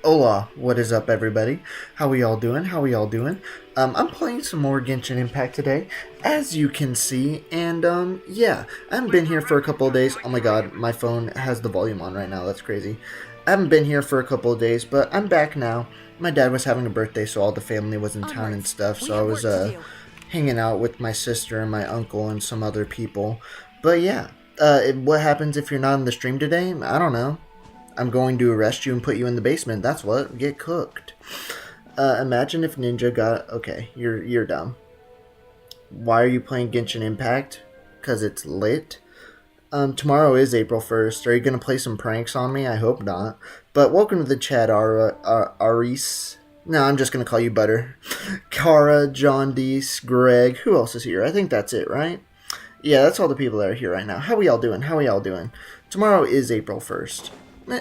Hola, what is up, everybody? How we all doing? I'm playing some more Genshin Impact today, as you can see, and yeah, I haven't been here for a couple of days. Oh my god, my phone has the volume on right now, that's crazy. I haven't been here for a couple of days, but I'm back now. My dad was having a birthday, so all the family was in town and Onwards. stuff, We so I have was work to do. hanging out with my sister and my uncle and some other people. But yeah, what happens if you're not in the stream today? I don't know. I'm going to arrest you and put you in the basement. That's what. Get cooked. Imagine if Ninja got... Okay, you're dumb. Why are you playing Genshin Impact? Because it's lit. Tomorrow is April 1st. Are you going to play some pranks on me? I hope not. But welcome to the chat, Aris. No, I'm just going to call you Butter. Kara, John Deese, Greg. Who else is here? I think that's it, right? Yeah, that's all the people that are here right now. How we all doing? Tomorrow is April 1st.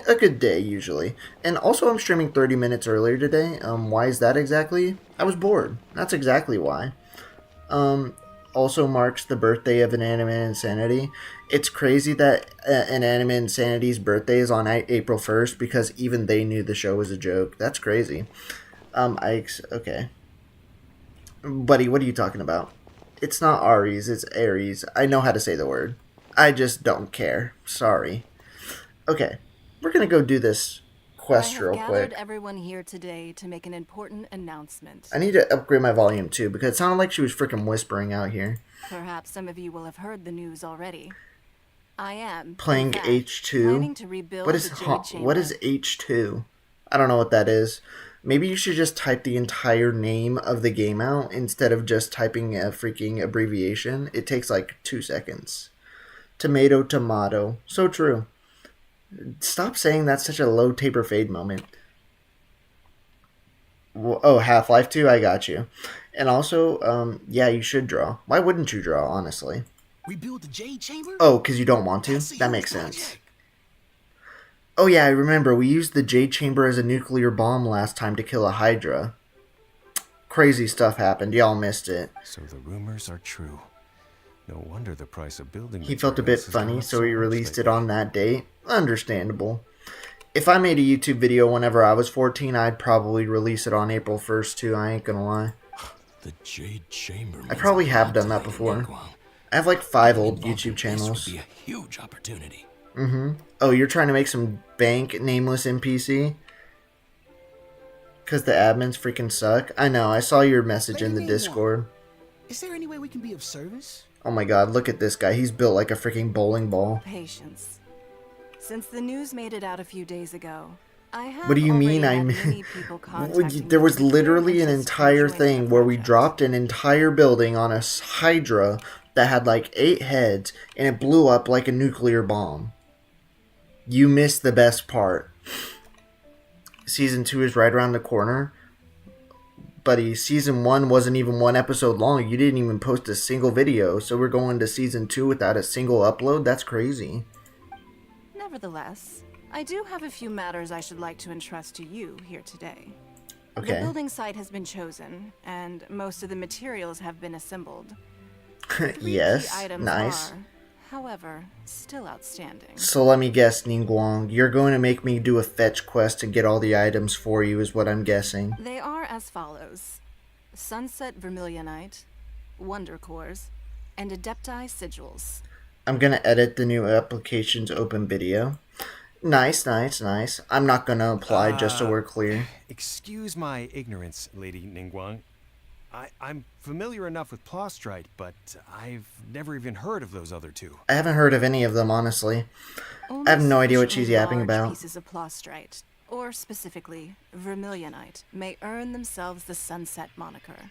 A good day, usually. And also, I'm streaming 30 minutes earlier today. Why is that exactly? I was bored. That's exactly why. Also marks the birthday of Inanimate Insanity. It's crazy that Inanimate Insanity's birthday is on April 1st because even they knew the show was a joke. That's crazy. Okay. Buddy, what are you talking about? It's not Aries, it's Aries. I know how to say the word. I just don't care. Sorry. Okay. We're gonna go do this quest real quick. I have gathered everyone here today to make an important announcement. I need to upgrade my volume too because it sounded like she was freaking whispering out here. Perhaps some of you will have heard the news already. I am playing in fact, H2. planning to rebuild the Jade Chamber. What is H2? I don't know what that is. Maybe you should just type the entire name of the game out instead of just typing a freaking abbreviation. It takes like 2 seconds. Tomato. So true. Stop saying that's such a low taper fade moment. Oh, Half-Life 2? I got you. And also, yeah, you should draw. Why wouldn't you draw, honestly? Rebuild the Jade Chamber? Oh, because you don't want to? That makes sense. Oh yeah, I remember. We used the Jade Chamber as a nuclear bomb last time to kill a Hydra. Crazy stuff happened. Y'all missed it. So the rumors are true. No wonder the price of building. He felt a bit funny, so he released it on that date. Understandable. If I made a YouTube video whenever I was 14, I'd probably release it on April 1st too, I ain't gonna lie. The Jade Chamber. I probably have done that before. I have like 5 old YouTube channels. This would be a huge opportunity. Oh, you're trying to make some bank, nameless NPC? Because the admins freaking suck? I know, I saw your message in the Discord. Is there any way we can be of service? Oh my god, look at this guy. He's built like a freaking bowling ball. Patience. Since the news made it out a few days ago, I have What do you mean? There was literally an entire thing where we dropped an entire building on a Hydra that had like 8 heads and it blew up like a nuclear bomb. You missed the best part. Season 2 is right around the corner. Buddy, Season 1 wasn't even 1 episode long. You didn't even post a single video. So we're going to Season 2 without a single upload? That's crazy. Nevertheless, I do have a few matters I should like to entrust to you here today. Okay. The building site has been chosen, and most of the materials have been assembled. Yes, nice. Are, however, still outstanding. So let me guess, Ningguang, you're going to make me do a fetch quest to get all the items for you is what I'm guessing. They are as follows. Sunset Vermilionite, Wonder Cores, and Adepti Sigils. I'm going to edit the new application's open video. Nice. I'm not going to apply just so we're clear. Excuse my ignorance, Lady Ningguang. I'm familiar enough with Plostrite, but I've never even heard of those other two. I haven't heard of any of them, honestly. I have no idea what she's yapping about. Pieces of Plostrite, or specifically Vermilionite, may earn themselves the Sunset moniker.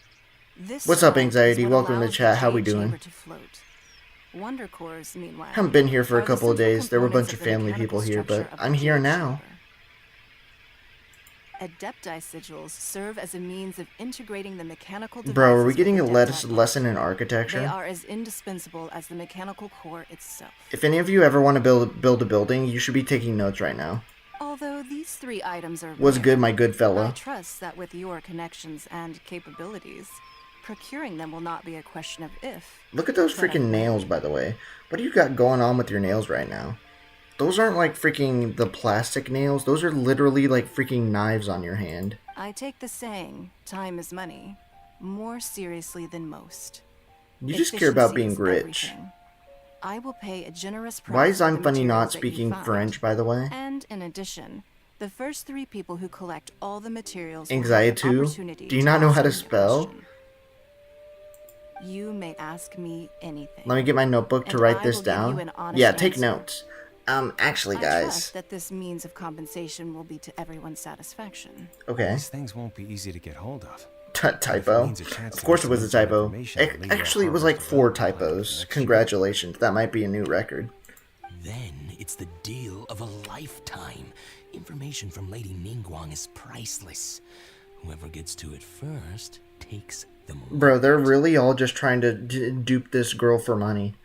What's up, Anxiety? Welcome to the chat. How we doing? Wonder Cores, meanwhile, I haven't been here for a couple of days. There were a bunch of family people here, but I'm here now. Adepti sigils serve as a means of integrating the mechanical devices. Bro, are we getting a lesson in architecture? They are as indispensable as the mechanical core itself. If any of you ever want to build a building, you should be taking notes right now. Although these 3 items are was rare, good, my good fella. I trust that with your connections and capabilities, procuring them will not be a question of if. Look at those freaking nails, by the way. What do you got going on with your nails right now? Those aren't like freaking the plastic nails. Those are literally like freaking knives on your hand. I take the saying, time is money, more seriously than most. You just care about Efficiency being is rich. everything. I will pay a generous price Why is for I'm the Funny not materials that you speaking find. French, by the way? And in addition, the first 3 people who collect all the materials will have an Anxiety? opportunity Do you to not know how ask to me a spell? question. You may ask me anything. Let me get my notebook to and write I this will give you down. an honest Yeah, take answer. notes. Actually, I guys. trust that this means of compensation will be to everyone's satisfaction. Okay. These things won't be easy to get hold of. Typo. means a chance Of to course get it was some a inside typo. information that Lady Actually, it was Harper's like 4 development plan for typos. next year. Congratulations. That might be a new record. Then it's the deal of a lifetime. Information from Lady Ningguang is priceless. Whoever gets to it first takes the moment. Bro, they're really all just trying to dupe this girl for money.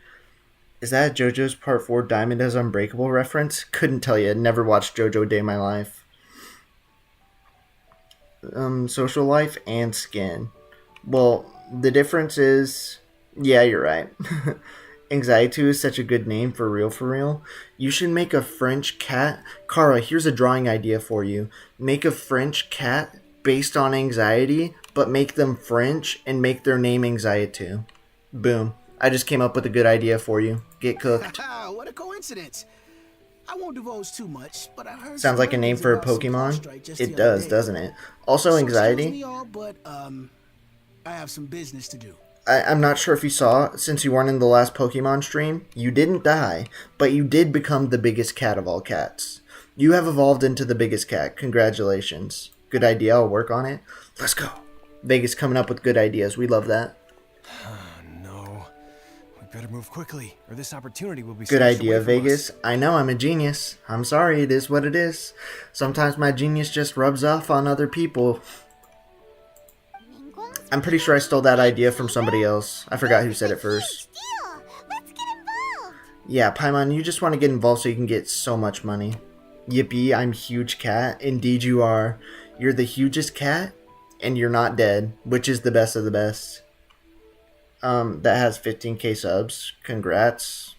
Is that JoJo's Part 4 Diamond as Unbreakable reference? Couldn't tell you. Never watched JoJo Day in My Life. Social life and skin. Well, the difference is... Yeah, you're right. Anxiety is such a good name for real. You should make a French cat. Kara, here's a drawing idea for you. Make a French cat based on anxiety, but make them French and make their name Anxiety. Boom. I just came up with a good idea for you. Get cooked. What a coincidence. I won't divulge too much, but I heard Sounds like a name for a Pokemon. It does, doesn't it? Also, Anxiety. Excuse me all, but I have some business to do. I'm not sure if you saw, since you weren't in the last Pokemon stream, you didn't die, but you did become the biggest cat of all cats. You have evolved into the biggest cat. Congratulations. Good idea. I'll work on it. Let's go. Vegas coming up with good ideas. We love that. No. We better move quickly, or this opportunity will be Good snatched idea, away from Vegas. us. I know I'm a genius. I'm sorry, it is what it is. Sometimes my genius just rubs off on other people. I'm pretty sure I stole that idea from somebody else. I forgot who said it first. Let's get involved. Yeah, Paimon, you just want to get involved so you can get so much money. Yippee, I'm huge cat. Indeed you are. You're the hugest cat, and you're not dead, which is the best of the best. That has 15k subs. Congrats.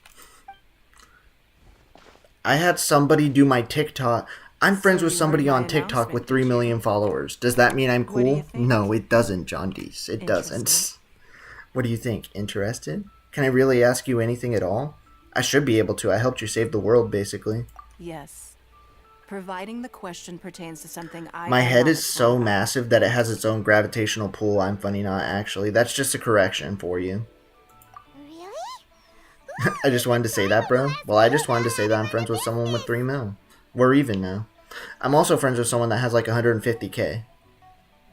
I had somebody do my TikTok. I'm friends with somebody on TikTok with 3 million followers. Does that mean I'm What do you cool? think? No, it doesn't, John Deese. It doesn't. Interesting. What do you think? Interested? Can I really ask you anything at all? I should be able to. I helped you save the world, basically. Yes. Providing the question pertains to something I My know head not is to so talk about. massive that it has its own gravitational pull. I'm funny, not actually. That's just a correction for you. Really? I just wanted to say that, bro. Well, I just wanted to say that I'm friends with someone with 3 mil. We're even now. I'm also friends with someone that has like 150k.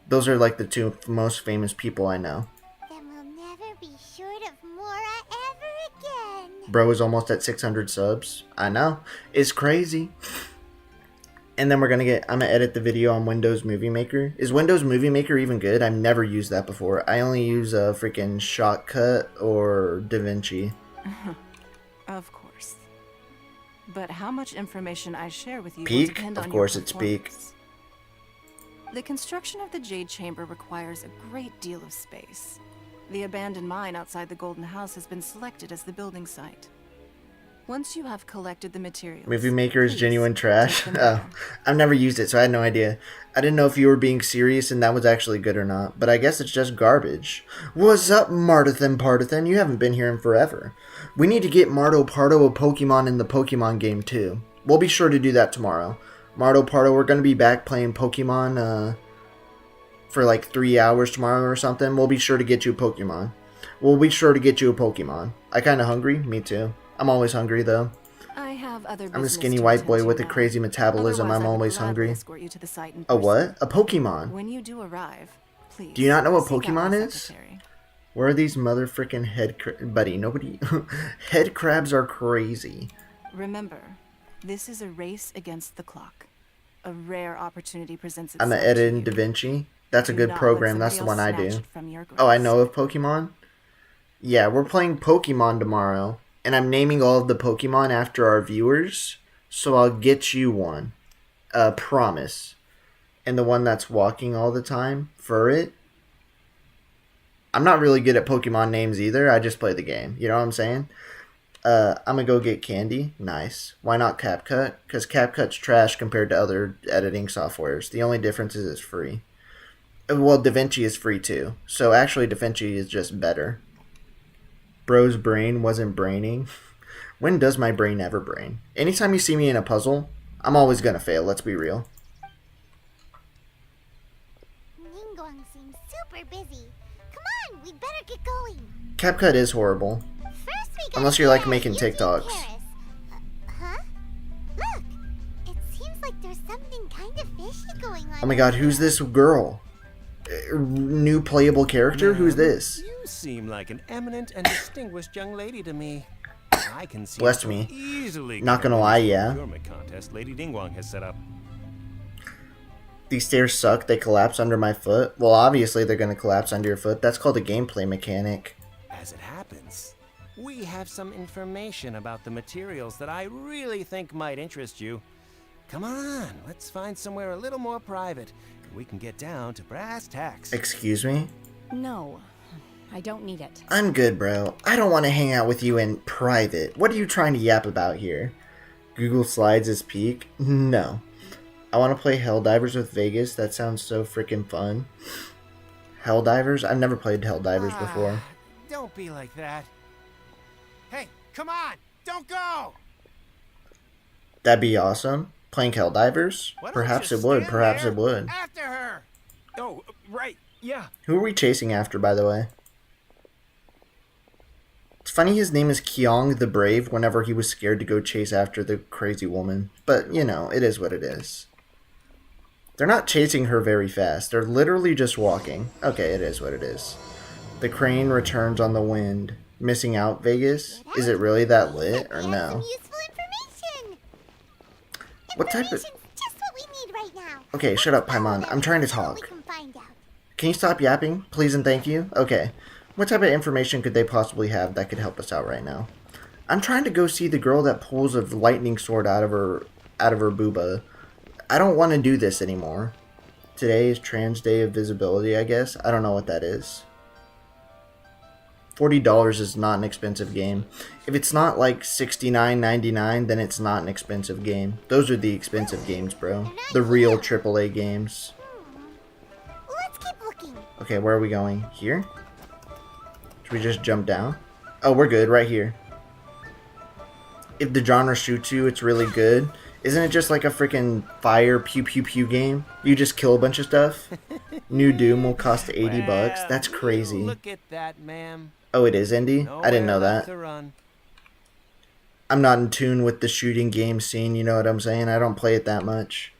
Those are like the 2 most famous people I know. Then we'll never be short of Mora ever again. Bro is almost at 600 subs. I know. It's crazy. And then I'm gonna edit the video on Windows Movie Maker. Is Windows Movie Maker even good? I've never used that before. I only use a freaking Shotcut or DaVinci. Of course. But how much information I share with you will Peak? depend Of on course your it's peak. performance. The construction of the Jade Chamber requires a great deal of space. The abandoned mine outside the Golden House has been selected as the building site. Once you have collected the materials, Movie Maker is please genuine trash. take them Oh, there. I've never used it, so I had no idea. I didn't know if you were being serious and that was actually good or not, but I guess it's just garbage. What's up, Martathan Partathan? You haven't been here in forever. We need to get Marto Pardo a Pokemon in the Pokemon game too. We'll be sure to do that tomorrow. Marto Pardo, we're going to be back playing Pokemon for like 3 hours tomorrow or something. We'll be sure to get you a Pokemon. I kind of hungry? Me too. I'm always hungry though. I have other I'm a business skinny to white attend boy to with a now. crazy metabolism. Otherwise, I'm I would always gladly hungry. escort you to the site in A person. what? A Pokemon. When you do arrive, please. Do you not know what seek out my Pokemon is? secretary. Where are these mother frickin' buddy, nobody... head crabs are crazy. Remember, this is a race against the clock. A rare opportunity presents I'm itself gonna edit to in you. DaVinci. That's a Do good not let program. That's the somebody one I else do. snatch it from your Oh, I grasp. know of Pokemon? Yeah, we're playing Pokemon tomorrow. And I'm naming all of the Pokemon after our viewers. So I'll get you one. Promise. And the one that's walking all the time. Furret. I'm not really good at Pokemon names either. I just play the game. You know what I'm saying? I'm gonna go get candy. Nice. Why not CapCut? Because CapCut's trash compared to other editing softwares. The only difference is it's free. Well, DaVinci is free too. So actually, DaVinci is just better. Bro's brain wasn't braining. When does my brain ever brain? Anytime you see me in a puzzle, I'm always gonna fail, let's be real. Ningguang seems super busy. Come on, we better get going. CapCut is horrible. First we gotta Unless you like get making Yuki TikToks. Paris. Huh? Look! It seems like there's something kind of fishy going on. Oh my god, who's this girl? New playable character? Who's this? You seem like an eminent and distinguished young lady to me. I can see Bless so me. easily. Not gonna lie, yeah. Procurement contest Lady Ningguang has set up. These stairs suck, they collapse under my foot. Well, obviously they're gonna collapse under your foot. That's called a gameplay mechanic. As it happens, we have some information about the materials that I really think might interest you. Come on, let's find somewhere a little more private, and we can get down to brass tacks. Excuse me? No, I don't need it. I'm good, bro. I don't want to hang out with you in private. What are you trying to yap about here? Google Slides is peak? No. I want to play Helldivers with Vegas. That sounds so freaking fun. Helldivers? I've never played Helldivers before. Don't be like that. Hey, come on! Don't go! That'd be awesome. Playing Helldivers? Why don't Perhaps you it would. stand Perhaps there it would. After her! Oh, right, yeah. Who are we chasing after, by the way? It's funny his name is Kyong the Brave whenever he was scared to go chase after the crazy woman. But, you know, it is what it is. They're not chasing her very fast. They're literally just walking. Okay, it is what it is. The crane returns on the wind. Missing out, Vegas? Is it really that lit, or We have no? some useful information. What type of... Information's just what we need right now. Okay, shut up, Paimon. I'm trying to See what talk. we can find out. Can you stop yapping? Please and thank you? Okay. What type of information could they possibly have that could help us out right now? I'm trying to go see the girl that pulls a lightning sword out of her booba. I don't want to do this anymore. Today is Trans Day of Visibility, I guess. I don't know what that is. $40 is not an expensive game. If it's not like $69.99, then it's not an expensive game. Those are the expensive games, bro. The real AAA games. Let's keep looking. Okay, where are we going? Here? Should we just jump down? Oh, we're good, right here. If the genre shoots you, it's really good. Isn't it just like a freaking fire pew pew pew game? You just kill a bunch of stuff? New Doom will cost 80 bucks. That's crazy. Look at that, ma'am. Oh, it is indie? I didn't know Nowhere left that. to run. I'm not in tune with the shooting game scene, you know what I'm saying? I don't play it that much.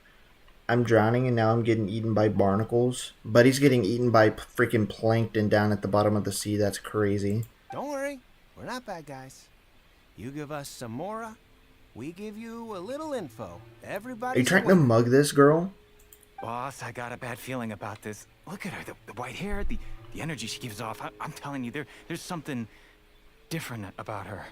I'm drowning and now I'm getting eaten by barnacles. Buddy's getting eaten by freaking plankton down at the bottom of the sea. That's crazy. Don't worry, we're not bad guys. You give us some mora, we give you a little info. Everybody. Are you trying to mug this girl? Boss, I got a bad feeling about this. Look at her, the white hair, the energy she gives off. I'm telling you, there's something different about her.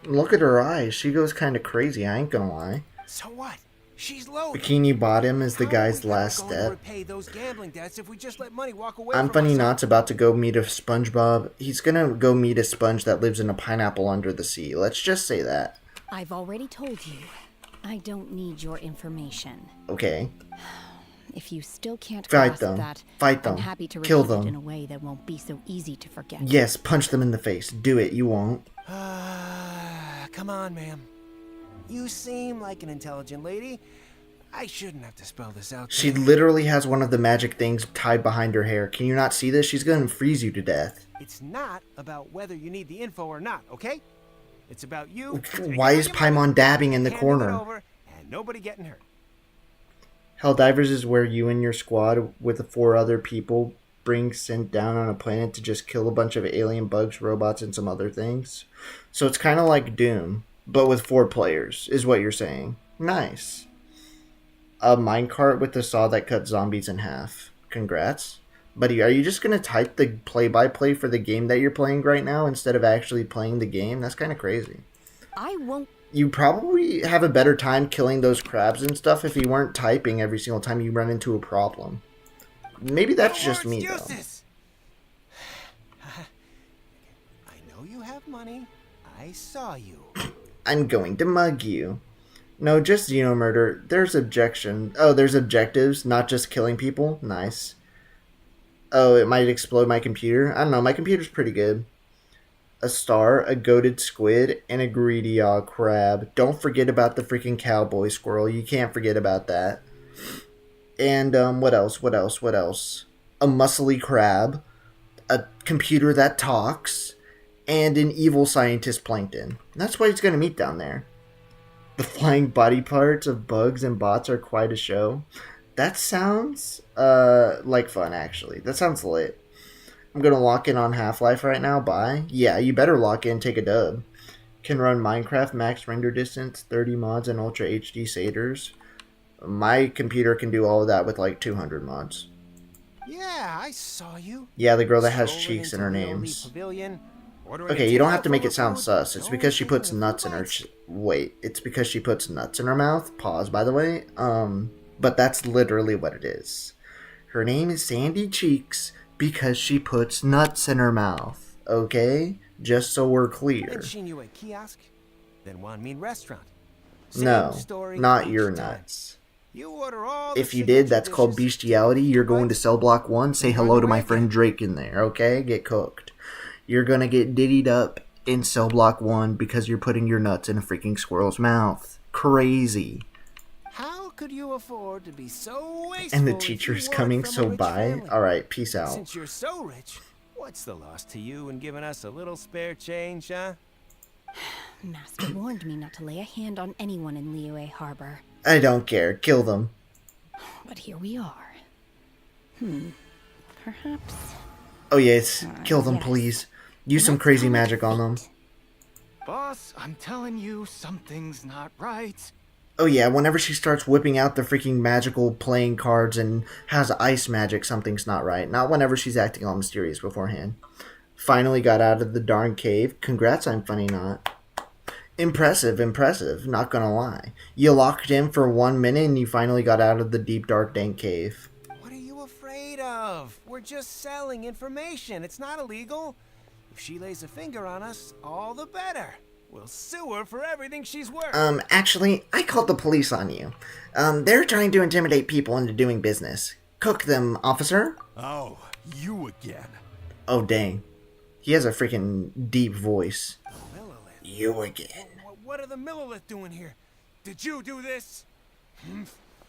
Look at her eyes. She goes kind of crazy, I ain't gonna lie. So what? She's loaded. Bikini Bottom is the How are guy's we ever last going to step. repay those gambling debts if we just let money walk away I'm from Funny us? Not's about to go meet a SpongeBob. He's gonna go meet a sponge that lives in a pineapple under the sea. Let's just say that. I've already told you, I don't need your information. Okay. If you still can't Fight grasp them. that, Fight them. I'm happy to Kill release it them. in a way that won't be so easy to forget. Yes, punch them in the face. Do it. You won't. Come on, ma'am. You seem like an intelligent lady. I shouldn't have to spell this out. She to you. literally has one of the magic things tied behind her hair. Can you not see this? She's gonna freeze you to death. It's not about whether you need the info or not, okay? It's about you. Why is Paimon dabbing in the handing it corner? over, and nobody getting hurt. Helldivers is where you and your squad with 4 other people bring sent down on a planet to just kill a bunch of alien bugs, robots, and some other things. So it's kind of like Doom, but with 4 players, is what you're saying. Nice. A minecart with a saw that cuts zombies in half. Congrats. Buddy, are you just going to type the play-by-play for the game that you're playing right now instead of actually playing the game? That's kind of crazy. I won't. You probably have a better time killing those crabs and stuff if you weren't typing every single time you run into a problem. Maybe that's No just more me, excuses. I know you have money. I saw you. I'm going to mug you. No, just xenomurder. There's objection. Oh, there's objectives, not just killing people. Nice. Oh, it might explode my computer. I don't know, my computer's pretty good. A star, a goated squid, and a greedy crab. Don't forget about the freaking cowboy squirrel. You can't forget about that. And what else? What else? What else? A muscly crab, a computer that talks, and an evil scientist plankton. That's what he's gonna meet down there. The flying body parts of bugs and bots are quite a show. That sounds like fun, actually. That sounds lit. I'm gonna lock in on Half-Life right now. Bye. Yeah, you better lock in. Take a dub. Can run Minecraft max render distance, 30 mods, and Ultra HD shaders. My computer can do all of that with like 200 mods. Yeah, I saw you. Yeah, the girl that has Strolling cheeks in her into the names. pavilion, ordering Okay, a you don't takeout have to make full it sound of food, sus. It's no because she taking puts a few nuts in her... bites. Wait, it's because she puts nuts in her mouth? Pause, by the way. But that's literally what it is. Her name is Sandy Cheeks because she puts nuts in her mouth. Okay? Just so we're clear. Insinuate kiosk, then one mean restaurant. No, Same story not each your time. nuts. You order all the If you did, signature that's called dishes, bestiality. take a few You're going to bites, cell block 1. Say and hello to run my away friend again. Drake in there, okay? Get cooked. You're gonna get diddied up in cell block 1 because you're putting your nuts in a freaking squirrel's mouth. Crazy. How could you afford to be so wasteful? And the if you teacher's weren't coming, from a so rich bye. family? Alright, peace out. Since you're so rich, what's the loss to you in giving us a little spare change, huh? Master warned me not to lay a hand on anyone in Liyue Harbor. I don't care. Kill them. But here we are. Perhaps... Oh yes, kill them yes. please. Use some Let's crazy call it magic on them. fate. Boss, I'm telling you, something's not right. Oh yeah, whenever she starts whipping out the freaking magical playing cards and has ice magic, something's not right. Not whenever she's acting all mysterious beforehand. Finally got out of the darn cave. Congrats, I'm funny not. Impressive, impressive, not gonna lie. You locked in for 1 minute and you finally got out of the deep dark dank cave. What are you afraid of? We're just selling information. It's not illegal. If she lays a finger on us, all the better. We'll sue her for everything she's worth. Actually, I called the police on you. They're trying to intimidate people into doing business. Cook them, officer. Oh, you again. Oh, dang. He has a freaking deep voice. Millilith. You again. What are the Millilith doing here? Did you do this?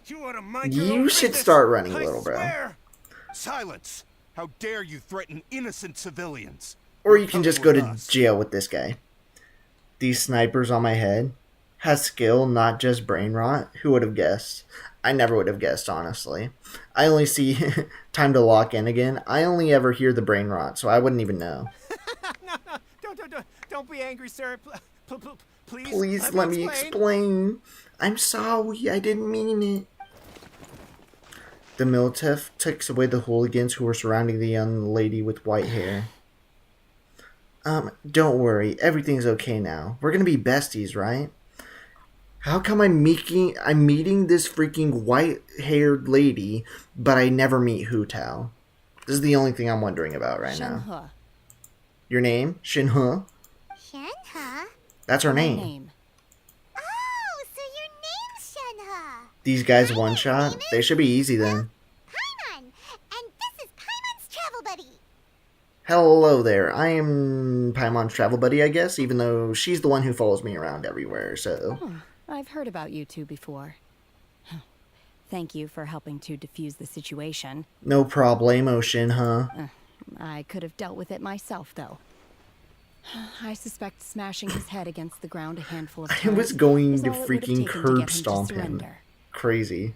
You ought to mind your You own should business, start running, I little bro. swear. Silence! How dare you threaten innocent civilians? Or you can just go Coming to with us. jail with this guy. These snipers on my head has skill, not just brain rot. Who would have guessed? I never would have guessed, honestly. I only see time to lock in again. I only ever hear the brain rot, so I wouldn't even know. No, don't be angry, sir. Please, Please let me explain. I'm sorry, I didn't mean it. The Militech takes away the hooligans who were surrounding the young lady with white hair. Don't worry, everything's okay now. We're gonna be besties, right? How come I'm meeting this freaking white-haired lady, but I never meet Hu Tao? This is the only thing I'm wondering about right now. Shenhe. Your name? Shinhe? Shenhe? That's her My name. name. Oh, so your name's Shenhe. These guys one-shot? They should be easy then. Paimon, and this is Paimon's travel buddy. Hello there. I am Paimon's travel buddy, I guess, even though she's the one who follows me around everywhere, so... I've heard about you two before. Thank you for helping to defuse the situation. No problemo, Shinhe. I could have dealt with it myself, though. I suspect smashing his head against the ground a handful of I times was going is to all it would have freaking taken to curb get him to stomp him. surrender. Crazy.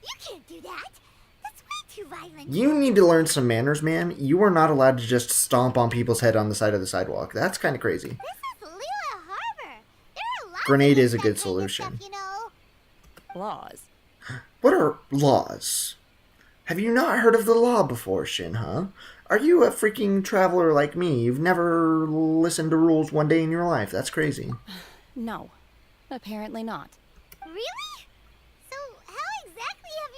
You can't do that. That's way too violent. You need to learn some manners, man. You are not allowed to just stomp on people's head on the side of the sidewalk. That's kind of crazy. This is Liyue Harbor. There are lots Grenade of is a good that kind of solution. Stuff, you know. Laws. What are laws? Have you not heard of the law before, Shinhe? Are you a freaking traveler like me? You've never listened to rules one day in your life. That's crazy. No. Apparently not. Really? So how exactly have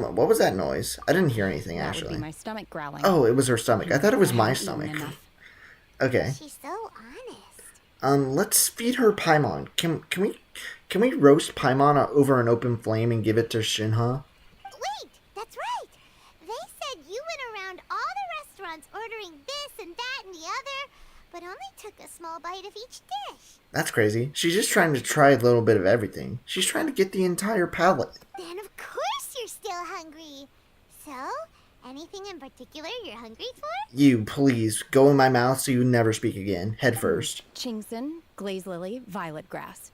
you... What was that noise? I didn't hear anything, That would actually. be my stomach growling. Oh, it was her stomach. I thought it was I my haven't eaten stomach. enough. Okay. She's so honest. Let's feed her Paimon. Can we roast Paimon over an open flame and give it to Shinha? Wait, that's right. They said you went around all the restaurants ordering this and that and the other, but only took a small bite of each dish. That's crazy. She's just trying to try a little bit of everything. She's trying to get the entire palate. Then of course you're still hungry. So, anything in particular you're hungry for? You, please, go in my mouth so you never speak again. Head first. Chingson, glaze lily, violet grass.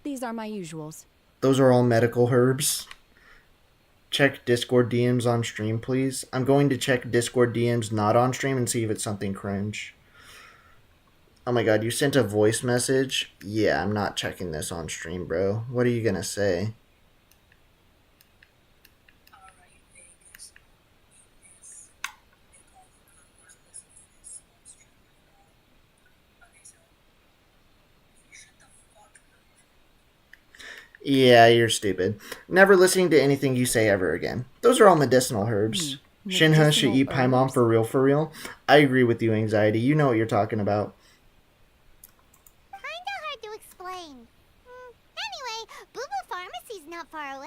These are my usuals. Those are all medical herbs. Check Discord DMs on stream, please. I'm going to check Discord DMs not on stream and see if it's something cringe. Oh my god, you sent a voice message? Yeah, I'm not checking this on stream, bro. What are you gonna say? Yeah, you're stupid. Never listening to anything you say ever again. Those are all medicinal herbs. Shinha should eat Paimon for real, for real. I agree with you, Anxiety. You know what you're talking about. Kinda hard to explain. Anyway, Boo Boo Pharmacy's not far away.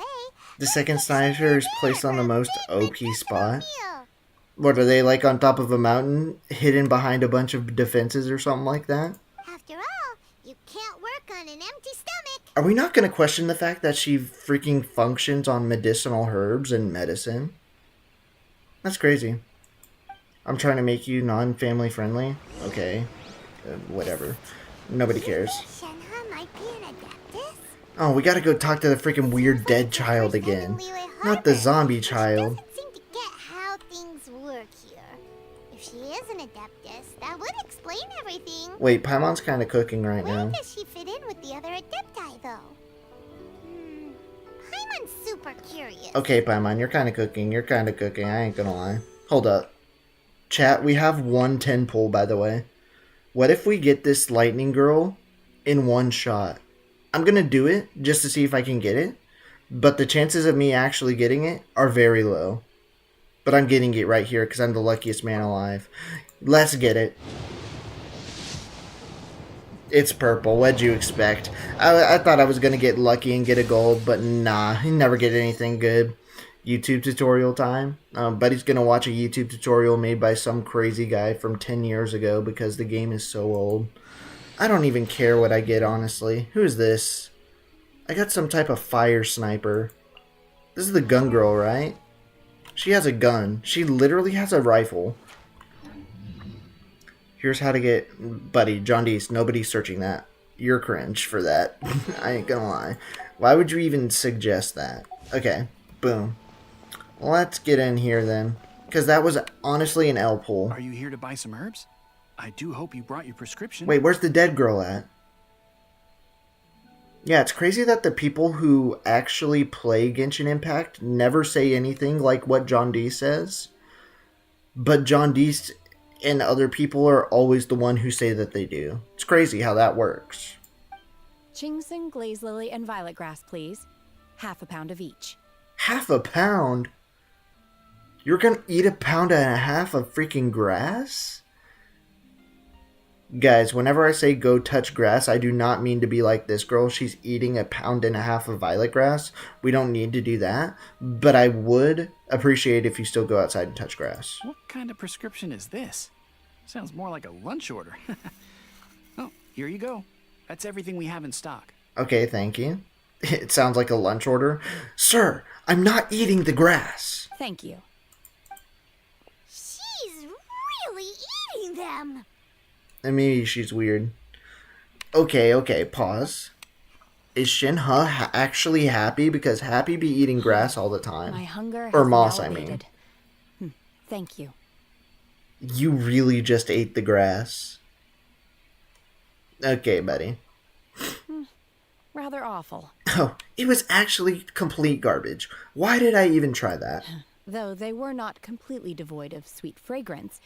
The second sniper is placed on the most OP spot. Meal. What are they, like on top of a mountain, hidden behind a bunch of defenses or something like that? After all, you can't work on an empty stomach. Are we not going to question the fact that she freaking functions on medicinal herbs and medicine? That's crazy. I'm trying to make you non-family friendly. Okay. Whatever. Nobody cares. Shenhe might be an adeptus. Oh, we gotta go talk to the freaking weird dead child again. Not the zombie child. Doesn't seem to get how things work here. If she is an adeptus, that would explain everything. Wait, Paimon's kind of cooking right Where now. does she fit in with the other adepti, though? Paimon's super curious. Okay, Paimon, you're kind of cooking. You're kind of cooking. I ain't gonna lie. Hold up. Chat, we have 110 pull, by the way. What if we get this lightning girl in one shot? I'm gonna do it just to see if I can get it. But the chances of me actually getting it are very low. But I'm getting it right here because I'm the luckiest man alive. Let's get it. It's purple. What'd you expect? I thought I was going to get lucky and get a gold, but nah. You never get anything good. YouTube tutorial time. Buddy's going to watch a YouTube tutorial made by some crazy guy from 10 years ago because the game is so old. I don't even care what I get, honestly. Who's this? I got some type of fire sniper. This is the gun girl, right? She has a gun. She literally has a rifle. Here's how to get... Buddy, John Deese, nobody's searching that. You're cringe for that. I ain't gonna lie. Why would you even suggest that? Okay, boom. Let's get in here then. Because that was honestly an L pull. Are you here to buy some herbs? I do hope you brought your prescription. Wait, where's the dead girl at? Yeah, it's crazy that the people who actually play Genshin Impact never say anything like what John Deese says. But John Deese and other people are always the one who say that they do. It's crazy how that works. Chingson, glaze lily, and violet grass, please. Half a pound of each. Half a pound? You're gonna eat a pound and a half of freaking grass? Guys, whenever I say go touch grass, I do not mean to be like this girl. She's eating a pound and a half of violet grass. We don't need to do that. But I would appreciate if you still go outside and touch grass. What kind of prescription is this? Sounds more like a lunch order. Oh, here you go. That's everything we have in stock. Okay, thank you. It sounds like a lunch order. Sir, I'm not eating the grass. Thank you. She's really eating them. And maybe she's weird. Okay, pause. Is Shinha actually happy? Because Happy be eating grass all the time. My hunger Or has moss, been I mean. elevated. Thank you. You really just ate the grass. Okay, buddy. Rather awful. Oh, it was actually complete garbage. Why did I even try that? Though they were not completely devoid of sweet fragrance.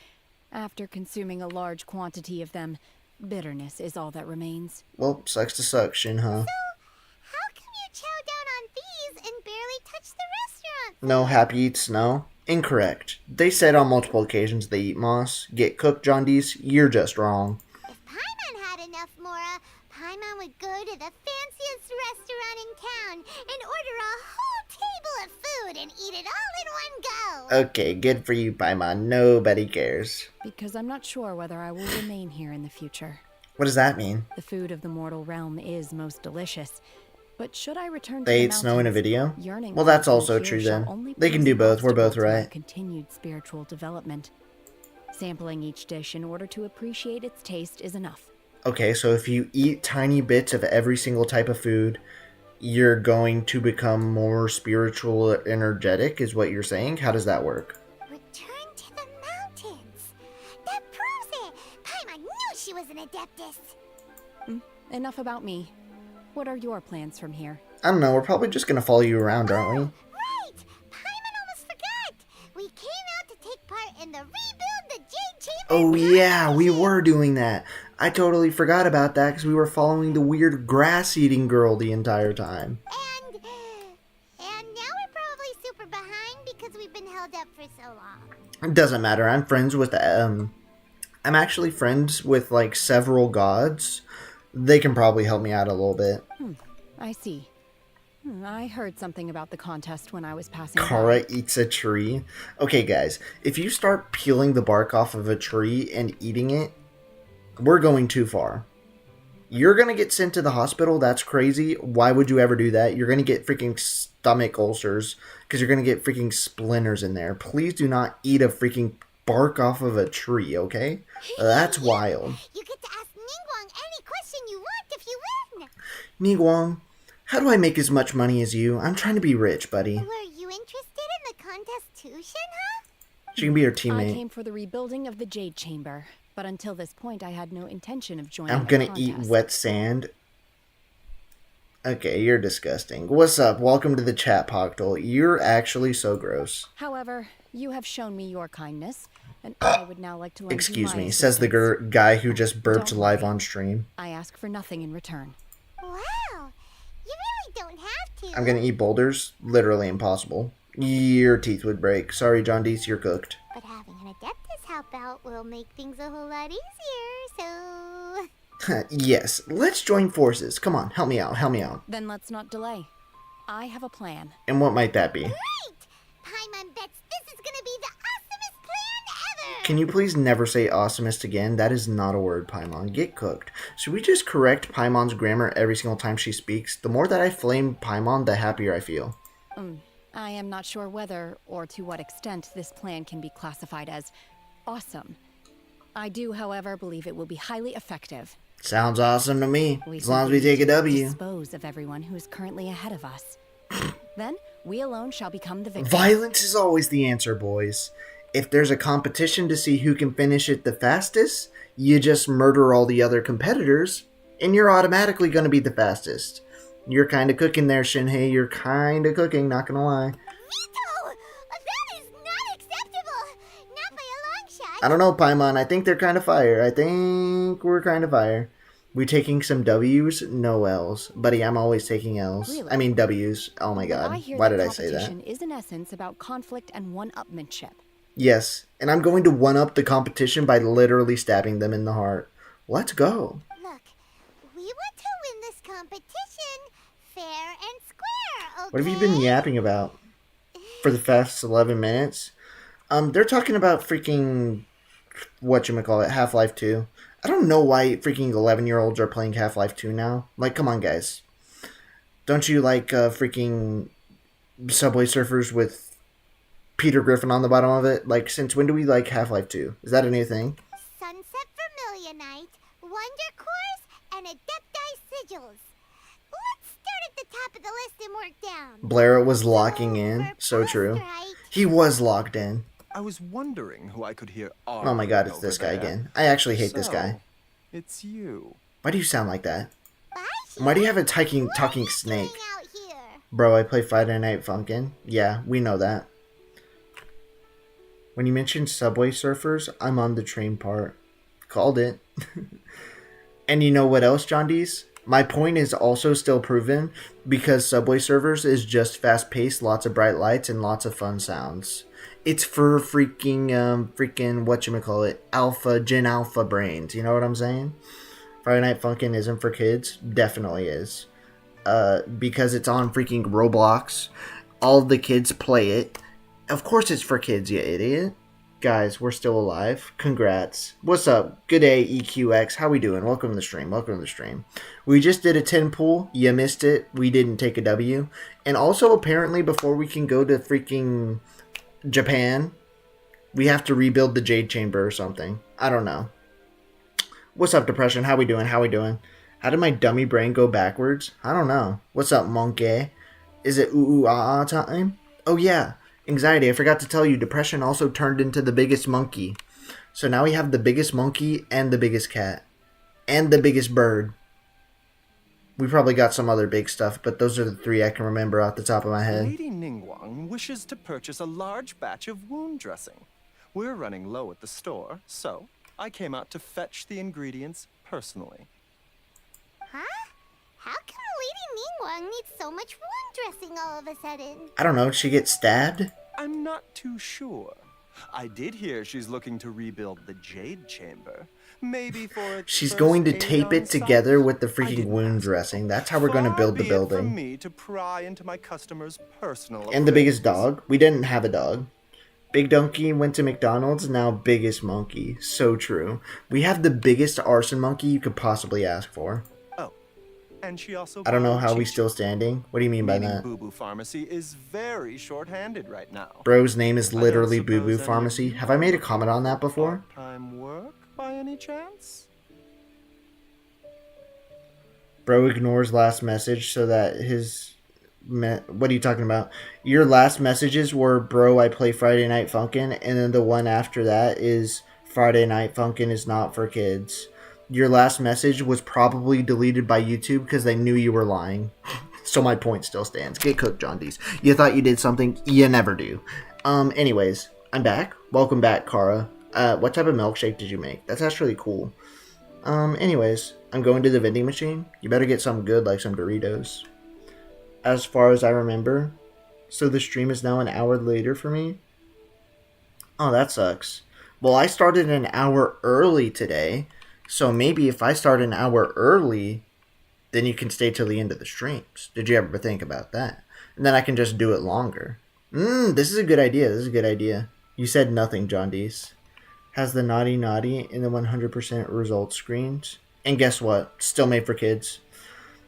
After consuming a large quantity of them, bitterness is all that remains. Well, sucks to suck, Shinha. How come you chow down on these and barely touch the restaurant? No, Happy eats snow. Incorrect. They said on multiple occasions they eat moss. Get cooked, Jaundice. You're just wrong. If Paimon had enough Mora, Paimon would go to the fanciest restaurant in town and order a whole table of food and eat it all in one go. Okay, good for you, Paimon. Nobody cares. Because I'm not sure whether I will remain here in the future. What does that mean? The food of the mortal realm is most delicious. But should I return to They the ate snow in a mountains, video? yearning Well, for that's food also here true shall then. only They can prove do an both. We're both obstacle to my right. continued spiritual development. Sampling each dish in order to appreciate its taste is enough. Okay, so if you eat tiny bits of every single type of food, you're going to become more spiritual or energetic, is what you're saying? How does that work? Return to the mountains. That proves it. Paimon knew she was an adeptus. Enough about me. What are your plans from here? I don't know, we're probably just gonna follow you around, aren't we? Right! Paimon almost forgot! We came out to take part in the Rebuild the Jade Chamber Oh yeah, we competition. were doing that. I totally forgot about that because we were following the weird grass-eating girl the entire time. And now we're probably super behind because we've been held up for so long. It doesn't matter. I'm friends with I'm actually friends with like several gods. They can probably help me out a little bit. I see. I heard something about the contest when I was passing by. Kara eats a tree. Okay, guys, if you start peeling the bark off of a tree and eating it, we're going too far. You're gonna get sent to the hospital. That's crazy. Why would you ever do that? You're gonna get freaking stomach ulcers because you're gonna get freaking splinters in there. Please do not eat a freaking bark off of a tree, okay? That's wild. You get to ask Ningguang any question you want if you win. Niguang, how do I make as much money as you? I'm trying to be rich, buddy. Were you interested in the contest too, Shinha? She can be your I teammate. came for the rebuilding of the Jade Chamber, but until this point I had no intention of joining I'm the gonna contest. eat wet sand. Okay, you're disgusting. What's up? Welcome to the chat, Poctal. You're actually so gross. However, you have shown me your kindness, and I would now like to lend you Excuse my me, says the assistance. guy who just burped Don't live worry. on stream. I ask for nothing in return. Wow, you really don't have to. I'm gonna eat boulders. Literally impossible. Your teeth would break. Sorry, John Deese, you're cooked. But having an adeptus help out will make things a whole lot easier, so... Yes, let's join forces. Come on, help me out, help me out. Then let's not delay. I have a plan. And what might that be? Great! Paimon bets this is gonna be the awesomest plan ever! Can you please never say awesomest again? That is not a word, Paimon. Get cooked. Should we just correct Paimon's grammar every single time she speaks? The more that I flame Paimon, the happier I feel. I am not sure whether or to what extent this plan can be classified as awesome. I do, however, believe it will be highly effective. Sounds awesome to me. We As long as we simply take a need to W. dispose of everyone who is currently ahead of us. Then we alone shall become the victors. Violence is always the answer, boys. If there's a competition to see who can finish it the fastest, you just murder all the other competitors, and you're automatically going to be the fastest. You're kind of cooking there, Shinhei. You're kind of cooking, not going to lie. Vito! That is not acceptable! Not by a long shot! I don't know, Paimon. I think they're kind of fire. I think we're kind of fire. We taking some W's? No L's. Buddy, I'm always taking L's. Really? I mean W's. Oh my But god. I hear Why that did I say that? competition is in essence about conflict and one-upmanship. Yes, and I'm going to one-up the competition by literally stabbing them in the heart. Let's go. Look, we want to win this competition fair and square, okay? What have you been yapping about for the past 11 minutes? They're talking about freaking, whatchamacallit, Half-Life 2. I don't know why freaking 11-year-olds are playing Half-Life 2 now. Like, come on, guys. Don't you like freaking Subway Surfers with Peter Griffin on the bottom of it? Like, since when do we like Half-Life 2? Is that a new thing? Sunset Vermilionite, Wonder Cores, and Adepti Sigils. Let's start at the top of the list and work down. Blair was locking in. So true. Right. He was locked in. I was wondering who I could hear Oh my god, it's this guy again. I actually hate this guy. It's you. Why do you sound like that? Bye, And why do you have a What are talking you snake? doing out here? Bro, I play Friday Night Funkin'. Yeah, we know that. When you mentioned Subway Surfers, I'm on the train part. Called it. And you know what else, John Dees? My point is also still proven because Subway Surfers is just fast-paced, lots of bright lights, and lots of fun sounds. It's for freaking whatchamacallit, Gen Alpha brains. You know what I'm saying? Friday Night Funkin' isn't for kids. Definitely is. Because it's on freaking Roblox. All the kids play it. Of course it's for kids, you idiot. Guys, we're still alive. Congrats. What's up? Good day, EQX. How we doing? Welcome to the stream. Welcome to the stream. We just did a 10 pool. You missed it. We didn't take a W. And also, apparently, before we can go to freaking Japan, we have to rebuild the Jade Chamber or something. I don't know. What's up, Depression? How we doing? How we doing? How did my dummy brain go backwards? I don't know. What's up, Monkey? Is it ooh ah ah time? Oh yeah. Anxiety, I forgot to tell you, Depression also turned into the biggest monkey. So now we have the biggest monkey and the biggest cat. And the biggest bird. We probably got some other big stuff, but those are the three I can remember off the top of my head. Lady Ningguang wishes to purchase a large batch of wound dressing. We're running low at the store, so I came out to fetch the ingredients personally. Huh? How come Lady Ningguang needs so much wound dressing all of a sudden? I don't know, did she get stabbed? I'm not too sure. I did hear she's looking to rebuild the Jade Chamber. Maybe for its She's first going to aid tape on it site? together with the I freaking didn't wound ask. dressing. That's how we're going to build the Far be it from building. me to pry into my customers' personal And the biggest affairs. dog. We didn't have a dog. Big Donkey went to McDonald's, now biggest monkey. So true. We have the biggest arson monkey you could possibly ask for. And she also I don't know borrowed how we Chi-Chi. still standing. What do you mean by Meaning that? Boo Boo Pharmacy is very short-handed right now. Bro's name is I don't literally Boo Boo suppose any of Pharmacy. you Have I made a are comment on that before? Part-time work by any chance? Bro ignores last message so that his... What are you talking about? Your last messages were, bro, I play Friday Night Funkin', and then the one after that is, Friday Night Funkin' is not for kids. Your last message was probably deleted by YouTube because they knew you were lying. So my point still stands. Get cooked, John Dees. You thought you did something, you never do. Anyways, I'm back. Welcome back, Kara. What type of milkshake did you make? That's actually cool. Anyways, I'm going to the vending machine. You better get something good like some Doritos. As far as I remember. So the stream is now an hour later for me. Oh, that sucks. Well, I started an hour early today. So maybe if I start an hour early, then you can stay till the end of the streams. Did you ever think about that? And then I can just do it longer. This is a good idea. This is a good idea. You said nothing, John Dees. Has the naughty in the 100% results screens. And guess what? Still made for kids.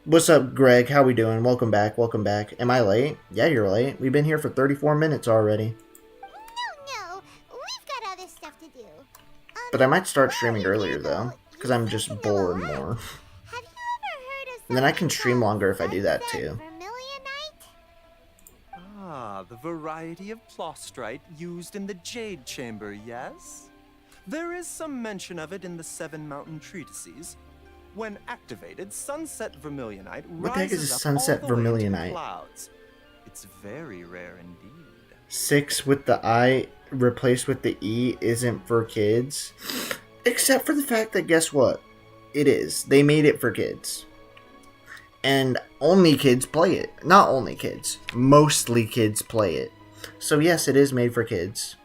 What's up, Greg? How we doing? Welcome back. Welcome back. Am I late? Yeah, you're late. We've been here for 34 minutes already. No, we've got other stuff to do. But I might start streaming earlier, though. Because I'm just bored more. Have you ever heard of And then I can something stream called longer if I do that, sunset too. vermilionite? Ah, the variety of plostrite used in the Jade Chamber, yes? There is some mention of it in the Seven Mountain Treatises. When activated, sunset vermilionite What the heck is rises a up sunset all the way into the vermilionite? clouds. It's very rare indeed. 6 with the I replaced with the E isn't for kids. Except for the fact that, guess what? It is. They made it for kids. And only kids play it. Not only kids. Mostly kids play it. So yes, it is made for kids.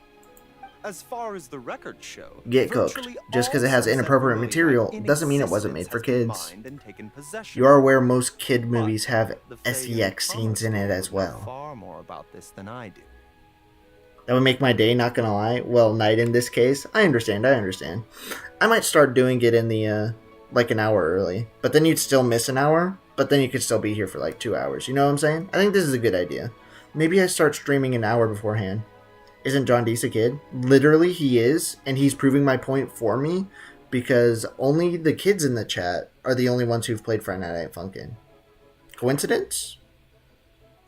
As far as the records show, Get cooked. virtually Just because it all has sunset inappropriate vermilionite material in doesn't mean it wasn't made existence for has been kids. mined and taken possession You are of. aware most kid But movies have the Fae sex scenes in it Promised as would know well. Far more about this than I do. That would make my day, not gonna lie. Well, night in this case. I understand. I might start doing it in the, like an hour early. But then you'd still miss an hour. But then you could still be here for like 2 hours. You know what I'm saying? I think this is a good idea. Maybe I start streaming an hour beforehand. Isn't John Deese a kid? Literally, he is. And he's proving my point for me. Because only the kids in the chat are the only ones who've played Friday Night Funkin'. Coincidence?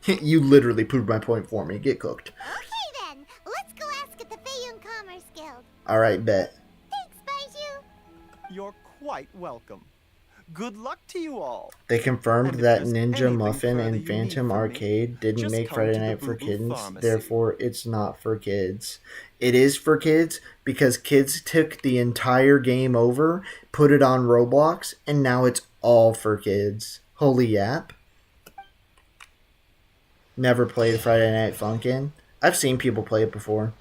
You literally proved my point for me. Get cooked. Okay then, let's go ask at the Fayun Commerce Guild. Alright, bet. Thanks, Baiju. You're quite welcome. Good luck to you all. They confirmed And if that there's Ninja anything Muffin further and you need Phantom from me, Arcade didn't just make come Friday to the Night for Boo Boo Kids, Pharmacy. therefore it's not for kids. It is for kids because kids took the entire game over, put it on Roblox, and now it's all for kids. Holy yap. Never played Friday Night Funkin'. I've seen people play it before.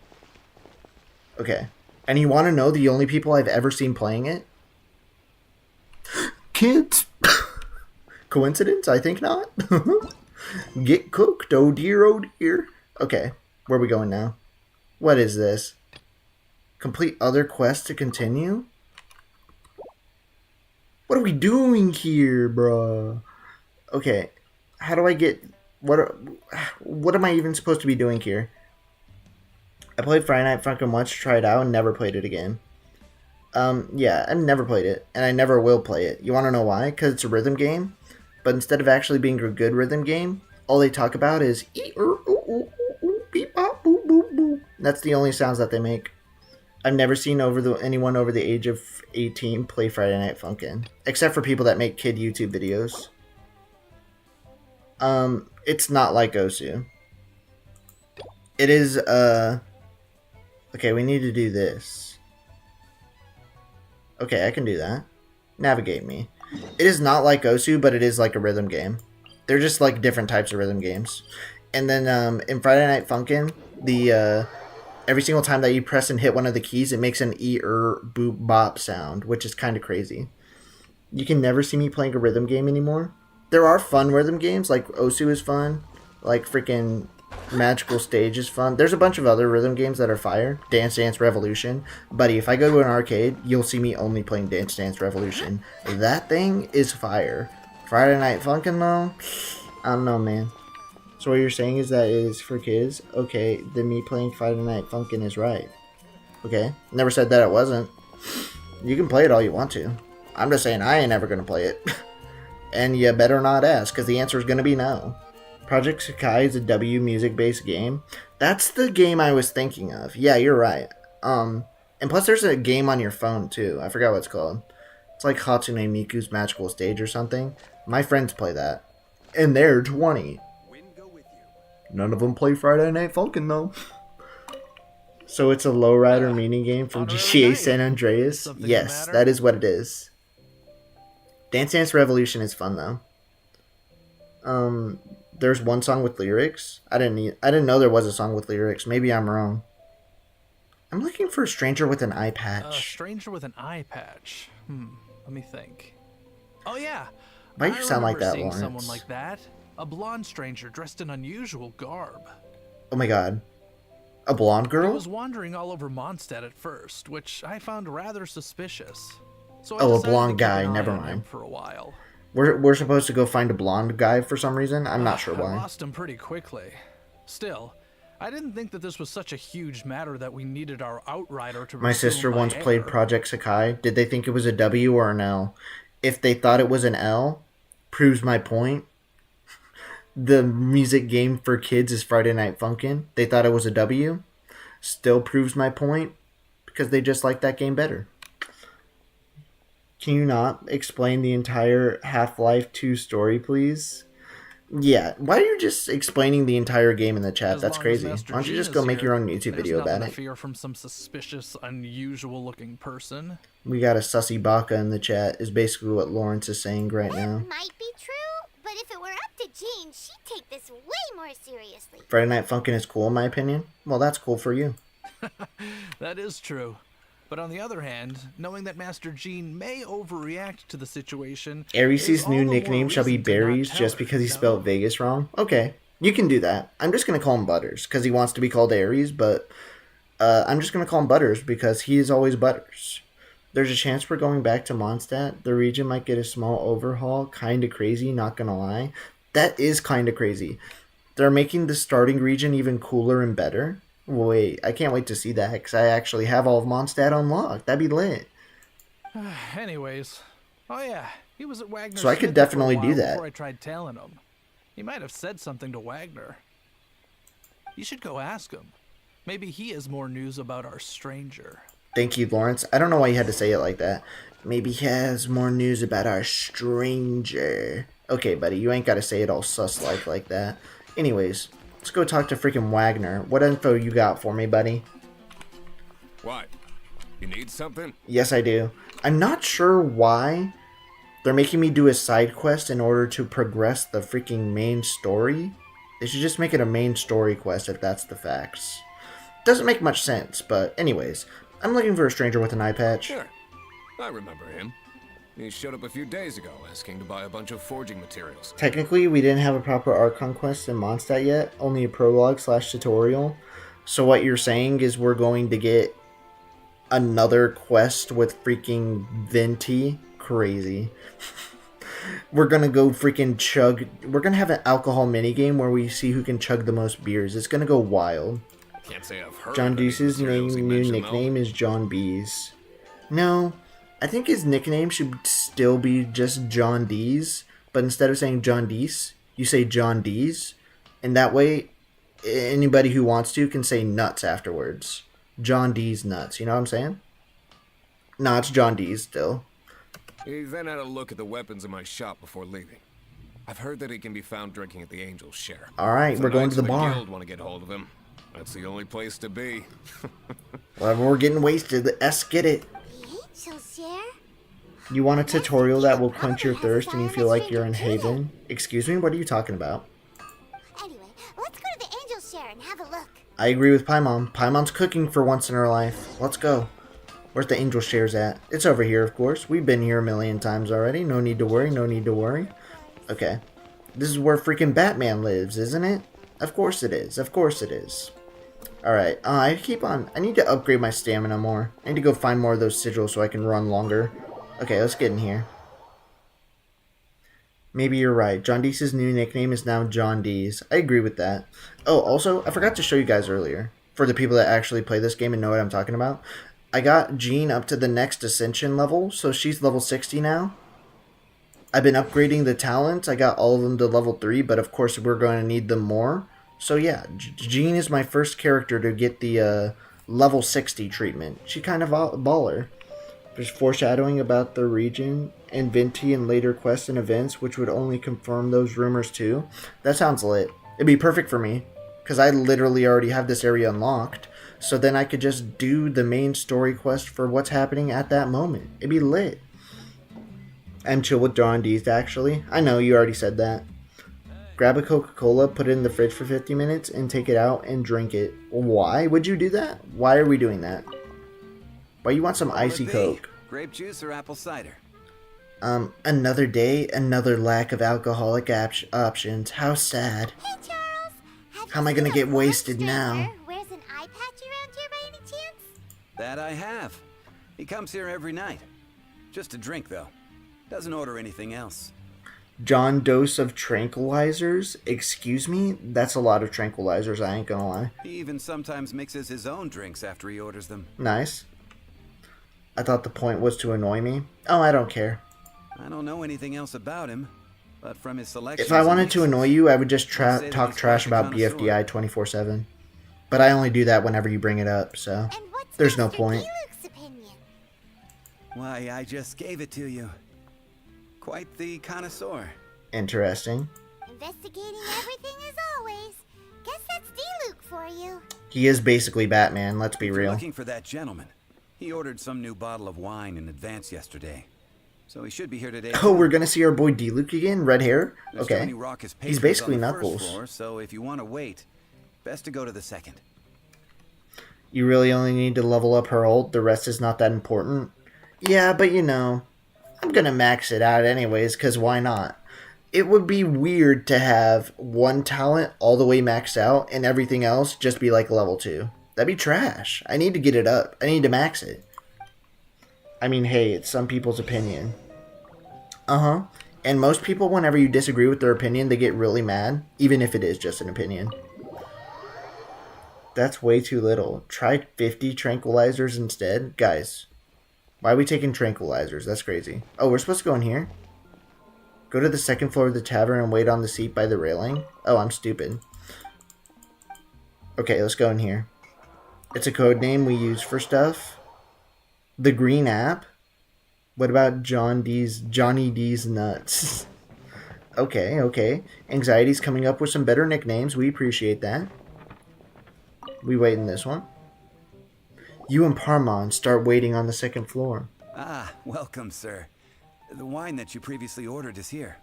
Okay. And you want to know the only people I've ever seen playing it? Kids. Coincidence? I think not. Get cooked, oh dear, oh dear. Okay, where are we going now? What is this? Complete other quests to continue? What are we doing here, bruh? Okay, how do I get... What am I even supposed to be doing here? I played Friday Night Funkin' once to try it out and never played it again. Yeah, I've never played it, and I never will play it. You want to know why? Because it's a rhythm game, but instead of actually being a good rhythm game, all they talk about is beep bop boop boop boop. That's the only sounds that they make. I've never seen anyone over the age of 18 play Friday Night Funkin', except for people that make kid YouTube videos. It's not like Osu. It is, okay, we need to do this. Okay, I can do that. Navigate me. It is not like Osu, but it is like a rhythm game. They're just like different types of rhythm games. And then, in Friday Night Funkin', every single time that you press and hit one of the keys, it makes an boop bop sound, which is kind of crazy. You can never see me playing a rhythm game anymore. There are fun rhythm games, like Osu is fun, like freaking Magical Stage is fun. There's a bunch of other rhythm games that are fire. Dance Dance Revolution. Buddy, if I go to an arcade, you'll see me only playing Dance Dance Revolution. That thing is fire. Friday Night Funkin' though, I don't know, man. So what you're saying is that it is for kids? Okay, then me playing Friday Night Funkin' is right. Okay, never said that it wasn't. You can play it all you want to. I'm just saying I ain't ever gonna play it. And you better not ask, because the answer is gonna be no. Project Sakai is a W music-based game. That's the game I was thinking of. Yeah, you're right. And plus there's a game on your phone too. I forgot what it's called. It's like Hatsune Miku's Magical Stage or something. My friends play that. And they're 20. None of them play Friday Night Funkin' though. So it's a lowrider mini game from GTA San Andreas? Yes, that is what it is. Dance Dance Revolution is fun though. There's one song with lyrics. I didn't know there was a song with lyrics. Maybe I'm wrong. I'm looking for a stranger with an eye patch. A stranger with an eye patch. Let me think. Oh yeah. Why do you sound like that, Lawrence? Someone like that. A blonde stranger dressed in unusual garb. Oh my god. A blonde girl? I was wandering all over Mondstadt at first, which I found rather suspicious. So a blonde guy. Never mind. For a while. We're supposed to go find a blonde guy for some reason. I'm not sure why. I lost him pretty quickly. Still, I didn't think that this was such a huge matter that we needed our outrider to. My sister once played Project Sakai. Did they think it was a W or an L? If they thought it was an L, proves my point. The music game for kids is Friday Night Funkin'. They thought it was a W. Still proves my point because they just like that game better. Can you not explain the entire Half-Life 2 story, please? Yeah, why are you just explaining the entire game in the chat? That's crazy. Why don't you just go make your own YouTube video about it? Fear from some suspicious, unusual-looking person. We got a sussy baka in the chat is basically what Lawrence is saying right now. That might be true, but if it were up to Jean, she'd take this way more seriously. Friday Night Funkin' is cool in my opinion. Well, that's cool for you. That is true. But on the other hand, knowing that Master Jean may overreact to the situation... Ares' new nickname shall be Berries just because he spelled Vegas wrong? Okay, you can do that. I'm just going to call him Butters because he wants to be called Ares, but I'm just going to call him Butters because he is always Butters. There's a chance we're going back to Mondstadt. The region might get a small overhaul. Kinda crazy, not gonna lie. That is kinda crazy. They're making the starting region even cooler and better. Wait, I can't wait to see that because I actually have all of Mondstadt unlocked. That'd be lit. Anyways, oh yeah, he was at Wagner's. So I could definitely do that. Before I tried tailing him, he might have said something to Wagner. You should go ask him. Maybe he has more news about our stranger. Thank you, Lawrence. I don't know why you had to say it like that. Maybe he has more news about our stranger. Okay, buddy, you ain't got to say it all sus-like that. Anyways, let's go talk to freaking Wagner. What info you got for me, buddy? What? You need something? Yes, I do. I'm not sure why they're making me do a side quest in order to progress the freaking main story. They should just make it a main story quest if that's the facts. Doesn't make much sense, but anyways, I'm looking for a stranger with an eye patch. Sure. I remember him. He showed up a few days ago, asking to buy a bunch of forging materials. Technically, we didn't have a proper Archon quest in Mondstadt yet, only a prologue/tutorial. So what you're saying is we're going to get another quest with freaking Venti? Crazy. We're gonna go freaking chug. We're gonna have an alcohol minigame where we see who can chug the most beers. It's gonna go wild. Can't say I've heard John of any Deese's materials he new mentioned, nickname is John Bees. No, I think his nickname should still be just John Dees, but instead of saying John Deese, you say John Dees, and that way anybody who wants to can say nuts afterwards. John Dees nuts, you know what I'm saying? No, it's John Dees still. He then had a look at the weapons in my shop before leaving. I've heard that he can be found drinking at the Angel's Share. Alright, we're going to the bar. Guild want to get hold of him. That's the only place to be. Well, we're getting wasted. Let's get it. The Angel's Share? You want a tutorial that will quench your thirst and you feel like you're in Haven? Excuse me, what are you talking about? Anyway, let's go to the Angel's Share and have a look. I agree with Paimon. Paimon's cooking for once in her life. Let's go. Where's the Angel Shares at? It's over here, of course. We've been here a million times already. No need to worry, no need to worry. Okay. This is where freaking Batman lives, isn't it? Of course it is. Of course it is. Alright. I need to upgrade my stamina more. I need to go find more of those sigils so I can run longer. Okay, let's get in here. Maybe you're right. John Deese's new nickname is now John Dees. I agree with that. Oh, also, I forgot to show you guys earlier. For the people that actually play this game and know what I'm talking about. I got Jean up to the next Ascension level, so she's level 60 now. I've been upgrading the talents. I got all of them to level 3, but of course we're going to need them more. So yeah, Jean is my first character to get the level 60 treatment. She kind of a baller. There's foreshadowing about the region and Venti and later quests and events, which would only confirm those rumors too. That sounds lit. It'd be perfect for me, because I literally already have this area unlocked. So then I could just do the main story quest for what's happening at that moment. It'd be lit. I'm chill with John Dees, actually. I know, you already said that. Grab a Coca-Cola, put it in the fridge for 50 minutes, and take it out and drink it. Why would you do that? Why are we doing that? Why you want some icy Coke? Grape juice or apple cider? Another day, another lack of alcoholic options. How sad. Hey, Charles. How am I gonna get wasted now? Wears an eye patch around here by any chance? That I have. He comes here every night. Just to drink, though. Doesn't order anything else. John dose of tranquilizers? Excuse me? That's a lot of tranquilizers, I ain't gonna lie. He even sometimes mixes his own drinks after he orders them. Nice. I thought the point was to annoy me. Oh, I don't care. I don't know anything else about him, but from his selection. If I wanted to annoy you, I would just talk trash about BFDI 24/7. But I only do that whenever you bring it up, so there's no point. Why, I just gave it to you. Quite the connoisseur. Interesting. Investigating everything as always. Guess that's D-Luke for you. He is basically Batman, let's be real. Looking for that gentleman. He ordered some new bottle of wine in advance yesterday. So he should be here today. Oh, we're gonna see our boy D-Luke again? Red hair? Okay. He's basically on the Knuckles. first floor, so if you want to wait, best to go to the second. You really only need to level up her ult, the rest is not that important. Yeah, but you know, I'm gonna max it out anyways, because why not? It would be weird to have one talent all the way maxed out and everything else just be like level 2. That'd be trash. I need to get it up. I need to max it. I mean, hey, it's some people's opinion. Uh-huh. And most people, whenever you disagree with their opinion, they get really mad, even if it is just an opinion. That's way too little. Try 50 tranquilizers instead? Guys, why are we taking tranquilizers? That's crazy. Oh, we're supposed to go in here? Go to the second floor of the tavern and wait on the seat by the railing? Oh, I'm stupid. Okay, let's go in here. It's a code name we use for stuff. The green app? What about Johnny D's nuts? Okay, okay. Anxiety's coming up with some better nicknames. We appreciate that. We wait in this one. You and Parmon start waiting on the second floor. Ah, welcome, sir. The wine that you previously ordered is here.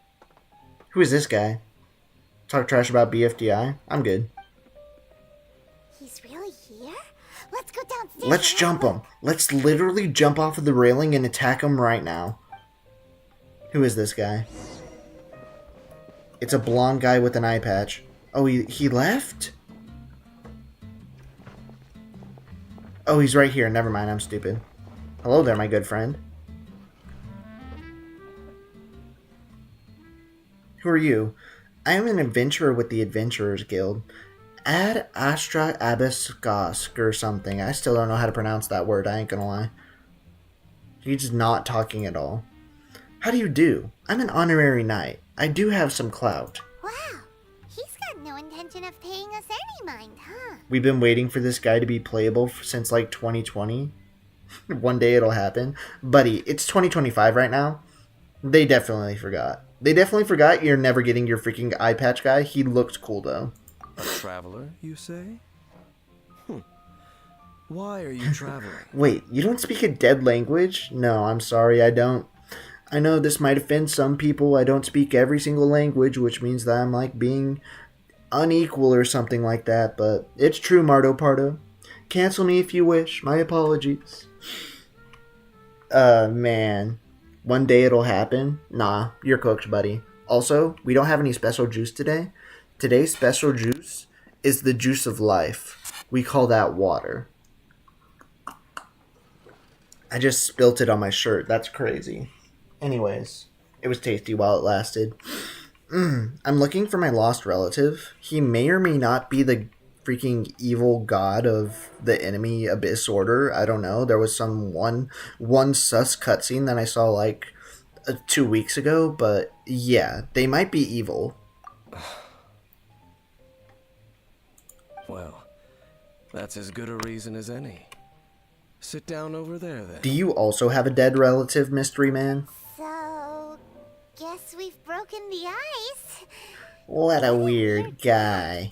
Who is this guy? Talk trash about BFDI? I'm good. He's really here? Let's go downstairs. Let's jump him. Let's literally jump off of the railing and attack him right now. Who is this guy? It's a blonde guy with an eye patch. Oh, he left? Oh, he's right here. Never mind, I'm stupid. Hello there, my good friend. Who are you? I am an adventurer with the Adventurers Guild. Ad Astra Abiskosk or something. I still don't know how to pronounce that word, I ain't gonna lie. He's not talking at all. How do you do? I'm an honorary knight. I do have some clout. Wow, he's got no intention of paying us any mind, huh? We've been waiting for this guy to be playable since like 2020. One day it'll happen. Buddy, it's 2025 right now. They definitely forgot. They definitely forgot you're never getting your freaking eye patch guy. He looks cool though. A traveler, you say? Why are you traveling? Wait, you don't speak a dead language? No, I'm sorry, I don't. I know this might offend some people. I don't speak every single language, which means that I'm like being unequal or something like that, but it's true, Mardo Pardo. Cancel me if you wish. My apologies. Man. One day it'll happen. Nah, you're cooked, buddy. Also, we don't have any special juice today. Today's special juice is the juice of life. We call that water. I just spilt it on my shirt. That's crazy. Anyways, it was tasty while it lasted. I'm looking for my lost relative. He may or may not be the freaking evil god of the enemy Abyss Order. I don't know. There was some one sus cutscene that I saw like 2 weeks ago, but yeah, they might be evil. Well, that's as good a reason as any. Sit down over there, then. Do you also have a dead relative, mystery man? So, guess we've broken the ice. What a weird guy.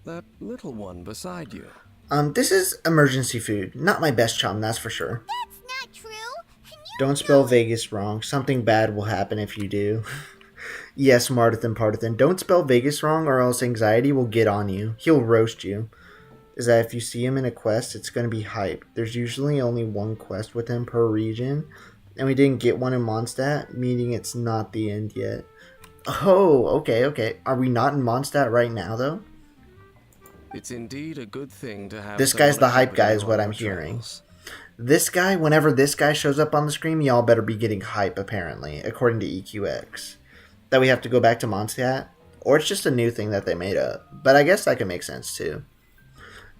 That little one beside you. This is emergency food. Not my best chum, that's for sure. That's not true. Don't spell Vegas wrong. Something bad will happen if you do. Yes, Martithan Partithan. Don't spell Vegas wrong or else anxiety will get on you. He'll roast you. Is that if you see him in a quest, it's going to be hype. There's usually only one quest with him per region. And we didn't get one in Mondstadt, meaning it's not the end yet. Oh, okay. Are we not in Mondstadt right now, though? It's indeed a good thing to have. This guy's the hype guy is what I'm hearing. This guy, whenever this guy shows up on the screen, y'all better be getting hype, apparently, according to EQX. That we have to go back to Mondstadt? Or it's just a new thing that they made up. But I guess that can make sense, too.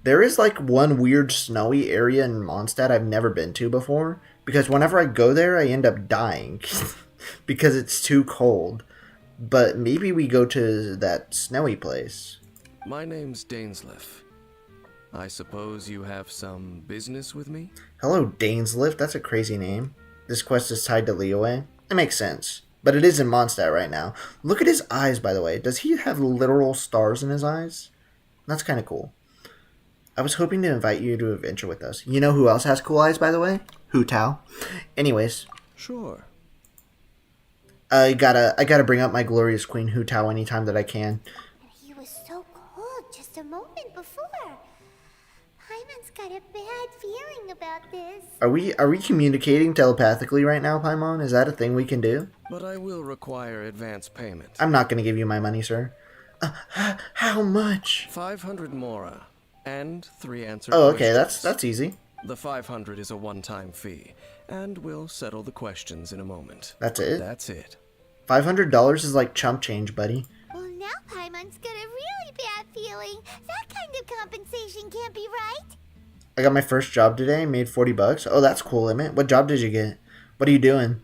There is, like, one weird snowy area in Mondstadt I've never been to before. Because whenever I go there, I end up dying. Because it's too cold. But maybe we go to that snowy place. My name's Dainsliff. I suppose you have some business with me? Hello, Dainsliff. That's a crazy name. This quest is tied to Liyue. It makes sense. But it is in Mondstadt right now. Look at his eyes, by the way. Does he have literal stars in his eyes? That's kind of cool. I was hoping to invite you to adventure with us. You know who else has cool eyes, by the way? Hu Tao. Anyways. Sure. I gotta bring up my glorious queen Hu Tao anytime that I can. He was so cold just a moment before. Paimon's got a bad feeling about this. Are we communicating telepathically right now, Paimon? Is that a thing we can do? But I will require advance payment. I'm not gonna give you my money, sir. How much? 500 mora. And 3 answers. Oh, okay, that's easy. The 500 is a one-time fee, and we'll settle the questions in a moment. That's it? That's it. $500 is like chump change, buddy. Well, now Paimon's got a really bad feeling. That kind of compensation can't be right. I got my first job today, made 40 bucks. Oh, that's cool, Emmett. What job did you get? What are you doing?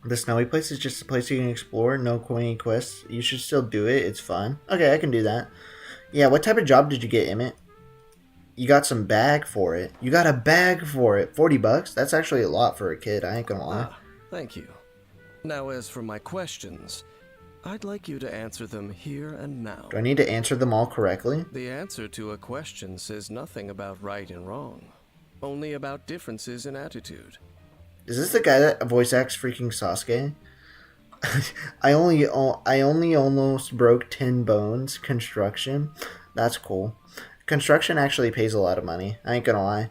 The snowy place is just a place you can explore, no coin quests. You should still do it, it's fun. Okay, I can do that. Yeah, what type of job did you get, Emmett? You got some bag for it. You got a bag for it. 40 bucks? That's actually a lot for a kid, I ain't gonna lie. Thank you. Now, as for my questions, I'd like you to answer them here and now. Do I need to answer them all correctly? The answer to a question says nothing about right and wrong, only about differences in attitude. Is this the guy that voice acts freaking Sasuke? I only almost broke 10 bones. Construction, that's cool. Construction actually pays a lot of money. I ain't gonna lie.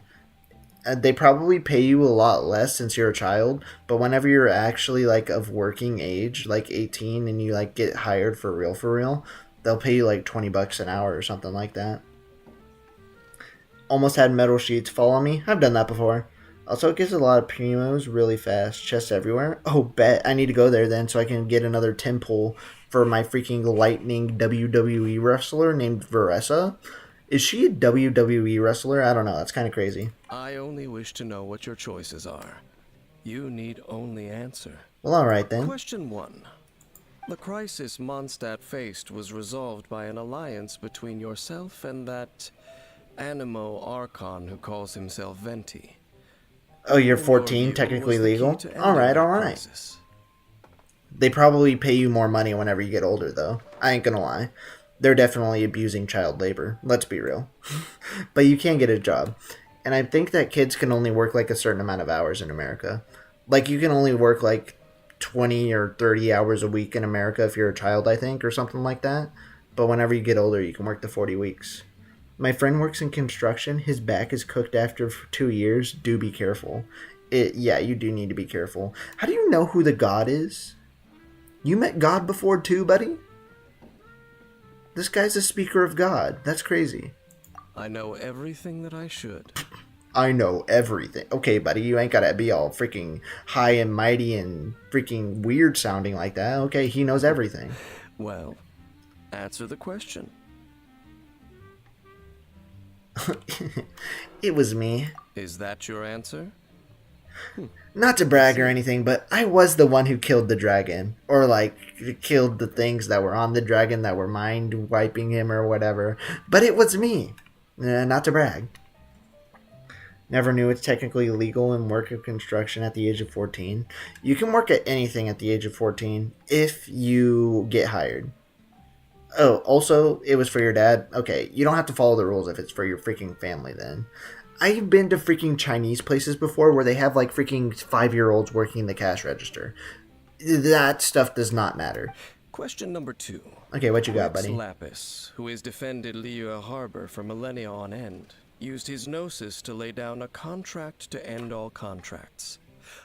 They probably pay you a lot less since you're a child, but whenever you're actually like of working age, like 18, and you like get hired for real, they'll pay you like $20 an hour or something like that. Almost had metal sheets fall on me. I've done that before. Also, it gives a lot of primos really fast. Chests everywhere. Oh, bet. I need to go there then so I can get another 10 pull for my freaking lightning WWE wrestler named Varessa. Is she a WWE wrestler? I don't know. That's kind of crazy. I only wish to know what your choices are. You need only answer. Well, alright then. Question 1. The crisis Mondstadt faced was resolved by an alliance between yourself and that Animo Archon who calls himself Venti. Oh, you're 14, technically legal? Alright. They probably pay you more money whenever you get older, though. I ain't gonna lie. They're definitely abusing child labor. Let's be real. But you can get a job. And I think that kids can only work like a certain amount of hours in America. Like, you can only work like 20 or 30 hours a week in America if you're a child, I think, or something like that. But whenever you get older, you can work the 40 weeks. My friend works in construction. His back is cooked after 2 years. Do be careful. Yeah, you do need to be careful. How do you know who the god is? You met God before too, buddy? This guy's a speaker of God. That's crazy. I know everything that I should. I know everything. Okay, buddy, you ain't gotta be all freaking high and mighty and freaking weird sounding like that. Okay, he knows everything. Well, answer the question. It was me. Is that your answer? Not to brag or anything, but I was the one who killed the dragon. Or, like, killed the things that were on the dragon that were mind wiping him or whatever. But it was me. Not to brag. Never knew it's technically illegal in work of construction at the age of 14. You can work at anything at the age of 14 if you get hired. Oh, also, it was for your dad? Okay, you don't have to follow the rules if it's for your freaking family then. I've been to freaking Chinese places before where they have like freaking 5-year-olds working the cash register. That stuff does not matter. Question number 2. Okay, what you got, Rex buddy? Lapis, who has defended Liyue Harbor for millennia on end, used his gnosis to lay down a contract to end all contracts,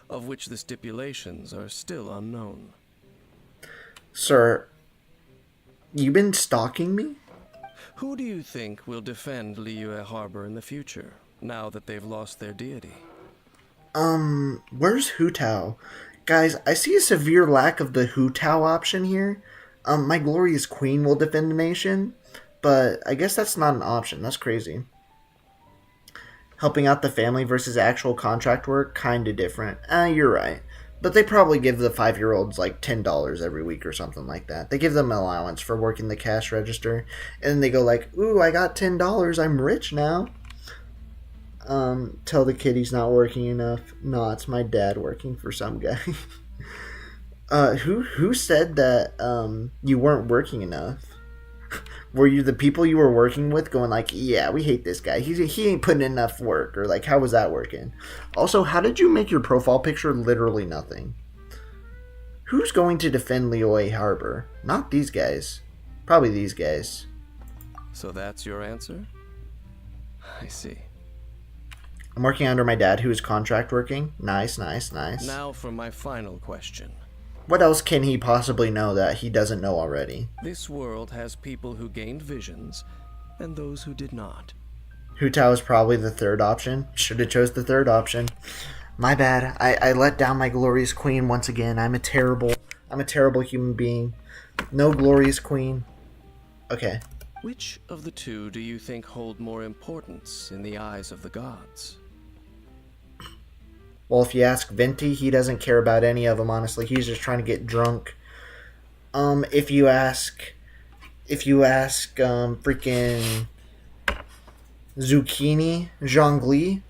of which the stipulations are still unknown. Sir, you been stalking me? Who do you think will defend Liyue Harbor in the future, now that they've lost their deity? Where's Hu Tao? Guys, I see a severe lack of the Hu Tao option here. My glorious queen will defend the nation, but I guess that's not an option. That's crazy. Helping out the family versus actual contract work, kinda different. You're right. But they probably give the 5-year-olds like $10 every week or something like that. They give them an allowance for working the cash register. And then they go like, ooh, I got $10. I'm rich now. Tell the kid he's not working enough. No, it's my dad working for some guy. Who said that you weren't working enough? Were you the people you were working with going like, yeah, we hate this guy. He ain't putting in enough work, or like, how was that working? Also, how did you make your profile picture literally nothing? Who's going to defend Liyue Harbor? Not these guys. Probably these guys. So that's your answer? I see. I'm working under my dad, who is contract working. Nice. Now for my final question. What else can he possibly know that he doesn't know already? This world has people who gained visions, and those who did not. Hu Tao is probably the third option. Should have chose the third option. My bad. I let down my glorious queen once again. I'm a terrible human being. No glorious queen. Okay. Which of the two do you think hold more importance in the eyes of the gods? Well, if you ask Venti, he doesn't care about any of them, honestly. He's just trying to get drunk. If you ask freaking Zucchini, Zhongli,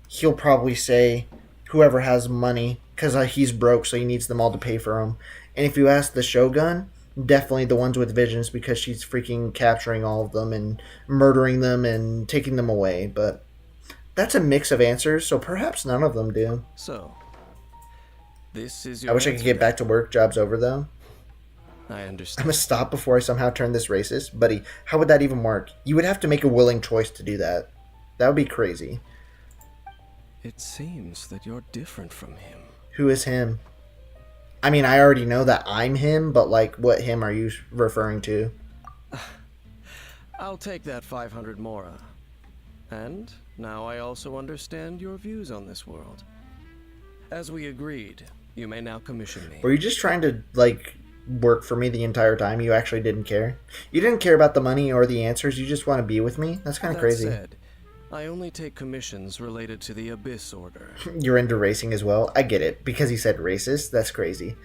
he'll probably say whoever has money, because he's broke, so he needs them all to pay for him. And if you ask the Shogun, definitely the ones with visions, because she's freaking capturing all of them and murdering them and taking them away. But that's a mix of answers, so perhaps none of them do. So, This is I your wish I could get back to work. Job's over, though. I I'm understand. gonna stop before I somehow turn this racist. Buddy, how would that even work? You would have to make a willing choice to do that. That would be crazy. It seems that you're different from him. Who is him? I mean, I already know that I'm him, but, like, what him are you referring to? I'll take that 500 mora. And now I also understand your views on this world. As we agreed, you may now commission me. Were you just trying to, like, work for me the entire time? You actually didn't care? You didn't care about the money or the answers, you just want to be with me? That's kind of crazy. That said, I only take commissions related to the Abyss Order. You're into racing as well? I get it. Because he said racist? That's crazy.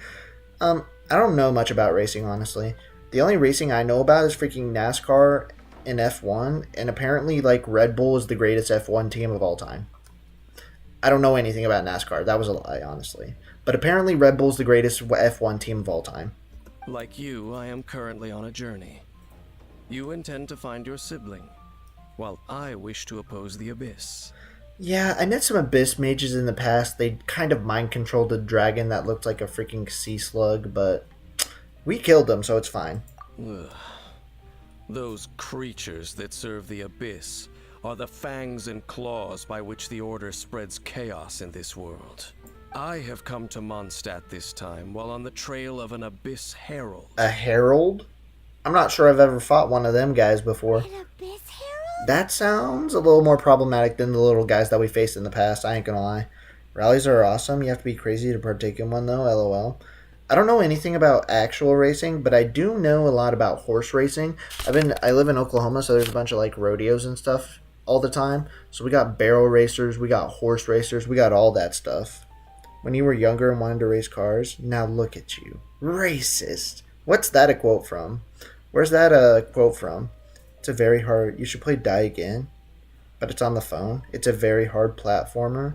I don't know much about racing, honestly. The only racing I know about is freaking NASCAR and F1, and apparently, like, Red Bull is the greatest F1 team of all time. I don't know anything about NASCAR. That was a lie, honestly. But apparently Red Bull's the greatest F1 team of all time. Like you, I am currently on a journey. You intend to find your sibling, while I wish to oppose the Abyss. Yeah, I met some Abyss mages in the past. They kind of mind-controlled a dragon that looked like a freaking sea slug, but we killed them, so it's fine. Ugh. Those creatures that serve the Abyss are the fangs and claws by which the Order spreads chaos in this world. I have come to Mondstadt this time while on the trail of an Abyss Herald. A herald? I'm not sure I've ever fought one of them guys before. An Abyss Herald? That sounds a little more problematic than the little guys that we faced in the past, I ain't gonna lie. Rallies are awesome. You have to be crazy to partake in one, though, lol. I don't know anything about actual racing, but I do know a lot about horse racing. I live in Oklahoma, so there's a bunch of, like, rodeos and stuff all the time. So we got barrel racers, we got horse racers, we got all that stuff. When you were younger and wanted to race cars, now look at you. Racist. What's that a quote from? Where's that a quote from? It's a very hard... You should play Die Again, but it's on the phone. It's a very hard platformer.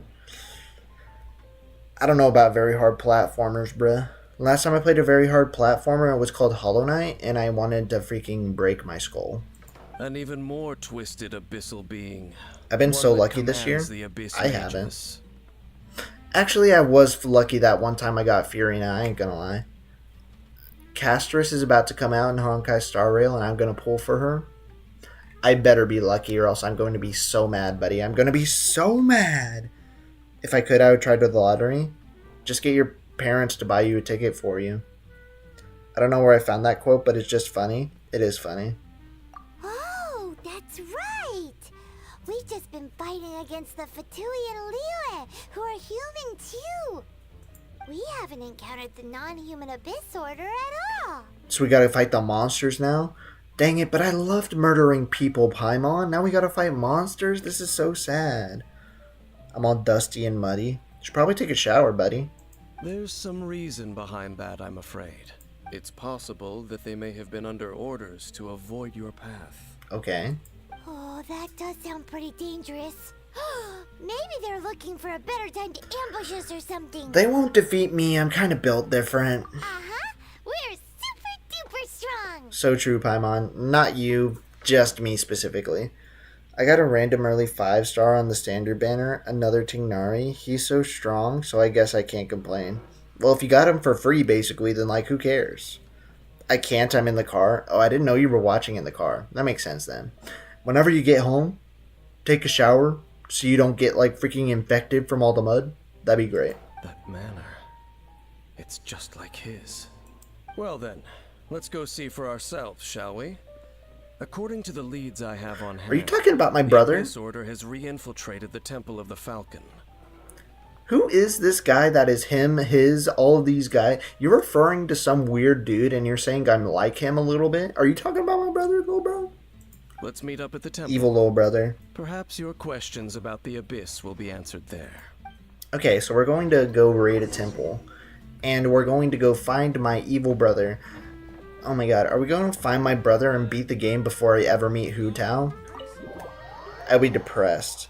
I don't know about very hard platformers, bruh. Last time I played a very hard platformer, it was called Hollow Knight, and I wanted to freaking break my skull. An even more twisted abyssal being. I've been so lucky this year. The Abyss I mages. haven't. Actually, I was lucky that one time I got Fiorina, I ain't gonna lie. Castris is about to come out in Honkai Star Rail, and I'm gonna pull for her. I better be lucky, or else I'm going to be so mad, buddy. I'm gonna be so mad. If I could, I would try to the lottery. Just get your parents to buy you a ticket for you. I don't know where I found that quote, but it's just funny. It is funny. Oh, that's right! We've just been fighting against the Fatui and Liyue, who are human too! We haven't encountered the non-human Abyss Order at all! So we gotta fight the monsters now? Dang it, but I loved murdering people, Paimon. Now we gotta fight monsters? This is so sad. I'm all dusty and muddy. Should probably take a shower, buddy. There's some reason behind that, I'm afraid. It's possible that they may have been under orders to avoid your path. Okay. Oh, that does sound pretty dangerous. Maybe they're looking for a better time to ambush us or something. They won't defeat me. I'm kind of built different. Uh-huh. We're super duper strong. So true, Paimon. Not you, just me specifically. I got a random early 5-star on the standard banner. Another Tignari. He's so strong, so I guess I can't complain. Well, if you got him for free, basically, then, like, who cares? I can't. I'm in the car. Oh, I didn't know you were watching in the car. That makes sense, then. Whenever you get home, take a shower so you don't get, like, freaking infected from all the mud. That'd be great. That manner. It's just like his. Well, then. Let's go see for ourselves, shall we? According to the leads I have on hand... Are you talking about my brother? The Abyss Order has re-infiltrated the Temple of the Falcon. Who is this guy that is him, his, all of these guys? You're referring to some weird dude and you're saying I'm like him a little bit? Are you talking about my brother, little bro? Let's meet up at the temple. Evil little brother. Perhaps your questions about the Abyss will be answered there. Okay, so we're going to go raid a temple. And we're going to go find my evil brother. Oh my god, are we going to find my brother and beat the game before I ever meet Hu Tao? I'd be depressed.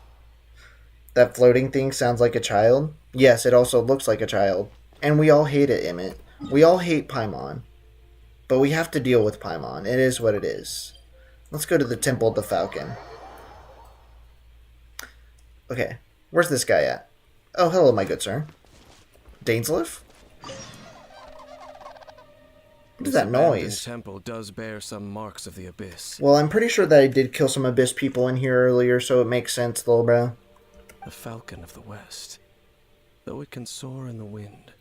That floating thing sounds like a child? Yes, it also looks like a child. And we all hate it, Emmett. We all hate Paimon. But we have to deal with Paimon. It is what it is. Let's go to the Temple of the Falcon. Okay, where's this guy at? Oh, hello, my good sir. Dainsleif? What is that noise? Temple does bear some marks of the abyss. Well, I'm pretty sure that I did kill some abyss people in here earlier, so it makes sense, little bro. The falcon of the west. Though it can soar in the wind,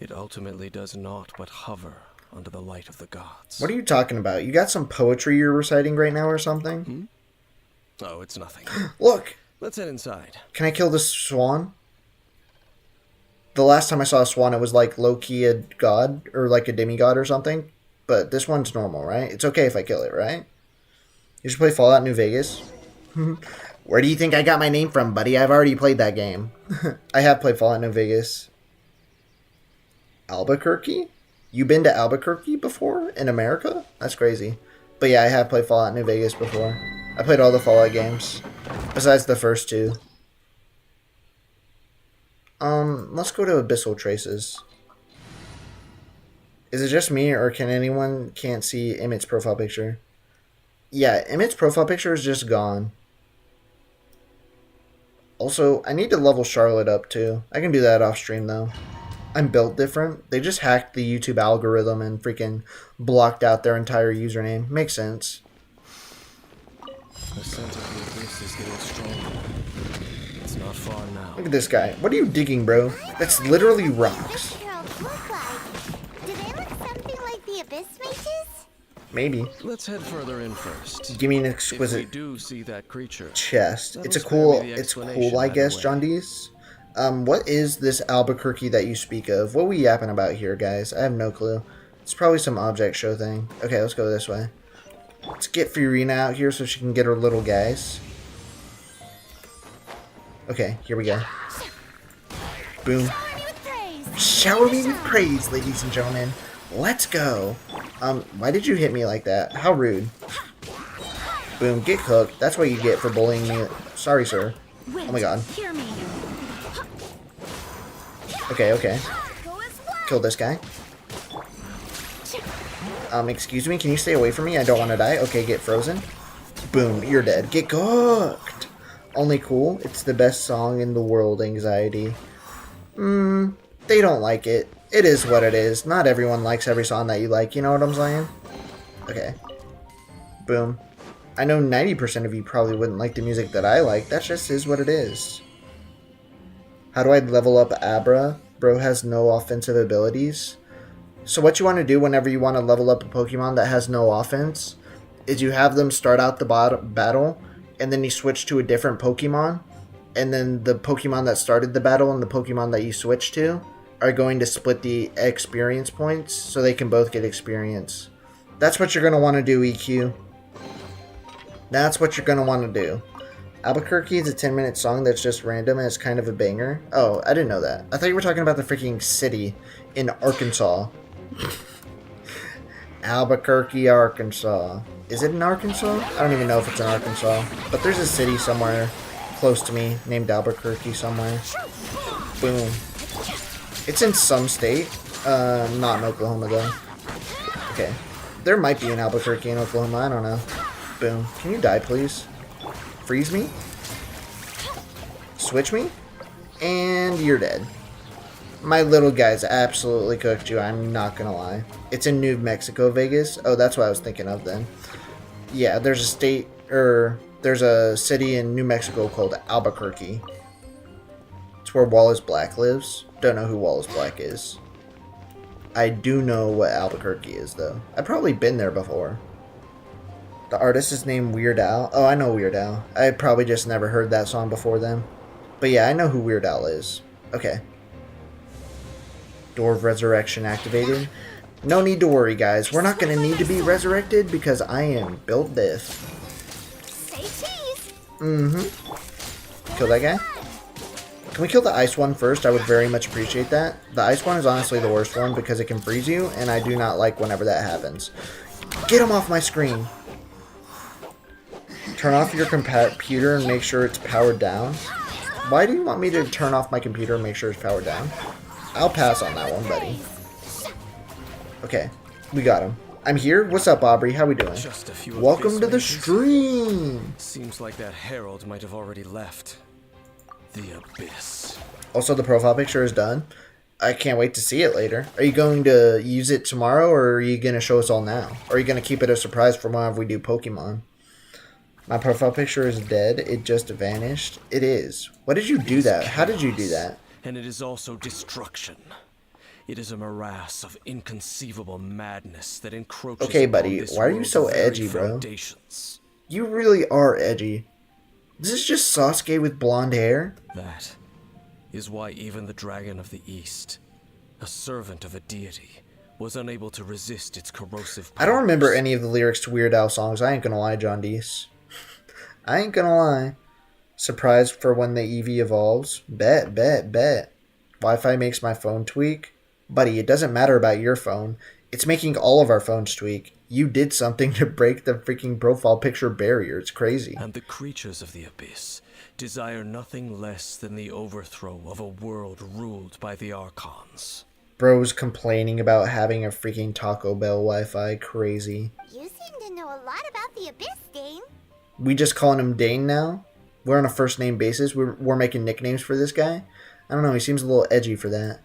it ultimately does naught but hover under the light of the gods. What are you talking about? You got some poetry you're reciting right now or something? Hmm? Oh, it's nothing. Look! Let's head inside. Can I kill this swan? The last time I saw a swan, it was like low-key a god, or like a demigod or something. But this one's normal, right? It's okay if I kill it, right? You should play Fallout New Vegas. Where do you think I got my name from, buddy? I've already played that game. I have played Fallout New Vegas. Albuquerque? You been to Albuquerque before? In America? That's crazy. But yeah, I have played Fallout New Vegas before. I played all the Fallout games. Besides the first two. Let's go to Abyssal Traces. Is it just me, or can anyone can't see Emmett's profile picture? Yeah, Emmett's profile picture is just gone. Also, I need to level Charlotte up too. I can do that off stream though. I'm built different. They just hacked the YouTube algorithm and freaking blocked out their entire username. Makes sense. The scent of the abyss is getting stronger. It's not far now. Look at this guy. What are you digging, bro? That's literally rocks. Do they look something like the Abyss Mages? Maybe. Let's head further in first. Give me an exquisite if we do see that creature, chest. It's cool, I guess, John Dees. What is this Albuquerque that you speak of? What are we yapping about here, guys? I have no clue. It's probably some object show thing. Okay, let's go this way. Let's get Fiorina out here so she can get her little guys. Okay, here we go. Boom. Shower me with praise, ladies and gentlemen. Let's go. Why did you hit me like that? How rude. Boom, get cooked. That's what you get for bullying me. Sorry, sir. Oh my god. Okay, okay. Kill this guy. Excuse me, can you stay away from me? I don't want to die. Okay, get frozen. Boom, you're dead. Get cooked! Only cool. It's the best song in the world, Anxiety. They don't like it. It is what it is. Not everyone likes every song that you like, you know what I'm saying? Okay. Boom. I know 90% of you probably wouldn't like the music that I like. That just is what it is. How do I level up Abra? Bro has no offensive abilities. So what you want to do whenever you want to level up a Pokemon that has no offense is you have them start out the battle, and then you switch to a different Pokemon, and then the Pokemon that started the battle and the Pokemon that you switch to are going to split the experience points so they can both get experience. That's what you're going to want to do, EQ. That's what you're going to want to do. Albuquerque is a 10-minute song that's just random and it's kind of a banger. Oh, I didn't know that. I thought you were talking about the freaking city in Arkansas. Albuquerque, Arkansas. Is it in Arkansas? I don't even know if it's in Arkansas. But there's a city somewhere close to me named Albuquerque somewhere. Boom. It's in some state. Not in Oklahoma though. Okay. There might be an Albuquerque in Oklahoma. I don't know. Boom. Can you die, please? Freeze me? Switch me? And you're dead. My little guy's absolutely cooked you, I'm not gonna lie. It's in New Mexico, Vegas. Oh, that's what I was thinking of then. Yeah, there's a state, there's a city in New Mexico called Albuquerque. It's where Wallace Black lives. Don't know who Wallace Black is. I do know what Albuquerque is, though. I've probably been there before. The artist is named Weird Al. Oh, I know Weird Al. I probably just never heard that song before then. But yeah, I know who Weird Al is. Okay. Door of Resurrection activated. No need to worry, guys. We're not going to need to be resurrected because I am built diff. Kill that guy. Can we kill the ice one first? I would very much appreciate that. The ice one is honestly the worst one because it can freeze you, and I do not like whenever that happens. Get him off my screen. Turn off your computer and make sure it's powered down. Why do you want me to turn off my computer and make sure it's powered down? I'll pass on that one, buddy. Okay, we got him. I'm here. What's up, Aubrey? How we doing? Welcome to the stream. Seems like that herald might have already left. The abyss. Also, the profile picture is done. I can't wait to see it later. Are you going to use it tomorrow, or are you going to show us all now? Or are you going to keep it a surprise for whenever we do Pokemon? My profile picture is dead. It just vanished. It is. What did you do that? How did you do that? And it is also destruction. It is a morass of inconceivable madness that encroaches Okay, upon buddy. this Why are you world's so very edgy, bro? foundations. You really are edgy. This is just Sasuke with blonde hair? That is why even the Dragon of the East, a servant of a deity, was unable to resist its corrosive powers. I don't remember any of the lyrics to Weird Al songs. I ain't gonna lie, John Deese. I ain't gonna lie. Surprised for when the Eevee evolves? Bet, bet, bet. Wi-Fi makes my phone tweak? Buddy, it doesn't matter about your phone. It's making all of our phones tweak. You did something to break the freaking profile picture barrier. It's crazy. And the creatures of the abyss desire nothing less than the overthrow of a world ruled by the Archons. Bro's complaining about having a freaking Taco Bell Wi-Fi. Crazy. You seem to know a lot about the Abyss, Dane. We just calling him Dane now? We're on a first name basis. We're making nicknames for this guy? I don't know. He seems a little edgy for that.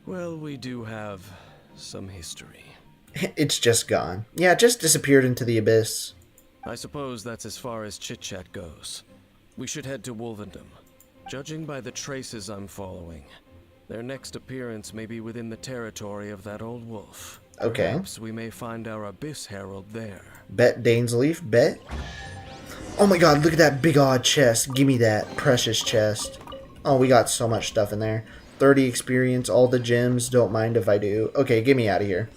Well, we do have some history. It's just gone. Yeah, it just disappeared into the abyss. I suppose that's as far as chit-chat goes. We should head to Wolvendom. Judging by the traces I'm following, their next appearance may be within the territory of that old wolf. Okay. Perhaps we may find our Abyss Herald there. Bet Dainsleif, bet. Oh my god, look at that big odd chest. Give me that precious chest. Oh, we got so much stuff in there. 30 experience, all the gems, don't mind if I do. Okay, get me out of here.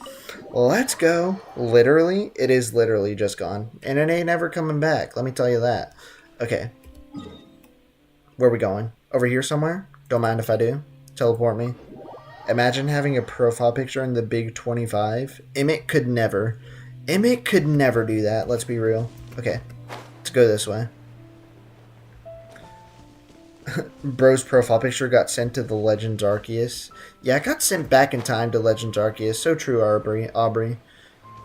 Let's go. Literally, it is literally just gone. And it ain't ever coming back, let me tell you that. Okay. Where are we going? Over here somewhere? Don't mind if I do. Teleport me. Imagine having a profile picture in the big 25. Emmett could never. Emmett could never do that, let's be real. Okay, let's go this way. Bro's profile picture got sent to the Legends Arceus. Yeah, it got sent back in time to Legends Arceus. So true, Aubrey.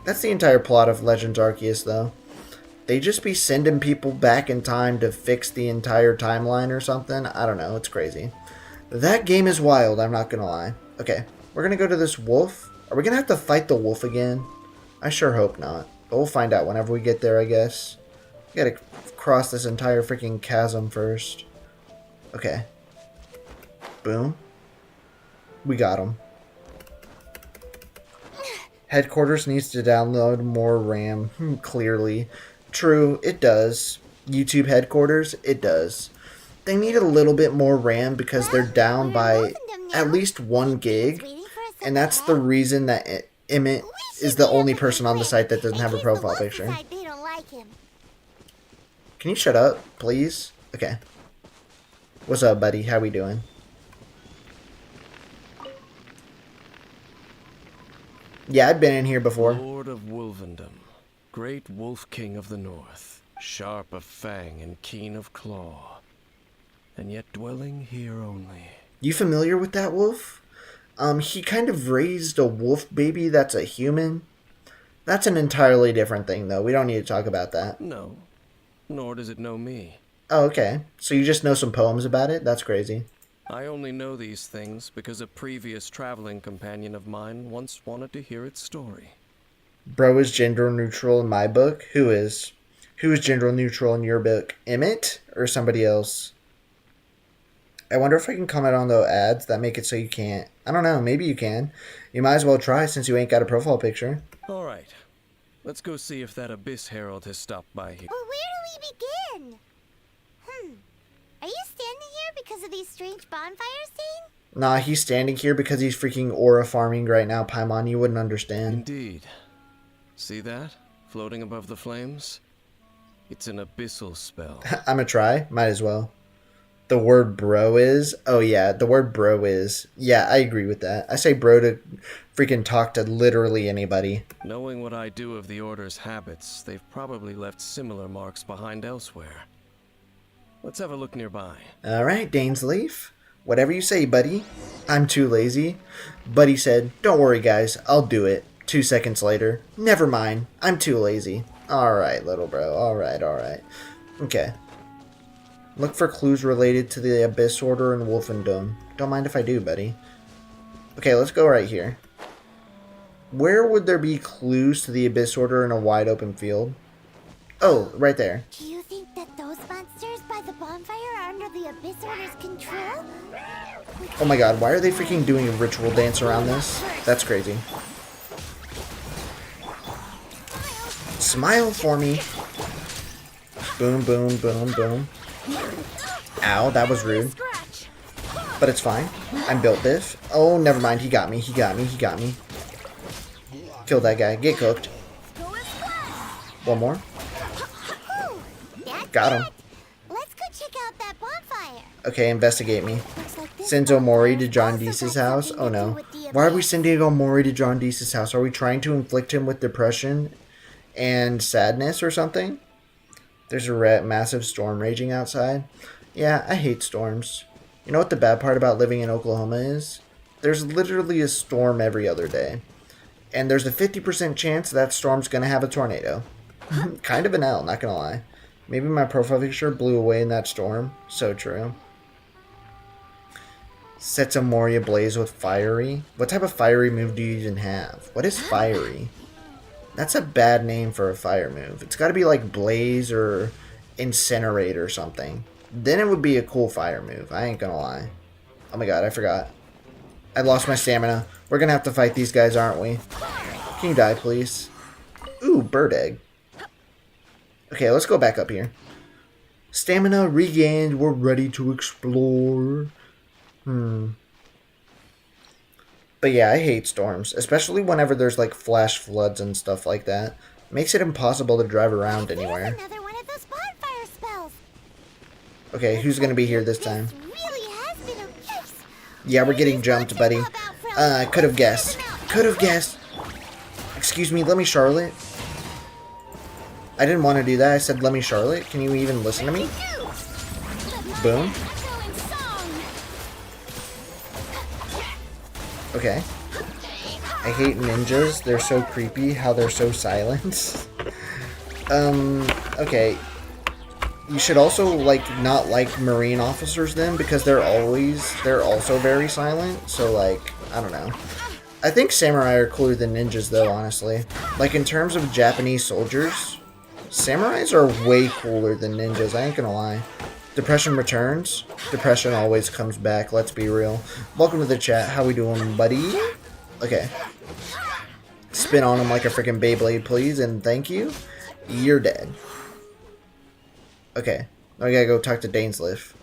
That's the entire plot of Legends Arceus, though. They just be sending people back in time to fix the entire timeline or something. I don't know. It's crazy. That game is wild, I'm not gonna lie. Okay, we're gonna go to this wolf. Are we gonna have to fight the wolf again? I sure hope not. But we'll find out whenever we get there, I guess. We gotta cross this entire freaking chasm first. Okay. Boom. We got him. Headquarters needs to download more RAM. Clearly. True, it does. YouTube headquarters, it does. They need a little bit more RAM because they're down by at least 1 gig. And that's the reason that Emmett is the only person on the site that doesn't have a profile picture. Can you shut up, please? Okay. What's up, buddy? How we doing? Yeah, I've been in here before. Lord of Wolvendom, great wolf king of the north, sharp of fang and keen of claw, and yet dwelling here only. You familiar with that wolf? He kind of raised a wolf baby that's a human. That's an entirely different thing, though. We don't need to talk about that. No, nor does it know me. Oh, okay. So you just know some poems about it? That's crazy. I only know these things because a previous traveling companion of mine once wanted to hear its story. Bro is gender neutral in my book. Who is? Who is gender neutral in your book? Emmett or somebody else? I wonder if I can comment on the ads that make it so you can't. I don't know. Maybe you can. You might as well try since you ain't got a profile picture. All right. Let's go see if that Abyss Herald has stopped by here. Well, where do we begin? Are you standing here because of these strange bonfires, Dane? Nah, he's standing here because he's freaking aura farming right now, Paimon. You wouldn't understand. Indeed. See that? Floating above the flames? It's an abyssal spell. I'ma try. Might as well. The word bro is? Oh yeah, the word bro is. Yeah, I agree with that. I say bro to freaking talk to literally anybody. Knowing what I do of the Order's habits, they've probably left similar marks behind elsewhere. Let's have a look nearby. Alright, Dainsleif. Whatever you say, buddy. I'm too lazy. Buddy said, don't worry guys, I'll do it. 2 seconds later, never mind, I'm too lazy. Alright, little bro, alright. Okay. Look for clues related to the Abyss Order and Wolfendom. Don't mind if I do, buddy. Okay, let's go right here. Where would there be clues to the Abyss Order in a wide open field? Oh, right there. Do you think that those monsters by the bonfire are under the Abyss Order's control? Oh my god, why are they freaking doing a ritual dance around this? That's crazy. Smile for me. Boom, boom, boom, boom. Ow, that was rude. But it's fine. I'm built diff. Oh, never mind. He got me. He got me. He got me. Kill that guy. Get cooked. One more. Got him. Let's go check out that bonfire. Okay, investigate me. Sends Omori to John Deese's house. Oh no. Why are we sending Omori to John Deese's house? Are we trying to inflict him with depression and sadness or something? There's a massive storm raging outside. Yeah, I hate storms. You know what the bad part about living in Oklahoma is? There's literally a storm every other day. And there's a 50% chance that storm's gonna have a tornado. Kind of an L, not gonna lie. Maybe my profile picture blew away in that storm. So true. Sets Omori ablaze with fiery. What type of fiery move do you even have? What is fiery? That's a bad name for a fire move. It's gotta be like blaze or incinerate or something. Then it would be a cool fire move. I ain't gonna lie. Oh my god, I forgot. I lost my stamina. We're gonna have to fight these guys, aren't we? Can you die, please? Ooh, bird egg. Okay, let's go back up here. Stamina regained. We're ready to explore. But yeah, I hate storms. Especially whenever there's like flash floods and stuff like that. Makes it impossible to drive around anywhere. Another one of those bonfire spells. Okay, who's gonna be here this time? Really has been a yes. Yeah, we're getting jumped, buddy. I could have guessed. Could have guessed. Excuse me, let me Charlotte. I didn't want to do that. I said, let me Charlotte. Can you even listen to me? Boom. Okay. I hate ninjas. They're so creepy how they're so silent. Okay. You should also, like, not like Marine officers then, because they're also very silent. So, like, I don't know. I think samurai are cooler than ninjas, though, honestly. Like, in terms of Japanese soldiers, samurais are way cooler than ninjas, I ain't gonna lie. Depression returns. Depression always comes back, let's be real. Welcome to the chat. How we doing, buddy? Okay. Spin on him like a freaking Beyblade, please, and thank you. You're dead. Okay. Now we gotta go talk to Dainsleif.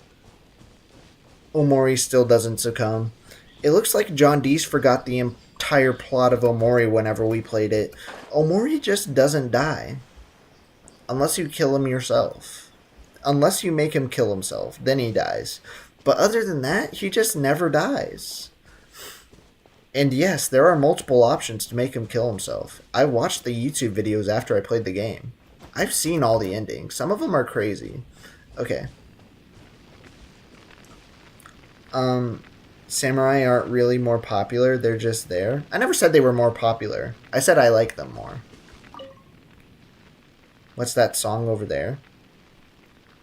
Omori still doesn't succumb. It looks like John Deese forgot the entire plot of Omori whenever we played it. Omori just doesn't die. Unless you kill him yourself. Unless you make him kill himself, then he dies. But other than that, he just never dies. And yes, there are multiple options to make him kill himself. I watched the YouTube videos after I played the game. I've seen all the endings. Some of them are crazy. Okay. Samurai aren't really more popular, they're just there. I never said they were more popular. I said I like them more. What's that song over there?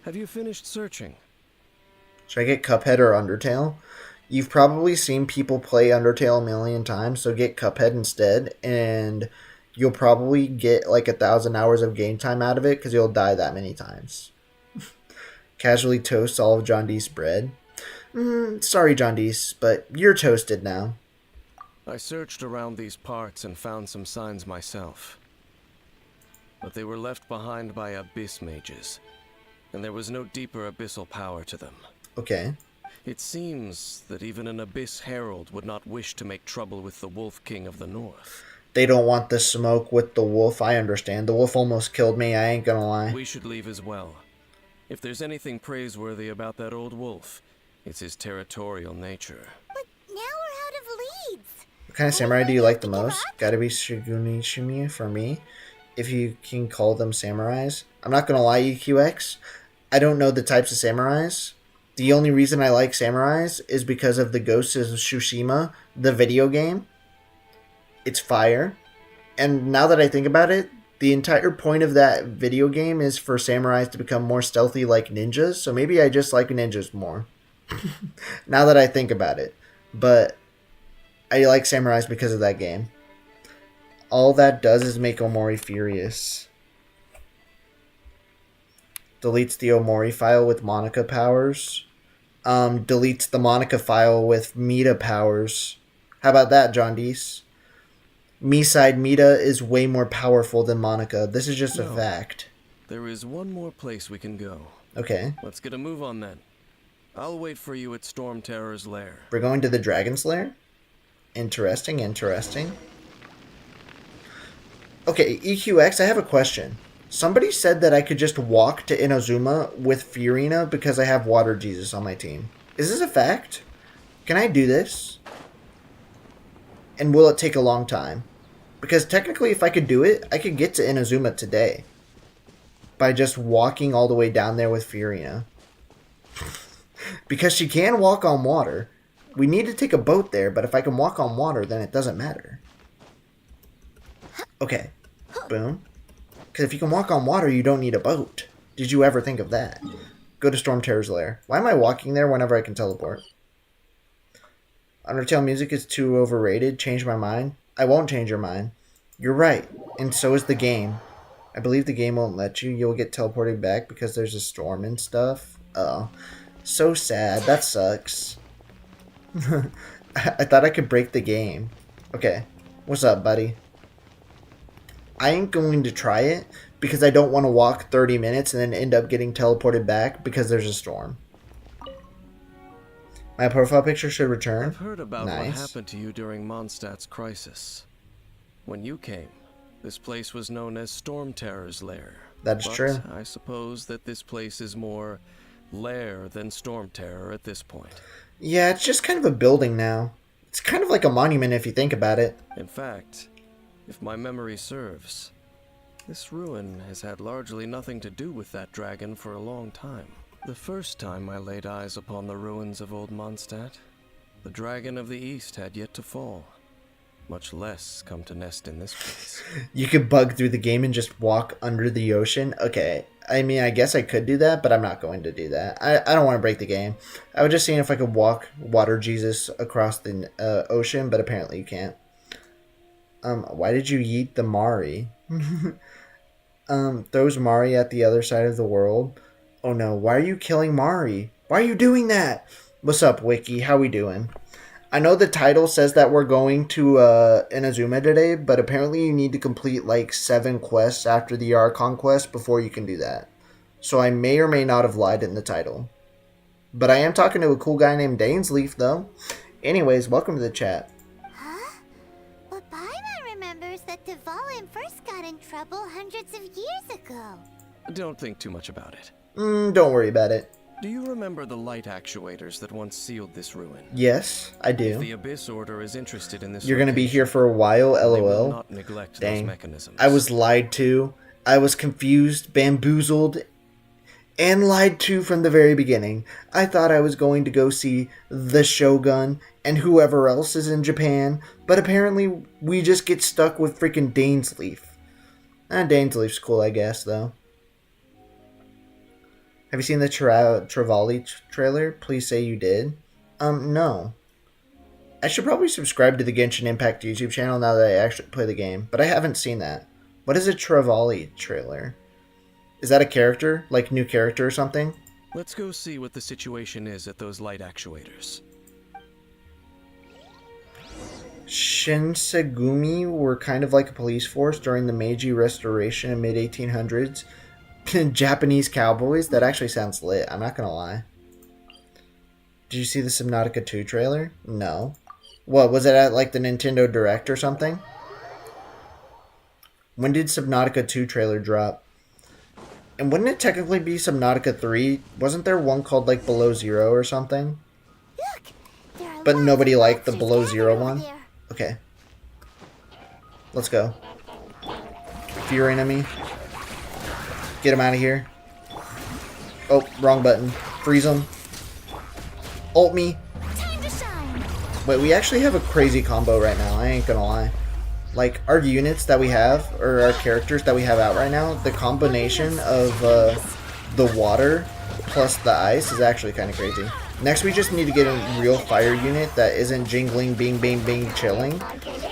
Have you finished searching? Should I get Cuphead or Undertale? You've probably seen people play Undertale a million times, so get Cuphead instead, and you'll probably get like 1,000 hours of game time out of it, because you'll die that many times. Casually toast all of John Deese's bread. Sorry, John Deese, but you're toasted now. I searched around these parts and found some signs myself. But they were left behind by abyss mages, and there was no deeper abyssal power to them. Okay. It seems that even an Abyss Herald would not wish to make trouble with the Wolf King of the North. They don't want the smoke with the wolf, I understand. The wolf almost killed me, I ain't gonna lie. We should leave as well. If there's anything praiseworthy about that old wolf, it's his territorial nature. But now we're out of leads. What kind of samurai do you like the most? Gotta be Shigunishimi for me, if you can call them samurais. I'm not gonna lie, EQX. I don't know the types of samurais. The only reason I like samurais is because of the Ghost of Tsushima, the video game. It's fire. And now that I think about it, The entire point of that video game is for samurais to become more stealthy like ninjas, so maybe I just like ninjas more. Now that I think about it. But I like samurais because of that game. All that does is make Omori furious. Deletes the Omori file with Monica powers. Deletes the Monica file with Mita powers. How about that, John Deese? Me-side Mita is way more powerful than Monica. This is just a fact. There is one more place we can go. Okay. Let's get a move on then. I'll wait for you at Storm Terror's lair. We're going to the Dragon's lair? Interesting, interesting. Okay, EQX, I have a question. Somebody said that I could just walk to Inazuma with Fiorina because I have Water Jesus on my team. Is this a fact? Can I do this? And will it take a long time? Because technically, if I could do it, I could get to Inazuma today. By just walking all the way down there with Fiorina. Because she can walk on water. We need to take a boat there, but if I can walk on water, then it doesn't matter. Okay. Boom. Because if you can walk on water, you don't need a boat. Did you ever think of that? Go to Storm Terror's lair. Why am I walking there whenever I can teleport? Undertale music is too overrated. Change my mind. I won't change your mind. You're right. And so is the game. I believe the game won't let you. You'll get teleported back because there's a storm and stuff. Oh. So sad. That sucks. I thought I could break the game. Okay. What's up, buddy? I ain't going to try it because I don't want to walk 30 minutes and then end up getting teleported back because there's a storm. My profile picture should return. I've heard about what happened to you during Mondstadt's crisis. When you came, this place was known as Storm Terror's lair. That's true. I suppose that this place is more lair than Storm Terror at this point. Yeah, it's just kind of a building now. It's kind of like a monument if you think about it. In fact, if my memory serves, this ruin has had largely nothing to do with that dragon for a long time. The first time I laid eyes upon the ruins of Old Mondstadt, the Dragon of the East had yet to fall, much less come to nest in this place. You could bug through the game and just walk under the ocean? Okay, I mean, I guess I could do that, but I'm not going to do that. I don't want to break the game. I was just seeing if I could walk Water Jesus across the ocean, but apparently you can't. Why did you yeet the Mari? Throws Mari at the other side of the world. Oh no, why are you killing Mari? Why are you doing that? What's up, Wiki? How we doing? I know the title says that we're going to Inazuma today, but apparently you need to complete like 7 quests after the Archon quest before you can do that. So I may or may not have lied in the title. But I am talking to a cool guy named Dainsleaf though. Anyways, welcome to the chat. Huh? But Paimon remembers that Dvalin first got in trouble hundreds of years ago. Don't think too much about it. Don't worry about it. Do you remember the light actuators that once sealed this ruin? Yes, I do. If the Abyss Order is interested in this, you're going to be here for a while, lol. They will not neglect those mechanisms. I was lied to. I was confused, bamboozled, and lied to from the very beginning. I thought I was going to go see the Shogun and whoever else is in Japan, but apparently we just get stuck with freaking Dainsleaf. Dainsleaf's cool, I guess, though. Have you seen the Trevally trailer? Please say you did. No. I should probably subscribe to the Genshin Impact YouTube channel now that I actually play the game, but I haven't seen that. What is a Trevally trailer? Is that a character? Like new character or something? Let's go see what the situation is at those light actuators. Shinsegumi were kind of like a police force during the Meiji Restoration in mid-1800s. Japanese cowboys? That actually sounds lit, I'm not gonna lie. Did you see the Subnautica 2 trailer? No. What, was it at like the Nintendo Direct or something? When did Subnautica 2 trailer drop? And wouldn't it technically be Subnautica 3? Wasn't there one called like Below Zero or something? Look, but nobody liked the Below Zero one? Okay. Let's go. Fear enemy. Get him out of here. Oh, wrong button. Freeze him. Ult me. Time to shine. Wait, we actually have a crazy combo right now. I ain't gonna lie. Like, our units that we have, or our characters that we have out right now, the combination of the water plus the ice is actually kind of crazy. Next, we just need to get a real fire unit that isn't jingling, bing, bing, bing, chilling,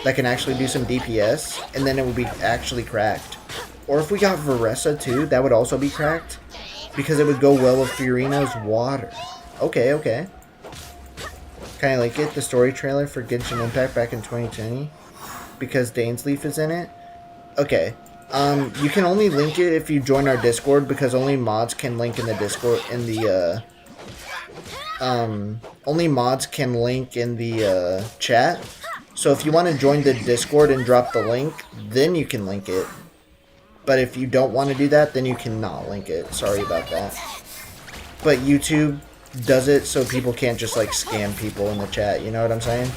that can actually do some DPS, and then it would be actually cracked. Or if we got Varessa too, that would also be cracked, because it would go well with Fiorina's water. Okay, okay. Kind of like it, the story trailer for Genshin Impact back in 2020, because Dainsleif is in it. Okay. You can only link it if you join our Discord, because only mods can link in the Discord, in the, only mods can link in the, chat. So if you want to join the Discord and drop the link, then you can link it. But if you don't want to do that, then you cannot link it. Sorry about that. But YouTube does it so people can't just, like, scam people in the chat. You know what I'm saying?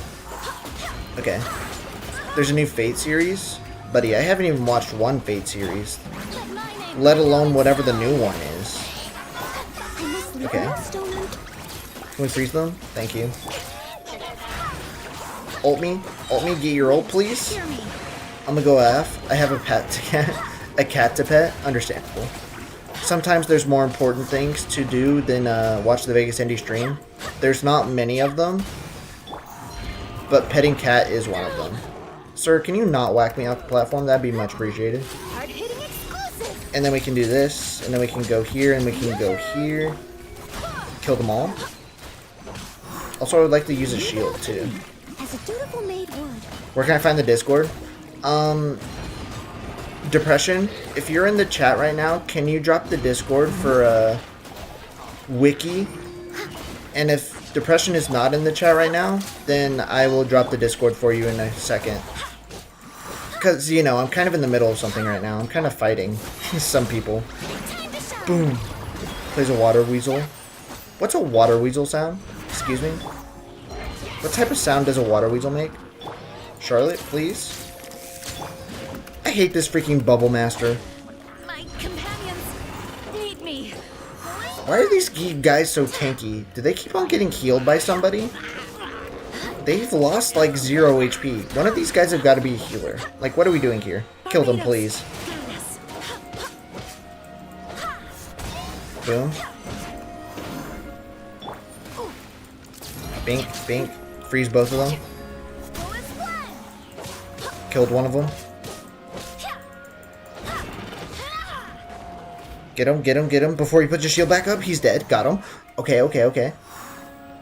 Okay. There's a new Fate series. Buddy, I haven't even watched one Fate series, let alone whatever the new one is. Okay. Can we freeze them? Thank you. Ult me, get your ult, please. I'm gonna go F. I have a cat to pet. Understandable. Sometimes there's more important things to do than watch the Vegas Indie stream. There's not many of them, but petting cat is one of them. Sir, can you not whack me off the platform? That'd be much appreciated. And then we can do this, and then we can go here, and we can go here. Kill them all. Also, I would like to use a shield, too. Where can I find the Discord? Depression, if you're in the chat right now, can you drop the Discord for Wiki? And if Depression is not in the chat right now, then I will drop the Discord for you in a second. Because, you know, I'm kind of in the middle of something right now. I'm kind of fighting some people. Boom. Plays a water weasel. What's a water weasel sound? Excuse me? What type of sound does a water weasel make? Charlotte, please? I hate this freaking Bubble Master. My companions need me. Why are these guys so tanky? Do they keep on getting healed by somebody? They've lost like 0 HP. One of these guys have got to be a healer. Like, what are we doing here? Kill them, please. Boom. Bink, bink. Freeze both of them. Killed one of them. Get him, get him, get him. Before he puts his shield back up, he's dead. Got him. Okay, okay, okay.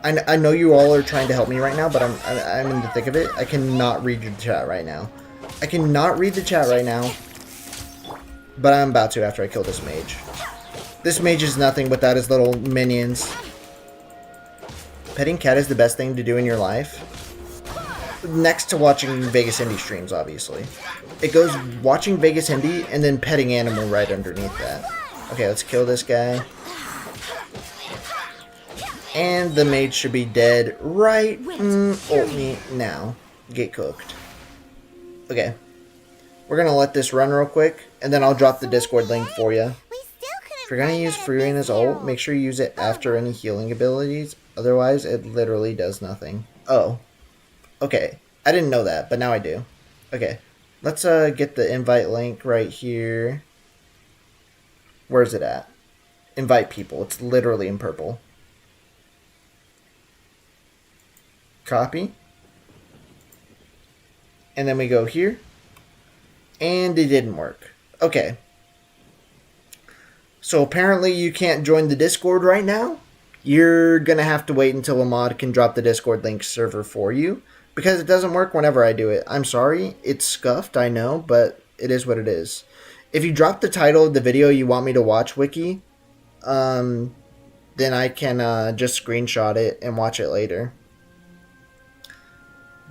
I know you all are trying to help me right now, but I'm in the thick of it. I cannot read your chat right now. I cannot read the chat right now. But I'm about to after I kill this mage. This mage is nothing without his little minions. Petting cat is the best thing to do in your life. Next to watching Vegas Indie streams, obviously. It goes watching Vegas Indie and then petting animal right underneath that. Okay, let's kill this guy. And the mage should be dead right ult me now. Get cooked. Okay. We're gonna let this run real quick, and then I'll drop the Discord link for you. If you're gonna use Fiorina's ult, make sure you use it after any healing abilities. Otherwise, it literally does nothing. Oh. Okay. I didn't know that, but now I do. Okay. Let's get the invite link right here. Where's it at? Invite people. It's literally in purple. Copy. And then we go here. And it didn't work. Okay. So apparently you can't join the Discord right now. You're going to have to wait until a mod can drop the Discord link server for you. Because it doesn't work whenever I do it. I'm sorry. It's scuffed, I know. But it is what it is. If you drop the title of the video you want me to watch, Wiki, then I can just screenshot it and watch it later.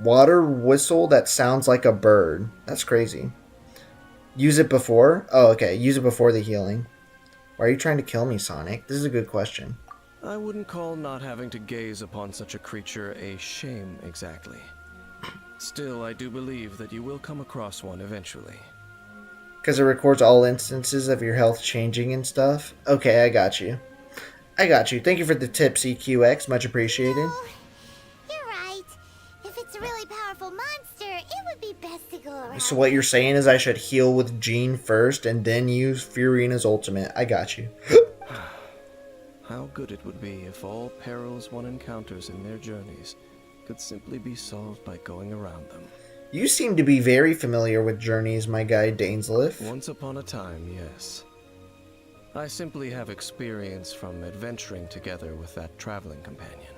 Water whistle that sounds like a bird. That's crazy. Use it before? Oh, okay. Use it before the healing. Why are you trying to kill me, Sonic? This is a good question. I wouldn't call not having to gaze upon such a creature a shame exactly. Still, I do believe that you will come across one eventually. Because it records all instances of your health changing and stuff? Okay, I got you. I got you. Thank you for the tip, CQX. Much appreciated. You're right. If it's a really powerful monster, it would be best to go around. So what you're saying is I should heal with Jean first and then use Furina's ultimate. I got you. How good it would be if all perils one encounters in their journeys could simply be solved by going around them. You seem to be very familiar with journeys, my guy Dainsleif. Once upon a time, yes. I simply have experience from adventuring together with that traveling companion.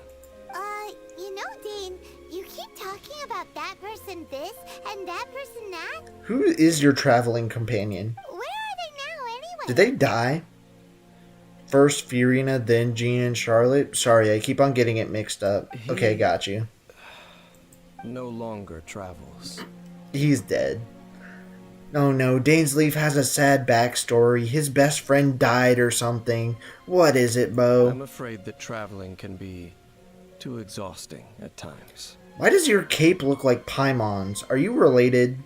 You know, Dane, you keep talking about that person this and that person that. Who is your traveling companion? Where are they now, anyway? Did they die? First Furina, then Jean and Charlotte? Sorry, I keep on getting it mixed up. Okay, got you. No longer travels. He's dead. Oh no, Dainsleif has a sad backstory. His best friend died or something. What is it, Bo? I'm afraid that traveling can be too exhausting at times. Why does your cape look like Paimon's? Are you related?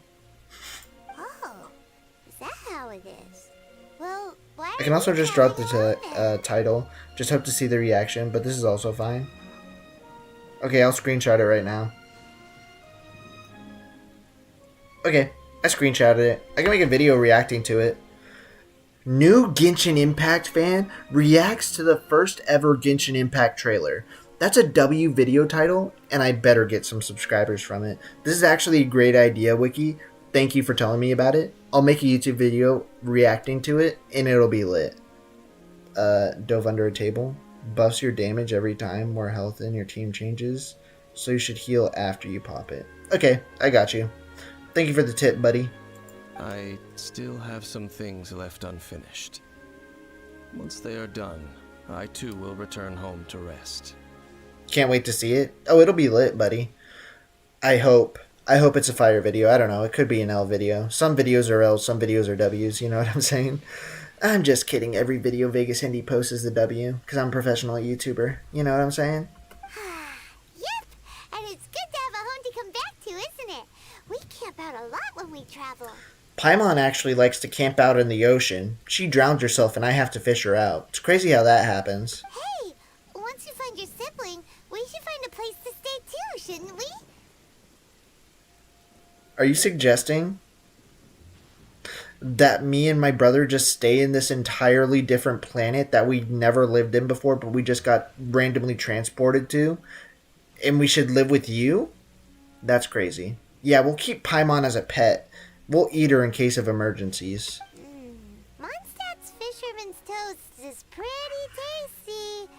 Oh, is that how it is? Well, why I can also just drop the title. Just hope to see the reaction, but this is also fine. Okay, I'll screenshot it right now. Okay, I screenshotted it. I can make a video reacting to it. New Genshin Impact fan reacts to the first ever Genshin Impact trailer. That's a W video title, and I better get some subscribers from it. This is actually a great idea, Wiki. Thank you for telling me about it. I'll make a YouTube video reacting to it, and it'll be lit. Dove under a table. Buffs your damage every time more health in your team changes, so you should heal after you pop it. Okay, I got you. Thank you for the tip, buddy. I still have some things left unfinished. Once they are done, I too will return home to rest. Can't wait to see it. Oh, it'll be lit, buddy. I hope. I hope it's a fire video. I don't know. It could be an L video. Some videos are L's, some videos are W's. You know what I'm saying? I'm just kidding. Every video Vegas Indie posts is the W, because I'm a professional YouTuber. You know what I'm saying? Yep, and it's good to have a home to come back to, isn't it? We camp out a lot when we travel. Paimon actually likes to camp out in the ocean. She drowned herself and I have to fish her out. It's crazy how that happens. Hey, once you find your sibling, we should find a place to stay too, shouldn't we? Are you suggesting that me and my brother just stay in this entirely different planet that we never lived in before, but we just got randomly transported to, and we should live with you? That's crazy. Yeah, we'll keep Paimon as a pet. We'll eat her in case of emergencies. Mondstadt's Fisherman's Toast is pretty tasty,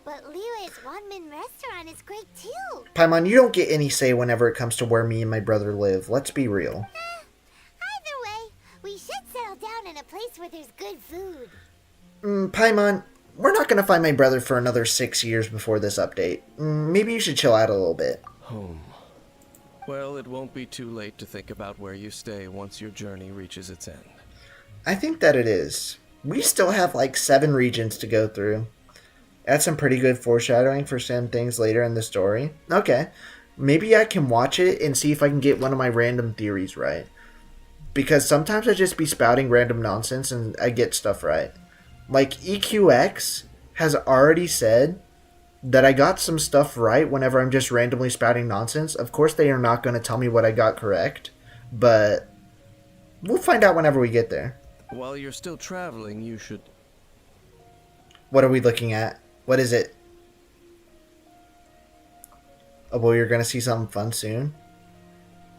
but Liyue's one-man restaurant is great too. Paimon, you don't get any say whenever it comes to where me and my brother live. Let's be real. Either way, we should settle down in a place where there's good food. Paimon, we're not going to find my brother for another 6 years before this update. Maybe you should chill out a little bit. Home. Well, it won't be too late to think about where you stay once your journey reaches its end. I think that it is. We still have like 7 regions to go through. That's some pretty good foreshadowing for some things later in the story. Okay, maybe I can watch it and see if I can get one of my random theories right. Because sometimes I just be spouting random nonsense and I get stuff right. Like EQX has already said that I got some stuff right whenever I'm just randomly spouting nonsense. Of course, they are not going to tell me what I got correct, but we'll find out whenever we get there. While you're still traveling, you should... What are we looking at? What is it? Oh boy, you're going to see something fun soon?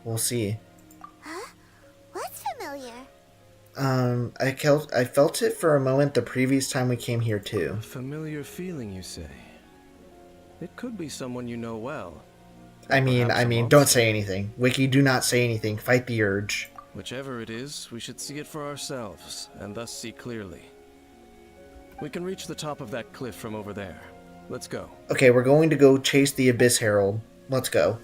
We'll see. Huh? What's familiar? I felt it for a moment the previous time we came here too. A familiar feeling, you say? It could be someone you know well. I mean, don't say anything. Wiki, do not say anything. Fight the urge. Whichever it is, we should see it for ourselves, and thus see clearly. We can reach the top of that cliff from over there. Let's go. Okay, we're going to go chase the Abyss Herald. Let's go.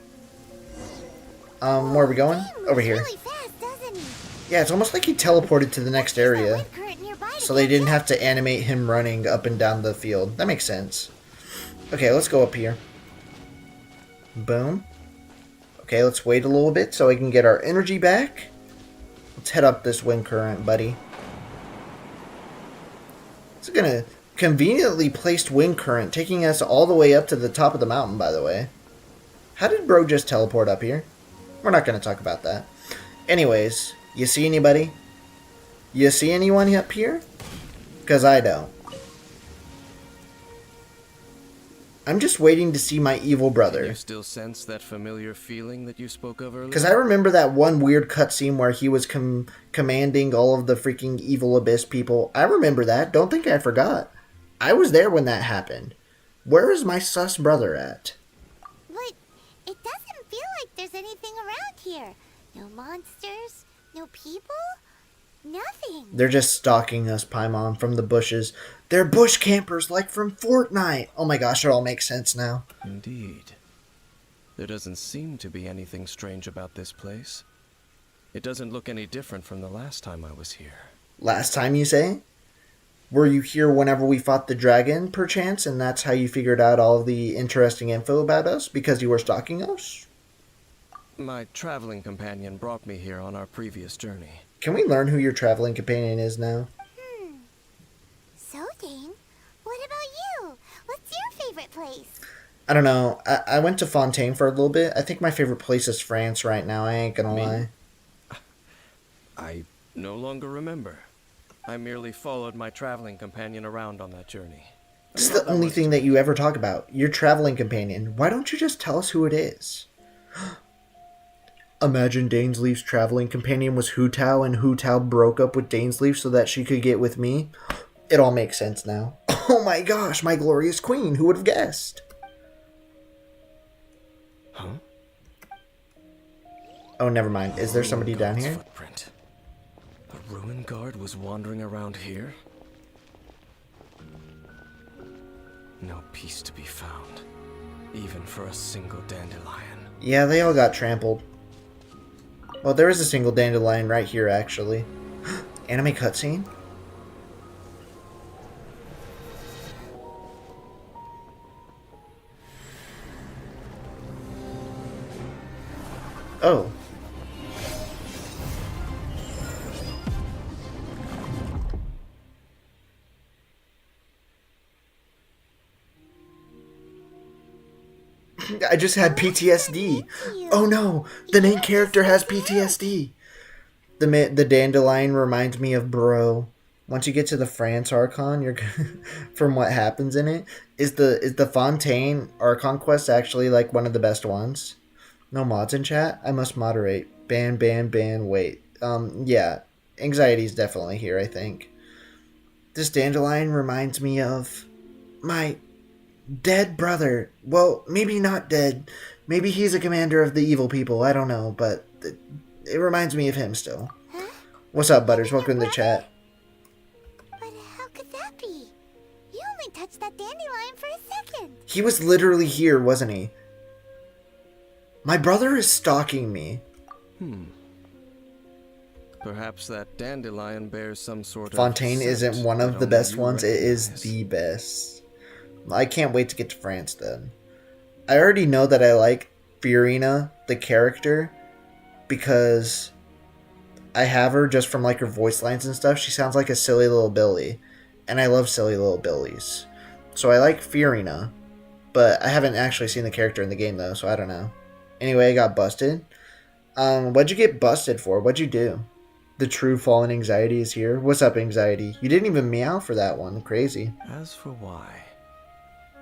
Where are we going? Over here. Really fast, doesn't he? Yeah, it's almost like he teleported to the next area. So they didn't have to animate him running up and down the field. That makes sense. Okay, let's go up here. Boom. Okay, let's wait a little bit so I can get our energy back. Let's head up this wind current, buddy. It's gonna conveniently placed wind current, taking us all the way up to the top of the mountain, by the way. How did bro just teleport up here? We're not going to talk about that. Anyways, you see anybody? You see anyone up here? Because I don't. I'm just waiting to see my evil brother. You still sense that familiar feeling that you spoke of earlier? Because I remember that one weird cutscene where he was commanding all of the freaking evil abyss people. I remember that. Don't think I forgot. I was there when that happened. Where is my sus brother at? But it doesn't feel like there's anything around here. No monsters, no people, nothing. They're just stalking us, Paimon, from the bushes. They're bush campers like from Fortnite. Oh my gosh, it all makes sense now. Indeed. There doesn't seem to be anything strange about this place. It doesn't look any different from the last time I was here. Last time, you say? Were you here whenever we fought the dragon, perchance, and that's how you figured out all of the interesting info about us? Because you were stalking us? My traveling companion brought me here on our previous journey. Can we learn who your traveling companion is now? So, Dane, what about you? What's your favorite place? I don't know. I went to Fontaine for a little bit. I think my favorite place is France right now. I ain't gonna lie. I no longer remember. I merely followed my traveling companion around on that journey. This is the only thing that you ever talk about. Your traveling companion. Why don't you just tell us who it is? Imagine Dainsleif's traveling companion was Hu Tao, and Hu Tao broke up with Dainsleif so that she could get with me. It all makes sense now. Oh my gosh, my glorious queen. Who would have guessed? Huh? Oh, never mind. Is there somebody down here? Footprint. A ruin guard was wandering around here? No peace to be found, even for a single dandelion. Yeah, they all got trampled. Well, there is a single dandelion right here, actually. Anime cutscene? Oh. I just had PTSD. Oh no, the main character has PTSD. The dandelion reminds me of Bro. Once you get to the France Archon, you're from what happens in it. Is the Fontaine Archon quest actually like one of the best ones? No mods in chat? I must moderate. Ban, wait. Yeah. Anxiety's definitely here, I think. This dandelion reminds me of my dead brother. Well, maybe not dead. Maybe he's a commander of the evil people. I don't know, but it reminds me of him still. Huh? What's up, Butters? Welcome to the chat. But how could that be? You only touched that dandelion for a second. He was literally here, wasn't he? My brother is stalking me. Perhaps that dandelion bears some sort Fontaine of isn't scent one that of the only best you ones. It is recognize. the best. I can't wait to get to France then. I already know that I like Fiorina, the character, because I have her just from like her voice lines and stuff. She sounds like a silly little Billy, and I love silly little Billies. So I like Fiorina, but I haven't actually seen the character in the game though, so I don't know. Anyway, I got busted. What'd you get busted for? What'd you do? The true fallen anxiety is here. What's up, anxiety? You didn't even meow for that one. Crazy. As for why,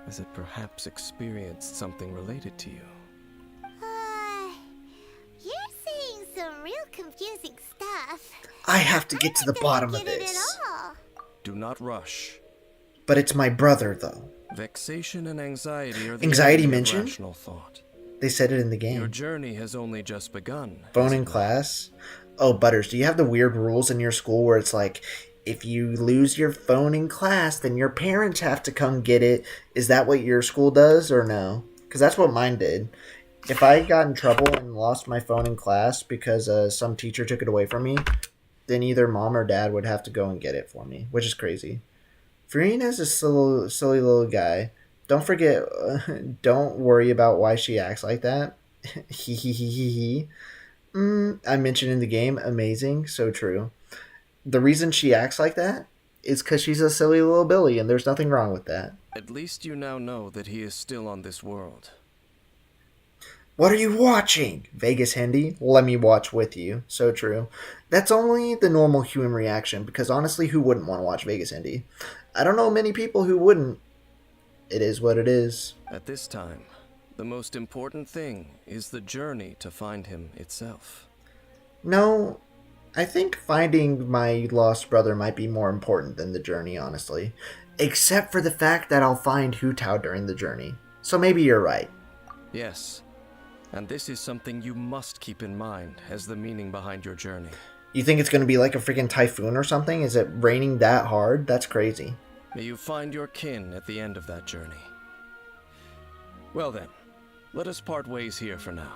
has it perhaps experienced something related to you? You're saying some real confusing stuff. I have to get to the bottom of Get it at this. all. Do not rush. But it's my brother, though. Vexation and anxiety are the Anxiety enemy of mentioned? rational thought. They said it in the Your game. journey has only just begun. Phone has in it not? class? Oh, Butters, do you have the weird rules in your school where it's like, if you lose your phone in class, then your parents have to come get it? Is that what your school does, or no? Because that's what mine did. If I got in trouble and lost my phone in class because some teacher took it away from me, then either mom or dad would have to go and get it for me, which is crazy. Farina's a silly little guy. Don't forget, don't worry about why she acts like that. He. I mentioned in the game, amazing, so true. The reason she acts like that is because she's a silly little Billy, and there's nothing wrong with that. At least you now know that he is still on this world. What are you watching? Vegas Hindi, let me watch with you. So true. That's only the normal human reaction, because honestly, who wouldn't want to watch Vegas Hindi? I don't know many people who wouldn't. It is what it is. At this time, the most important thing is the journey to find him itself. No, I think finding my lost brother might be more important than the journey, honestly. Except for the fact that I'll find Hu Tao during the journey. So maybe you're right. Yes, and this is something you must keep in mind as the meaning behind your journey. You think it's going to be like a freaking typhoon or something? Is it raining that hard? That's crazy. May you find your kin at the end of that journey. Well then, let us part ways here for now.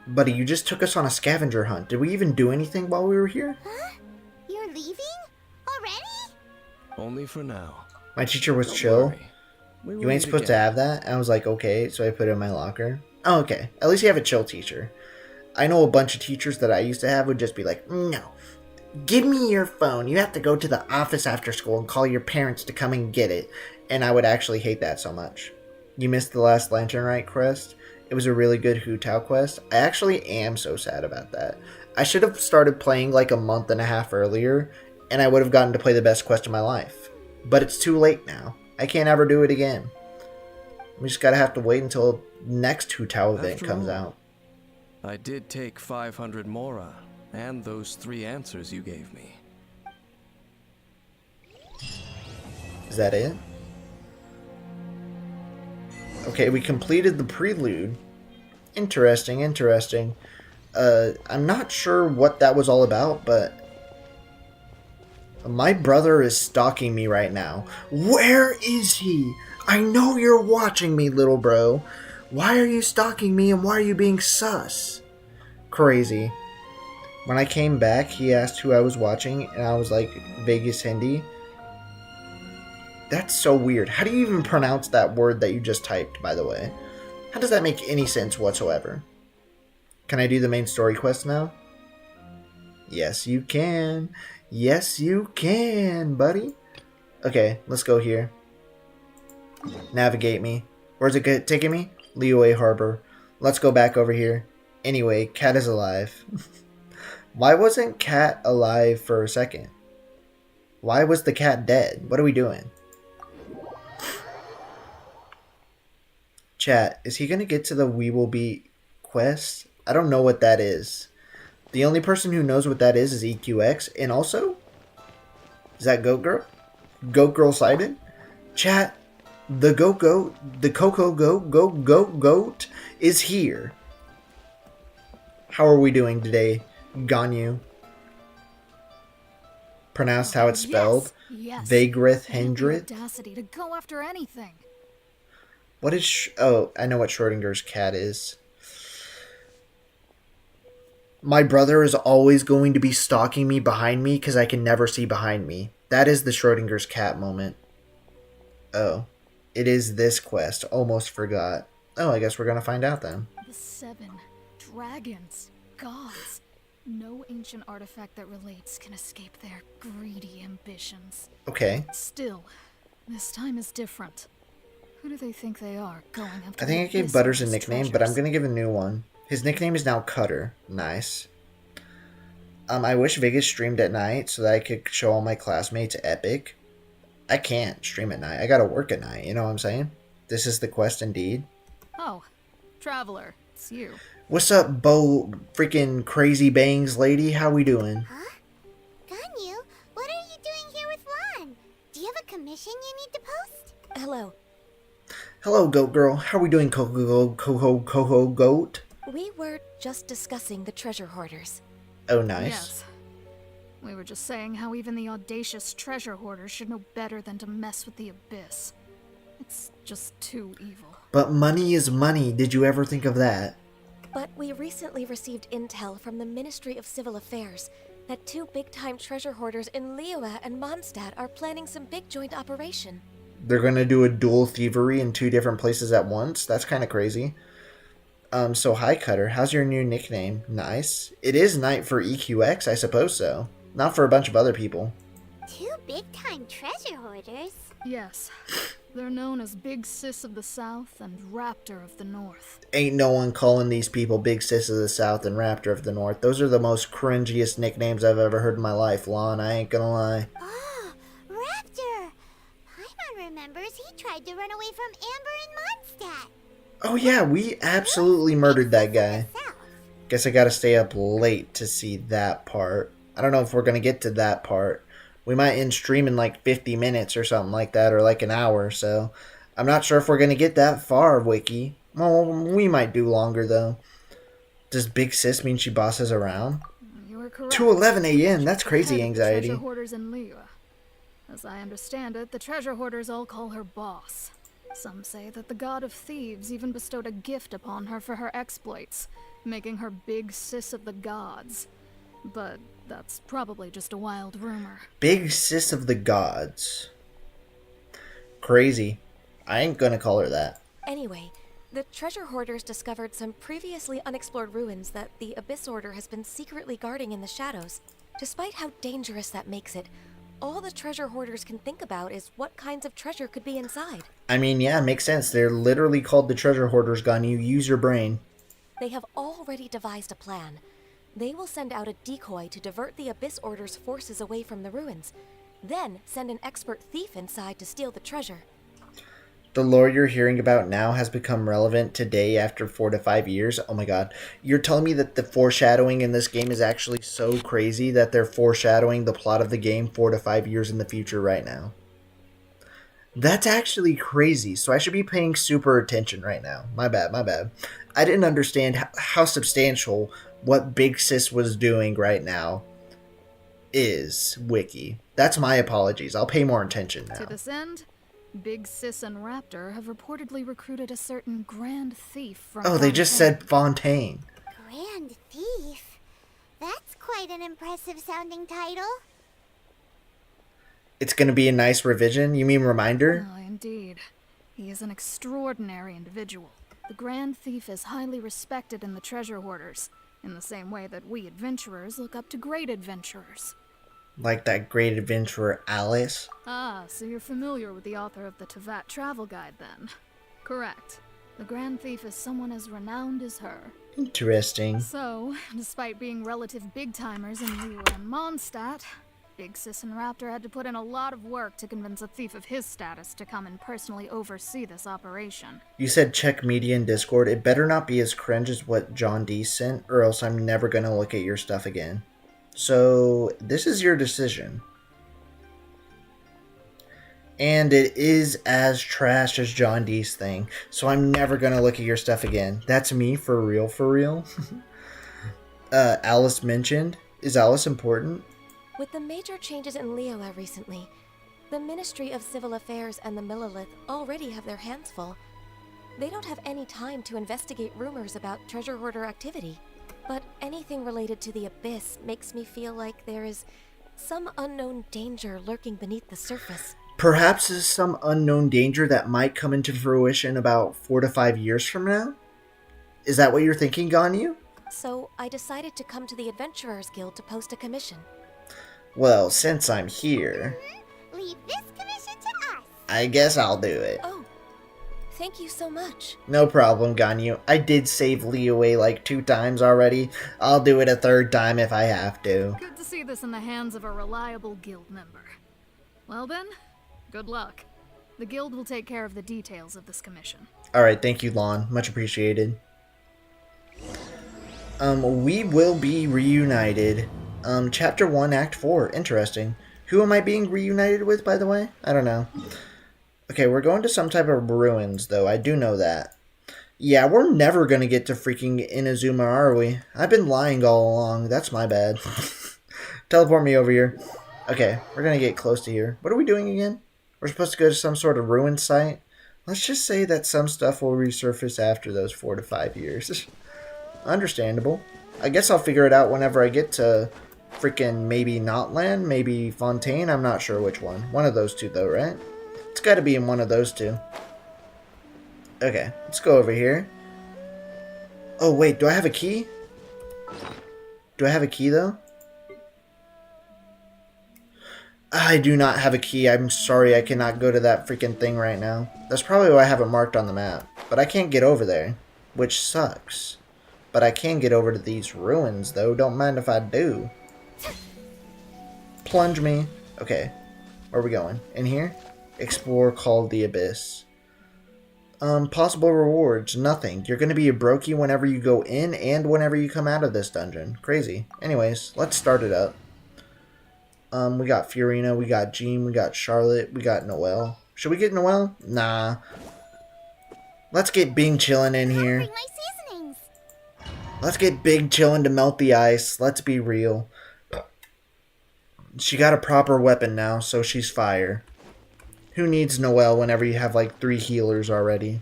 Buddy, you just took us on a scavenger hunt. Did we even do anything while we were here? Huh? You're leaving? Already? Only for now. My teacher was Don't chill. worry. We will You ain't meet supposed to again. have that. And I was like, okay, so I put it in my locker. Oh, okay. At least you have a chill teacher. I know a bunch of teachers that I used to have would just be like, no, give me your phone. You have to go to the office after school and call your parents to come and get it. And I would actually hate that so much. You missed the last Lantern Rite quest. It was a really good Hu Tao quest. I actually am so sad about that. I should have started playing like a month and a half earlier, and I would have gotten to play the best quest of my life. But it's too late now. I can't ever do it again. We just gotta have to wait until next Hu Tao event After comes all, out. I did take 500 Mora and those 3 answers you gave me. Is that it? Okay, we completed the prelude. Interesting, interesting. I'm not sure what that was all about, but my brother is stalking me right now. Where is he? I know you're watching me, little bro. Why are you stalking me and why are you being sus? Crazy. When I came back, he asked who I was watching, and I was like, Vegas Hindi. That's so weird. How do you even pronounce that word that you just typed, by the way? How does that make any sense whatsoever? Can I do the main story quest now? Yes, you can. Yes, you can, buddy. Okay, let's go here. Navigate me. Where's it taking me? Liyue Harbor. Let's go back over here. Anyway, Cat is alive. Why wasn't Cat alive for a second? Why was the cat dead? What are we doing? Chat, is he gonna get to the We Will Be quest? I don't know what that is. The only person who knows what that is EQX. And also, is that Goat Girl? Goat Girl sighted? Chat, the Coco Goat is here. How are we doing today, Ganyu? Pronounced how it's spelled? Yes. Vagrith They have the Hendrith? audacity to go after anything. What is... Oh, I know what Schrodinger's cat is. My brother is always going to be stalking me behind me because I can never see behind me. That is the Schrodinger's cat moment. Oh. It is this quest. Almost forgot. Oh, I guess we're going to find out then. The 7 dragons, gods. No ancient artifact that relates can escape their greedy ambitions. Okay. Still, this time is different. Who do they think they are, going after I think I the gave abyss Butters a of his nickname, but I'm treasures? going to give a new one. His nickname is now Cutter. Nice. I wish Vegas streamed at night so that I could show all my classmates Epic. I can't stream at night. I gotta work at night, you know what I'm saying? This is the quest indeed. Oh, Traveler, it's you. What's up, Bo freaking crazy bangs lady? How we doing? Huh? Ganyu, what are you doing here with Lan? Do you have a commission you need to post? Hello. Hello, Goat Girl. How we doing, Coco Goat? We were just discussing the treasure hoarders. Oh, nice. Yes. We were just saying how even the audacious treasure hoarders should know better than to mess with the abyss. It's just too evil. But money is money. Did you ever think of that? But we recently received intel from the Ministry of Civil Affairs that 2 big-time treasure hoarders in Liyue and Mondstadt are planning some big joint operation. They're gonna do a dual thievery in 2 different places at once? That's kind of crazy. So hi, Cutter. How's your new nickname? Nice. It is night for EQX, I suppose so. Not for a bunch of other people. 2 big-time treasure hoarders? Yes. They're known as Big Sis of the South and Raptor of the North. Ain't no one calling these people Big Sis of the South and Raptor of the North. Those are the most cringiest nicknames I've ever heard in my life, Lon. I ain't gonna lie. Oh, Raptor! Paimon remembers he tried to run away from Amber and Mondstadt. Oh yeah, we absolutely murdered that guy. Guess I gotta stay up late to see that part. I don't know if we're gonna get to that part. We might end stream in like 50 minutes or something like that, or like an hour, so I'm not sure if we're gonna get that far, Wiki. Well, we might do longer though. Does Big Sis mean she bosses around? You were correct. 2:11 a.m. That's She's the crazy head of the anxiety. treasure hoarders in Liyue. As I understand it, the treasure hoarders all call her boss. Some say that the god of thieves even bestowed a gift upon her for her exploits, making her Big Sis of the gods. But that's probably just a wild rumor. Big Sis of the gods. Crazy. I ain't gonna call her that. Anyway, the treasure hoarders discovered some previously unexplored ruins that the Abyss Order has been secretly guarding in the shadows. Despite how dangerous that makes it, all the treasure hoarders can think about is what kinds of treasure could be inside. I mean, yeah, makes sense. They're literally called the treasure hoarders, Ganyu. Use your brain. They have already devised a plan. They will send out a decoy to divert the Abyss Order's forces away from the ruins, then send an expert thief inside to steal the treasure. The lore you're hearing about now has become relevant today after 4 to 5 years. Oh my god. You're telling me that the foreshadowing in this game is actually so crazy that they're foreshadowing the plot of the game 4 to 5 years in the future right now? That's actually crazy, so I should be paying super attention right now. My bad. I didn't understand how substantial what Big Sis was doing right now is, Wiki. That's my apologies. I'll pay more attention now. To this end, Big Sis and Raptor have reportedly recruited a certain Grand Thief from Oh, they just said Fontaine. Grand Thief? That's quite an impressive sounding title. It's gonna be a nice revision? You mean reminder? Oh, indeed. He is an extraordinary individual. The Grand Thief is highly respected in the treasure hoarders, in the same way that we adventurers look up to great adventurers. Like that great adventurer Alice? Ah, so you're familiar with the author of the Tevat travel guide then? Correct. The Grand Thief is someone as renowned as her. Interesting. So, despite being relative big-timers in Liyue and Mondstadt, Big Sis and Raptor had to put in a lot of work to convince a thief of his status to come and personally oversee this operation. You said check media and Discord. It better not be as cringe as what John D sent, or else I'm never gonna look at your stuff again. So, this is your decision. And it is as trash as John D's thing, so I'm never gonna look at your stuff again. That's me, for real, for real. Alice mentioned. Is Alice important? With the major changes in Liyue recently, the Ministry of Civil Affairs and the Millelith already have their hands full. They don't have any time to investigate rumors about treasure hoarder activity. But anything related to the Abyss makes me feel like there is some unknown danger lurking beneath the surface. Perhaps there's some unknown danger that might come into fruition about 4 to 5 years from now? Is that what you're thinking, Ganyu? So I decided to come to the Adventurers Guild to post a commission. Well, since I'm here, Leave this commission to us. I guess I'll do it. Oh, thank you so much. No problem, Ganyu. I did save Liyue like 2 times already. I'll do it a 3rd time if I have to. Good to see this in the hands of a reliable guild member. Well then, good luck. The guild will take care of the details of this commission. Alright, thank you, Lon. Much appreciated. We will be reunited. Chapter 1, Act 4. Interesting. Who am I being reunited with, by the way? I don't know. Okay, we're going to some type of ruins, though. I do know that. Yeah, we're never going to get to freaking Inazuma, are we? I've been lying all along. That's my bad. Teleport me over here. Okay, we're going to get close to here. What are we doing again? We're supposed to go to some sort of ruin site? Let's just say that some stuff will resurface after those 4 to 5 years. Understandable. I guess I'll figure it out whenever I get to freaking maybe Notland, maybe Fontaine. I'm not sure which one. One of those two, though, right? It's got to be in one of those two. Okay, let's go over here. Oh, wait, do I have a key? Do I have a key, though? I do not have a key. I'm sorry, I cannot go to that freaking thing right now. That's probably why I have it marked on the map. But I can't get over there, which sucks. But I can get over to these ruins, though. Don't mind if I do. Plunge me. Okay. Where are we going? In here? Explore Call the Abyss. Possible rewards. Nothing. You're going to be a brokey whenever you go in and whenever you come out of this dungeon. Crazy. Anyways, let's start it up. We got Fiorina, we got Jean, we got Charlotte, we got Noelle. Should we get Noelle? Nah. Let's get Bing chillin' in here. Let's get Big chillin' to melt the ice. Let's be real. She got a proper weapon now, so she's fire. Who needs Noelle whenever you have like 3 healers already?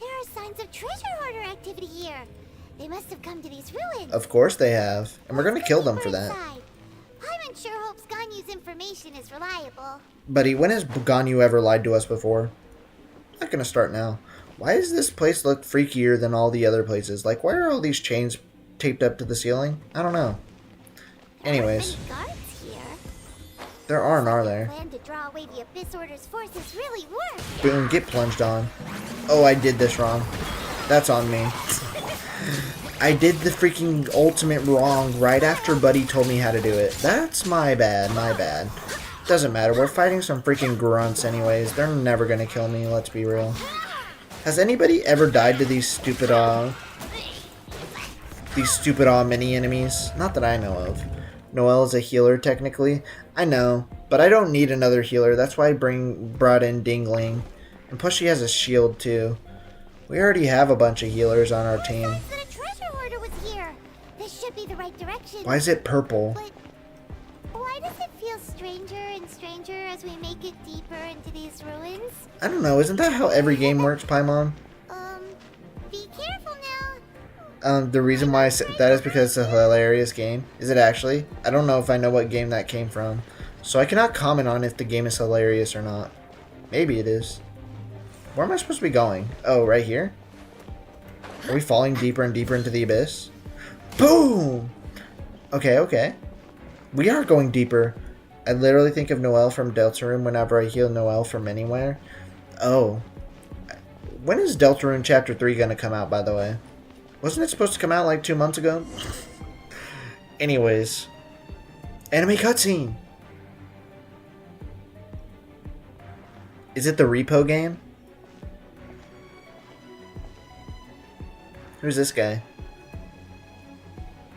There are signs of treasure hoarder activity here. They must have come to these ruins. Of course they have. And we're gonna kill them for that. Paimon sure hopes Ganyu's information is reliable. Buddy, when has Ganyu ever lied to us before? I'm not gonna start now. Why does this place look freakier than all the other places? Like, why are all these chains taped up to the ceiling? I don't know. Anyways. There aren't, are there? Plan to draw away the Abyss Order's forces really worked. Boom, get plunged on. Oh, I did this wrong. That's on me. I did the freaking ultimate wrong right after Buddy told me how to do it. That's my bad, my bad. Doesn't matter, we're fighting some freaking grunts anyways. They're never gonna kill me, let's be real. Has anybody ever died to these stupid mini enemies? Not that I know of. Noelle is a healer, technically. I know, but I don't need another healer. That's why I brought in Dingling. And plus she has a shield, too. We already have a bunch of healers on our team. This should be the right direction. Why is it purple? But why does it feel stranger and stranger as we make it deeper into these ruins? I don't know. Isn't that how every game works, Paimon? Be careful now. The reason why I said that is because it's a hilarious game. Is it actually? I don't know if I know what game that came from. So I cannot comment on if the game is hilarious or not. Maybe it is. Where am I supposed to be going? Oh, right here? Are we falling deeper and deeper into the abyss? Boom! Okay, okay. We are going deeper. I literally think of Noelle from Deltarune whenever I heal Noelle from anywhere. Oh. When is Deltarune Chapter 3 gonna come out, by the way? Wasn't it supposed to come out like 2 months ago? Anyways. Anime cutscene! Is it the repo game? Who's this guy?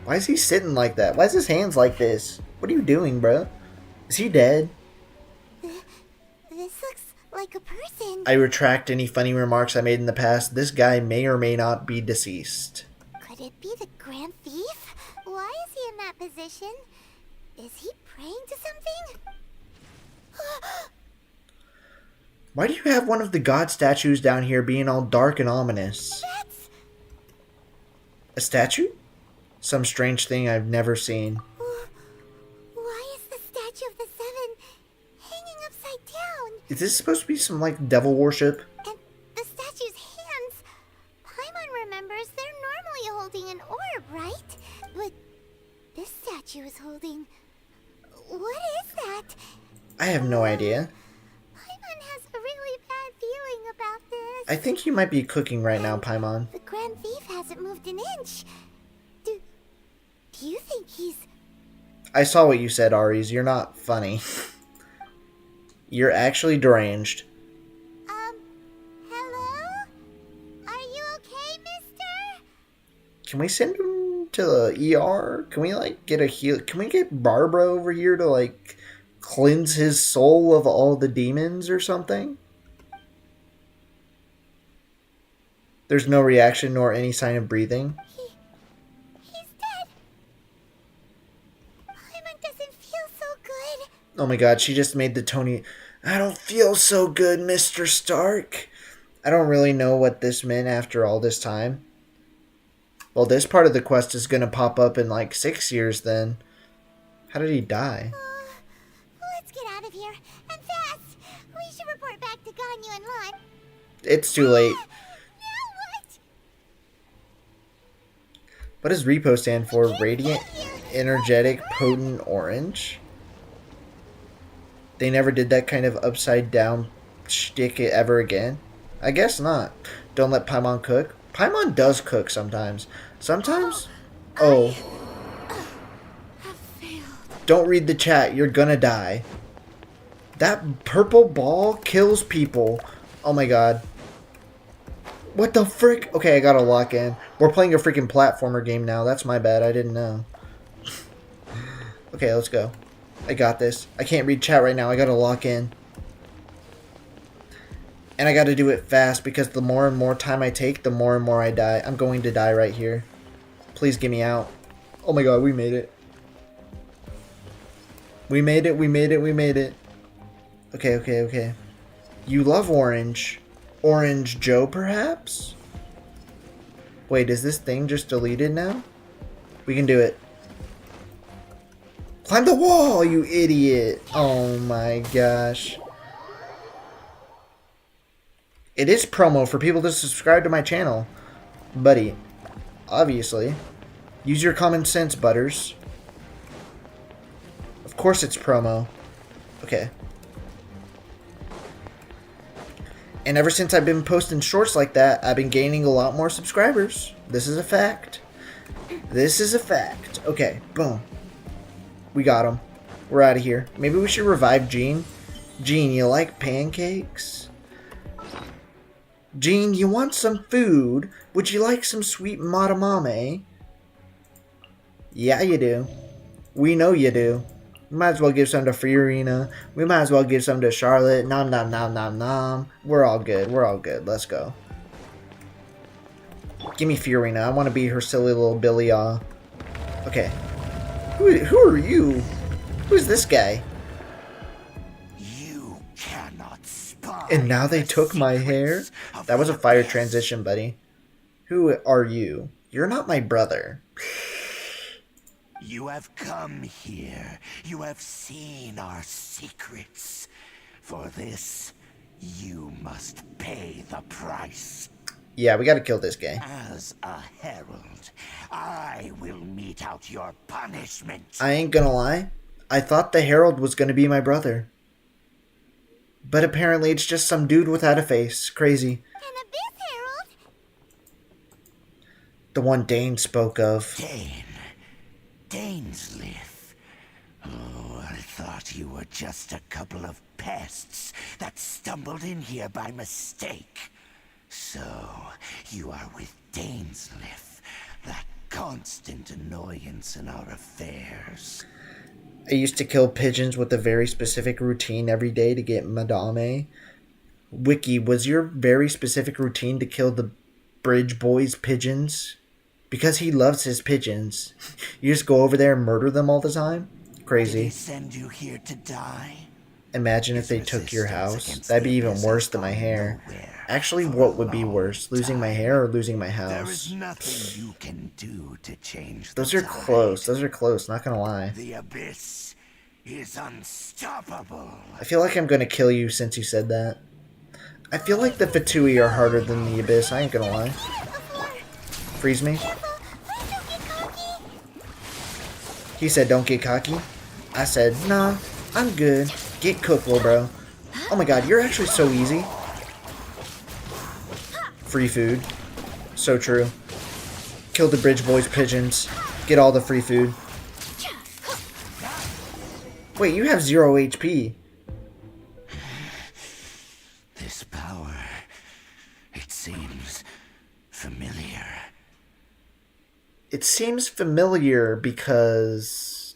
Why is he sitting like that? Why is his hands like this? What are you doing, bro? Is he dead? This looks like a person. I retract any funny remarks I made in the past. This guy may or may not be deceased. Could it be the Grand Thief? Why is he in that position? Is he praying to something? Why do you have one of the god statues down here being all dark and ominous? That's... A statue? Some strange thing I've never seen. Why is the statue of the Seven hanging upside down? Is this supposed to be some, like, devil worship? And the statue's hands... Paimon remembers they're normally holding an orb, right? But this statue is holding... What is that? I have no idea. Paimon has a really bad feeling about this. I think you might be cooking right now, Paimon. The Grand Thief hasn't moved an inch. Do you think he's... I saw what you said, Aries. You're not funny. You're actually deranged. Hello? Are you okay, mister? Can we send him to the ER? Can we, like, get a heal? Can we get Barbara over here to, like, cleanse his soul of all the demons or something? There's no reaction nor any sign of breathing. Oh my god, she just made the Tony... I don't feel so good, Mr. Stark. I don't really know what this meant after all this time. Well, this part of the quest is going to pop up in like 6 years then. How did he die? Let's get out of here, and fast! We should report back to Ganyu and Lan. It's too late. Now what? What does Repo stand for? Radiant, Energetic, Potent, Orange? They never did that kind of upside down shtick ever again? I guess not. Don't let Paimon cook. Paimon does cook sometimes. Sometimes? Oh. Don't read the chat. You're gonna die. That purple ball kills people. Oh my god. What the frick? Okay, I gotta lock in. We're playing a freaking platformer game now. That's my bad. I didn't know. Okay, let's go. I got this. I can't read chat right now. I gotta lock in. And I gotta do it fast because the more and more time I take, the more and more I die. I'm going to die right here. Please get me out. Oh my god, we made it. We made it, we made it, we made it. Okay, okay, okay. You love orange. Orange Joe, perhaps? Wait, is this thing just deleted now? We can do it. Climb the wall, you idiot! Oh my gosh. It is promo for people to subscribe to my channel. Buddy, obviously. Use your common sense, Butters. Of course it's promo. Okay. And ever since I've been posting shorts like that, I've been gaining a lot more subscribers. This is a fact. This is a fact. Okay, boom. We got him. We're out of here. Maybe we should revive Jean. Jean, you like pancakes? Jean, you want some food? Would you like some sweet matamame? Yeah, you do. We know you do. We might as well give some to Fiorina. We might as well give some to Charlotte. Nom nom nom nom nom. We're all good. We're all good. Let's go. Give me Fiorina. I want to be her silly little Billy. Okay. Who are you? Who's this guy? You cannot spy. And now they took my hair? That was a fire transition, buddy. Who are you? You're not my brother. You have come here. You have seen our secrets. For this, you must pay the price. Yeah, we gotta kill this guy. As a herald, I will mete out your punishment. I ain't gonna lie. I thought the herald was gonna be my brother. But apparently it's just some dude without a face. Crazy. An abyss herald? The one Dane spoke of. Dainsleif. Oh, I thought you were just a couple of pests that stumbled in here by mistake. So, you are with Dainsleif, that constant annoyance in our affairs. I used to kill pigeons with a very specific routine every day to get Madame. Wiki, was your very specific routine to kill the Bridge Boy's pigeons? Because he loves his pigeons. You just go over there and murder them all the time? Crazy. Did he send you here to die? Imagine if they took your house. That'd be even worse than my hair. Actually, what would be worse? Losing my hair or losing my house? There is nothing you can do to change Those are close. Those are close, not gonna lie. The abyss is unstoppable. I feel like I'm gonna kill you since you said that. I feel like the Fatui are harder than the abyss, I ain't gonna lie. Freeze me. He said don't get cocky. I said, nah, I'm good. Get cooked, little bro. Oh my god, you're actually so easy. Free food. So true. Kill the Bridge Boys pigeons. Get all the free food. Wait, you have 0 HP. This power, it seems familiar. It seems familiar because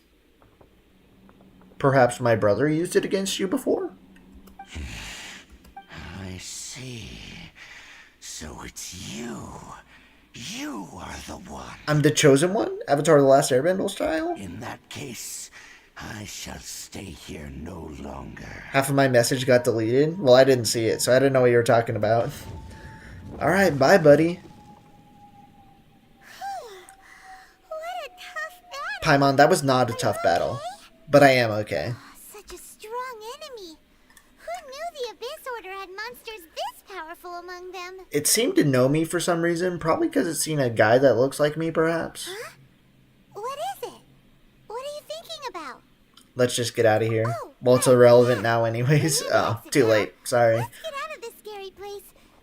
perhaps my brother used it against you before? I see. So it's you. You are the one. I'm the chosen one? Avatar: The Last Airbender style? In that case, I shall stay here no longer. Half of my message got deleted? Well, I didn't see it, so I didn't know what you were talking about. Alright, bye, buddy. Paimon, that was not a tough battle. But I am okay. Such a strong enemy. Who knew the Abyss Order had monsters this powerful among them? It seemed to know me for some reason. Probably because it's seen a guy that looks like me, perhaps. Huh? What is it? What are you thinking about? Let's just get out of here. Well, it's irrelevant now anyways. Oh, too late. Sorry. Let's get out of this scary place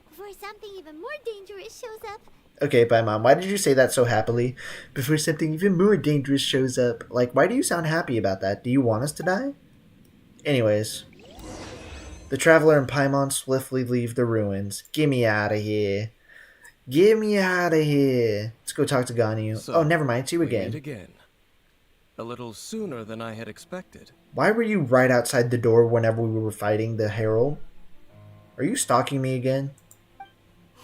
before something even more dangerous shows up. Okay, bye, Mom. Why did you say that so happily? Before something even more dangerous shows up. Like, why do you sound happy about that? Do you want us to die? Anyways. The Traveler and Paimon swiftly leave the ruins. Get me out of here. Get me out of here. Let's go talk to Ganyu. So, oh, never mind. See you again. Meet again. A little sooner than I had expected. Why were you right outside the door whenever we were fighting the Herald? Are you stalking me again?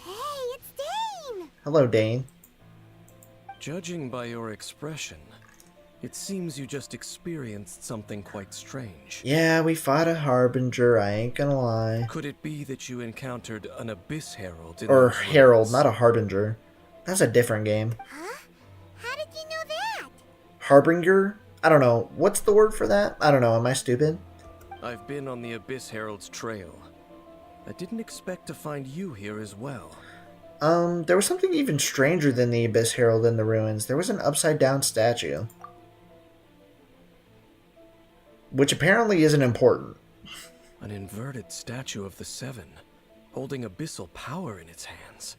Hey, it's Dane! Hello, Dane. Judging by your expression, it seems you just experienced something quite strange. Yeah, we fought a Harbinger, I ain't gonna lie. Could it be that you encountered an Abyss Herald in Or those Herald, ruins? not a Harbinger. That's a different game. Huh? How did you know that? Harbinger? I don't know. What's the word for that? I don't know. Am I stupid? I've been on the Abyss Herald's trail. I didn't expect to find you here as well. There was something even stranger than the Abyss Herald in the ruins. There was an upside-down statue. Which apparently isn't important. An inverted statue of the Seven, holding abyssal power in its hands.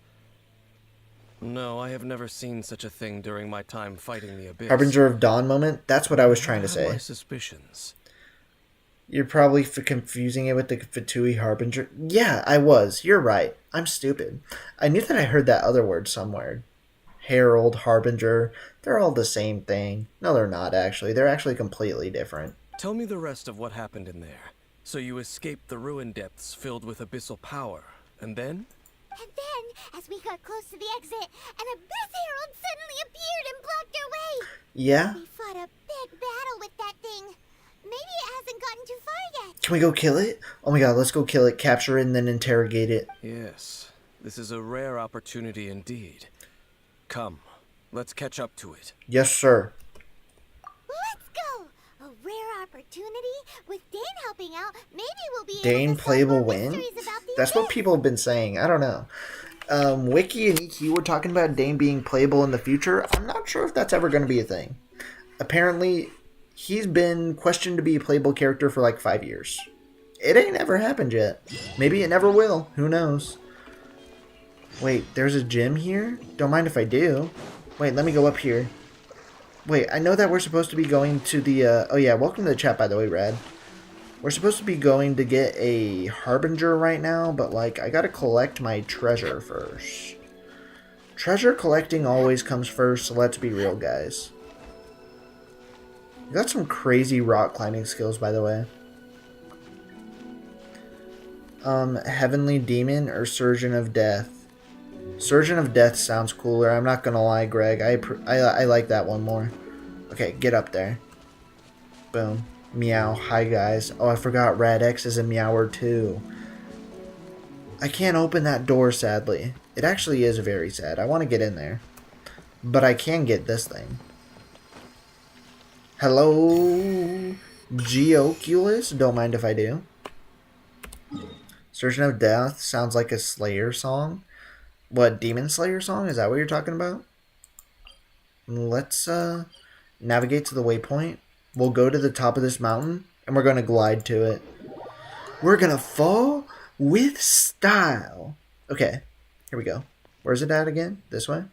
No, I have never seen such a thing during my time fighting the Abyss. Harbinger of Dawn moment? That's what I was trying to I have say. my suspicions. You're probably confusing it with the Fatui Harbinger. Yeah, I was. You're right. I'm stupid. I knew that I heard that other word somewhere. Herald, Harbinger, they're all the same thing. No, they're not actually. They're actually completely different. Tell me the rest of what happened in there. So you escaped the ruin depths filled with abyssal power, and then? And then, as we got close to the exit, an Abyss Herald suddenly appeared and blocked our way. Yeah? We fought a big battle with that thing. Maybe it hasn't gotten too far yet. Can we go kill it? Oh my god, let's go kill it, capture it, and then interrogate it. Yes, this is a rare opportunity indeed. Come, let's catch up to it. Yes, sir. Let's go. A rare opportunity. With Dane helping out, maybe we'll be Dane able to playable solve more win? mysteries about the That's what Abyss. people have been saying. I don't know. Wiki and EQ were talking about Dane being playable in the future. I'm not sure if that's ever going to be a thing. Apparently, he's been questioned to be a playable character for like 5 years. It ain't ever happened yet. Maybe it never will. Who knows? Wait, there's a gym here? Don't mind if I do. Wait, let me go up here. Wait, I know that we're supposed to be going to the, oh yeah, welcome to the chat, by the way, Rad. We're supposed to be going to get a Harbinger right now, but, like, I gotta collect my treasure first. Treasure collecting always comes first, so let's be real, guys. You got some crazy rock climbing skills, by the way. Heavenly Demon or Surgeon of Death? Surgeon of Death sounds cooler. I'm not gonna lie, Greg. I like that one more. Okay, get up there. Boom. Meow. Hi, guys. Oh, I forgot Rad X is a meower, too. I can't open that door, sadly. It actually is very sad. I want to get in there. But I can get this thing. Hello, Geoculus? Don't mind if I do. Surgeon of Death sounds like a Slayer song. What, Demon Slayer song? Is that what you're talking about? Let's navigate to the waypoint. We'll go to the top of this mountain, and we're going to glide to it. We're going to fall with style. Okay, here we go. Where's it at again? This way?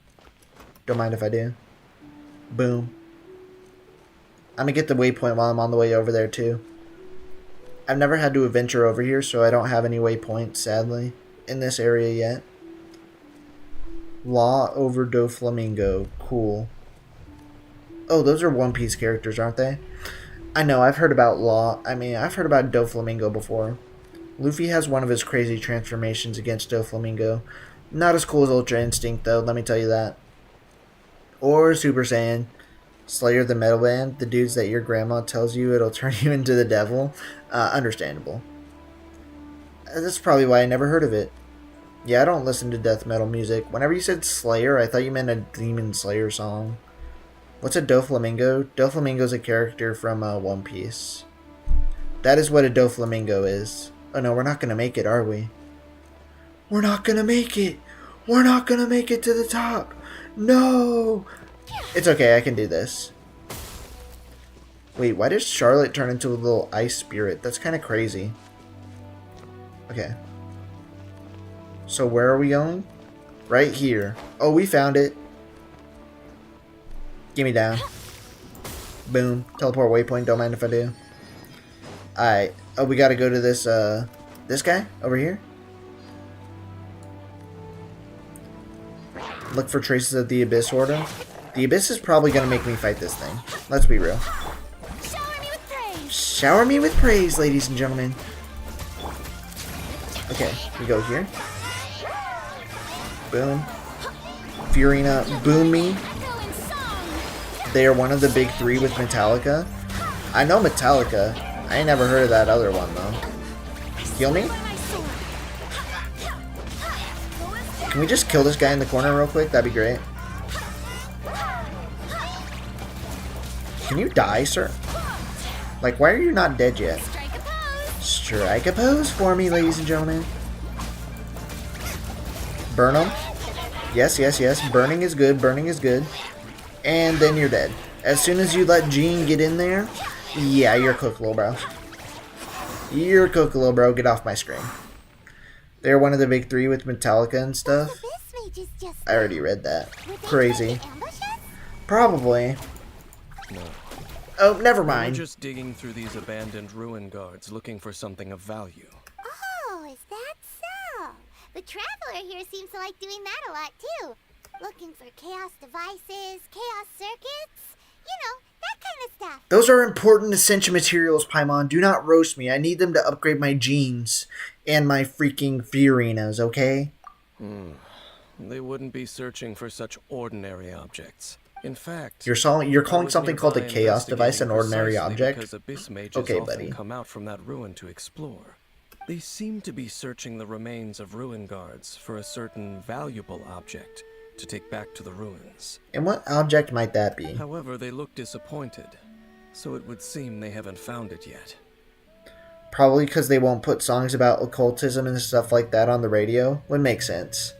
Don't mind if I do. Boom. I'm going to get the waypoint while I'm on the way over there, too. I've never had to adventure over here, so I don't have any waypoints, sadly, in this area yet. Law over Doflamingo. Cool. Oh, those are One Piece characters, aren't they? I know, I've heard about Law. I mean, I've heard about Doflamingo before. Luffy has one of his crazy transformations against Doflamingo. Not as cool as Ultra Instinct, though, let me tell you that. Or Super Saiyan. Slayer the Metal Band, the dudes that your grandma tells you it'll turn you into the devil. Understandable. That's probably why I never heard of it. Yeah, I don't listen to death metal music. Whenever you said Slayer, I thought you meant a Demon Slayer song. What's a Doflamingo? Doflamingo's a character from One Piece. That is what a Doflamingo is. Oh no, we're not going to make it, are we? We're not going to make it! We're not going to make it to the top! No! It's okay, I can do this. Wait, why does Charlotte turn into a little ice spirit? That's kind of crazy. Okay. So where are we going? Right here. Oh, we found it. Give me down. Boom. Teleport waypoint. Don't mind if I do. Alright. Oh, we gotta go to this, this guy over here. Look for traces of the Abyss Order. The Abyss is probably gonna make me fight this thing. Let's be real. Shower me with praise, ladies and gentlemen. Okay, we go here. Boom. Furina, boom me. They are one of the big three with Metallica. I know Metallica. I ain't never heard of that other one, though. Heal me? Can we just kill this guy in the corner real quick? That'd be great. Can you die, sir? Like, why are you not dead yet? Strike a pose for me, ladies and gentlemen. Burn them. Yes, yes, yes. Burning is good. Burning is good. And then you're dead. As soon as you let Jean get in there, yeah, you're cooked, little bro. You're cooked, little bro. Get off my screen. They're one of the big three with Metallica and stuff. I already read that. Crazy. Probably. No. Oh, never mind. We're just digging through these abandoned ruin guards looking for something of value. Oh, is that so? The Traveler here seems to like doing that a lot too. Looking for chaos devices, chaos circuits, you know, that kind of stuff. Those are important essential materials, Paimon. Do not roast me. I need them to upgrade my genes and my freaking Furinas, okay? They wouldn't be searching for such ordinary objects. In fact, you're calling something called a chaos device an ordinary object? Because abyss mages okay, often buddy. come out from that ruin to explore. They seem to be searching the remains of ruin guards for a certain valuable object to take back to the ruins. And what object might that be? However, they look disappointed, so it would seem they haven't found it yet. Probably because they won't put songs about occultism and stuff like that on the radio. Would make sense.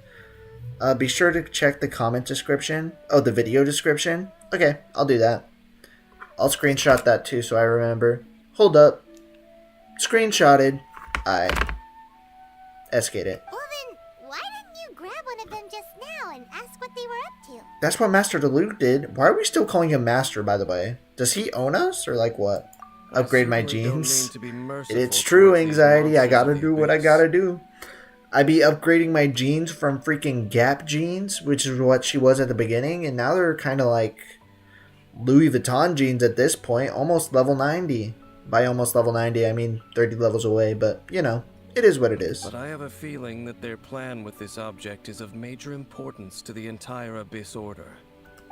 Be sure to check the comment description. Oh, the video description? Okay, I'll do that. I'll screenshot that too so I remember. Hold up. Screenshotted. Escate it. Well then, why didn't you grab one of them just now and ask what they were up to? That's what Master Delude did. Why are we still calling him Master, by the way? Does he own us, or like what? Upgrade my genes? It's true, anxiety. I gotta do what I gotta do. I be upgrading my genes from freaking Gap jeans, which is what she was at the beginning, and now they're kind of like Louis Vuitton jeans at this point, almost level 90. By almost level 90, I mean 30 levels away, but, you know, it is what it is. But I have a feeling that their plan with this object is of major importance to the entire Abyss Order.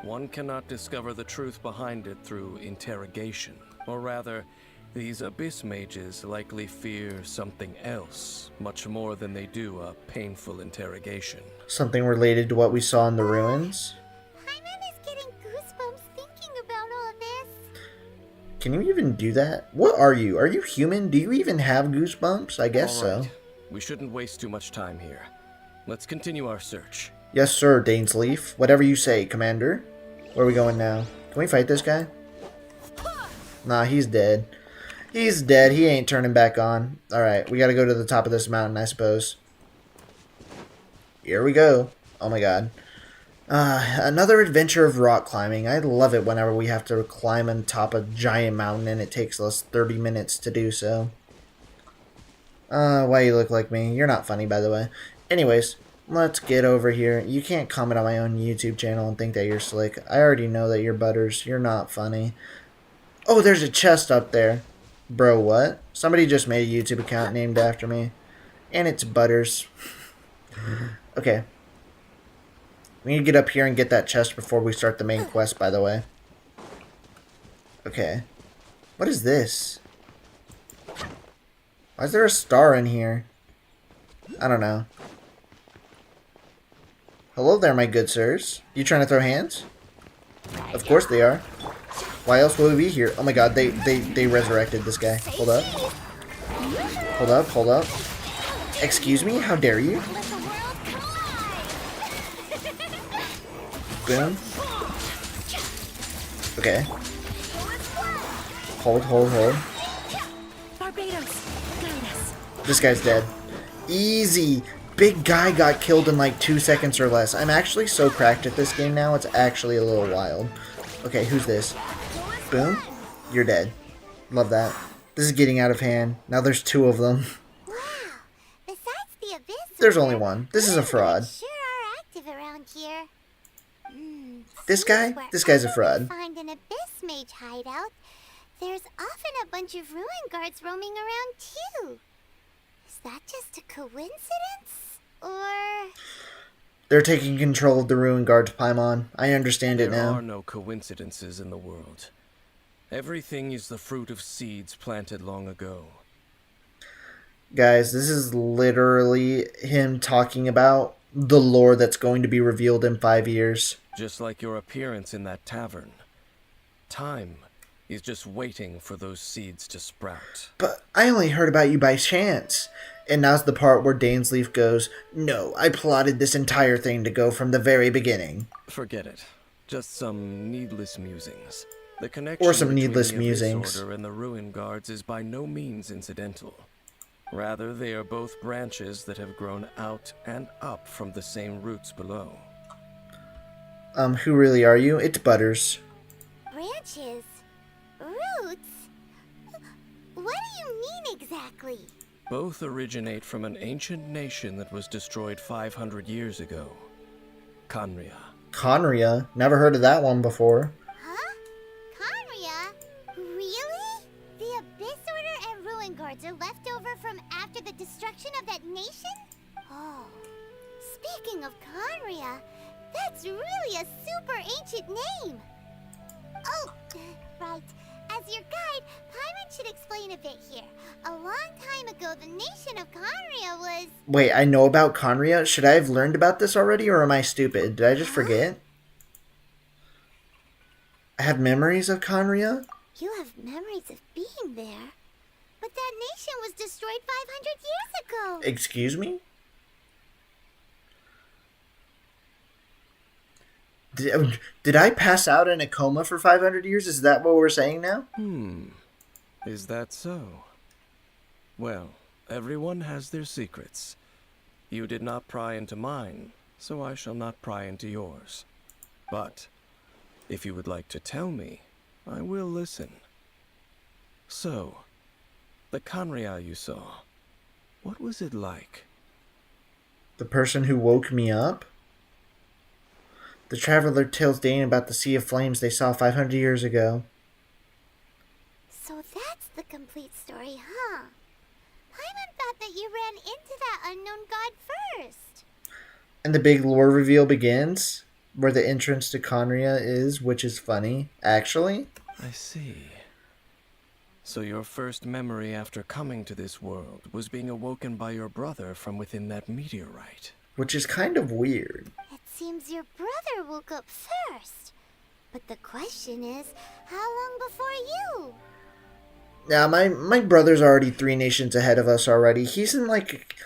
One cannot discover the truth behind it through interrogation, or rather, these Abyss mages likely fear something else, much more than they do a painful interrogation. Something related to what we saw in the ruins? Paimon is getting goosebumps thinking about all this. Can you even do that? What are you? Are you human? Do you even have goosebumps? I guess All right. so. We shouldn't waste too much time here. Let's continue our search. Yes, sir, Dainsleaf. Whatever you say, Commander. Where are we going now? Can we fight this guy? Nah, he's dead. He's dead. He ain't turning back on. Alright, we gotta go to the top of this mountain, I suppose. Here we go. Oh my god. Another adventure of rock climbing. I love it whenever we have to climb on top of a giant mountain and it takes us 30 minutes to do so. Why you look like me? You're not funny, by the way. Anyways, let's get over here. You can't comment on my own YouTube channel and think that you're slick. I already know that you're butters. You're not funny. Oh, there's a chest up there. Bro, what? Somebody just made a YouTube account named after me. And it's Butters. Okay. We need to get up here and get that chest before we start the main quest, by the way. Okay. What is this? Why is there a star in here? I don't know. Hello there, my good sirs. You trying to throw hands? Of course they are. Why else would we be here? Oh my god, they resurrected this guy. Hold up. Hold up, hold up. Excuse me? How dare you? Boom. Okay. Hold. Barbados, guide us. This guy's dead. Easy. Big guy got killed in like 2 seconds or less. I'm actually so cracked at this game now, it's actually a little wild. Okay, who's this? Boom. You're dead. Love that. This is getting out of hand. Now there's 2 of them. Wow. Besides the abyss, There's only one. This is a fraud. sure are active around here. This guy? This guy's a fraud. Find an abyss mage hideout. There's often a bunch of ruin guards roaming around too. Is that just a coincidence? Or... They're taking control of the ruin guards, Paimon. I understand it There now. are no coincidences in the world. Everything is the fruit of seeds planted long ago. Guys, this is literally him talking about the lore that's going to be revealed in 5 years. Just like your appearance in that tavern. Time is just waiting for those seeds to sprout. But I only heard about you by chance. And now's the part where Dainsleif goes, no, I plotted this entire thing to go from the very beginning. Forget it. Just some needless musings. The connection Or some between needless the Abyss musings. Order and the Ruin Guards is by no means incidental. Rather, they are both branches that have grown out and up from the same roots below. Who really are you? It's Butters. branches? Roots? What do you mean exactly? Both originate from an ancient nation that was destroyed 500 years ago. Khaenri'ah. Khaenri'ah? Never heard of that one before. Huh? Khaenri'ah? Really? The Abyss Order and Ruin Guards are left over from after the destruction of that nation? Oh. Speaking of Khaenri'ah, that's really a super ancient name. Oh, right. As your guide, Paimon should explain a bit here. A long time ago, the nation of Khaenri'ah was... Wait, I know about Khaenri'ah? Should I have learned about this already, or am I stupid? Did I just forget? I have memories of Khaenri'ah? You have memories of being there. But that nation was destroyed 500 years ago. Excuse me? Did I pass out in a coma for 500 years? Is that what we're saying now? Is that so? Well, everyone has their secrets. You did not pry into mine, so I shall not pry into yours. But, if you would like to tell me, I will listen. So, the Khaenri'ah you saw, what was it like? The person who woke me up? The traveler tells Dane about the Sea of Flames they saw 500 years ago. So that's the complete story, huh? Paimon thought that you ran into that unknown god first. And the big lore reveal begins, where the entrance to Khaenri'ah is, which is funny, actually. I see. So your first memory after coming to this world was being awoken by your brother from within that meteorite. Which is kind of weird. It seems your brother woke up first. But the question is, how long before you? Now, my brother's already 3 nations ahead of us already. He's in like...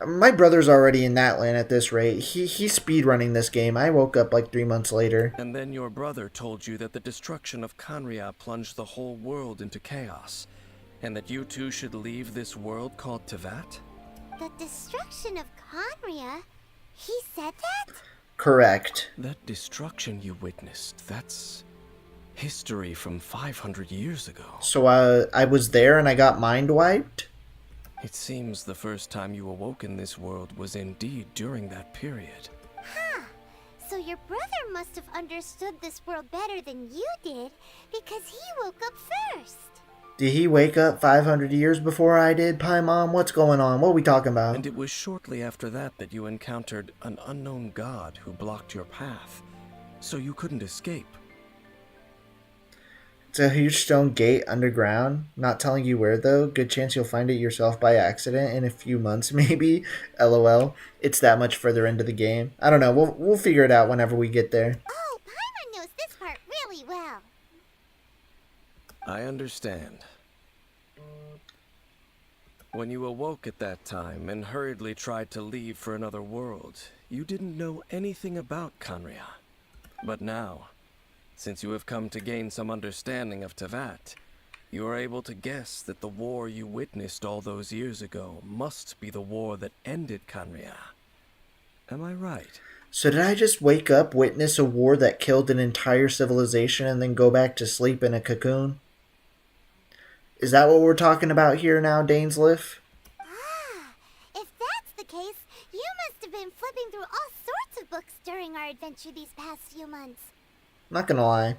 My brother's already in that land at this rate. He's speedrunning this game. I woke up like 3 months later. And then your brother told you that the destruction of Khaenri'ah plunged the whole world into chaos, and that you two should leave this world called Tevat? The destruction of Khaenri'ah? He said that? Correct. That destruction you witnessed, that's history from 500 years ago. So I was there and I got mind wiped? It seems the first time you awoke in this world was indeed during that period. Huh. So your brother must have understood this world better than you did, because he woke up first. Did he wake up 500 years before I did, Paimon? What's going on? What are we talking about? And it was shortly after that that you encountered an unknown god who blocked your path, so you couldn't escape. It's a huge stone gate underground. Not telling you where, though. Good chance you'll find it yourself by accident in a few months, maybe. LOL. It's that much further into the game. I don't know. We'll figure it out whenever we get there. Oh, Paimon knows this part really well. I understand. When you awoke at that time and hurriedly tried to leave for another world, you didn't know anything about Khaenri'ah. But now, since you have come to gain some understanding of Tevat, You are able to guess that the war you witnessed all those years ago must be the war that ended Kanria. Am I right? So did I just wake up, witness a war that killed an entire civilization, and then go back to sleep in a cocoon? Is that what we're talking about here now, Dainsleif? Ah, if that's the case, you must have been flipping through all sorts of books during our adventure these past few months. Not gonna lie.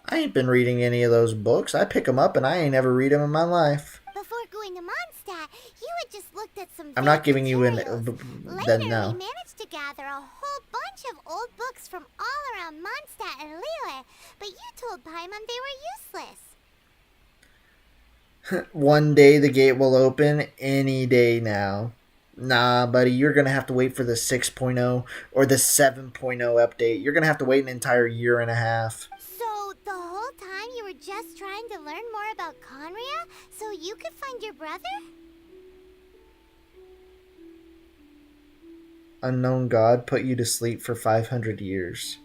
I ain't been reading any of those books. I pick them up and I ain't ever read them in my life. Before going to Mondstadt, you had just looked at some I'm not vague giving you an... Later, no. we managed to gather a whole bunch of old books from all around Mondstadt and Liyue, but you told Paimon they were useless. One day the gate will open, any day now. Nah, buddy, you're gonna have to wait for the 6.0 or the 7.0 update. You're gonna have to wait an entire year and a half. So, the whole time you were just trying to learn more about Conria so you could find your brother? Unknown God put you to sleep for 500 years.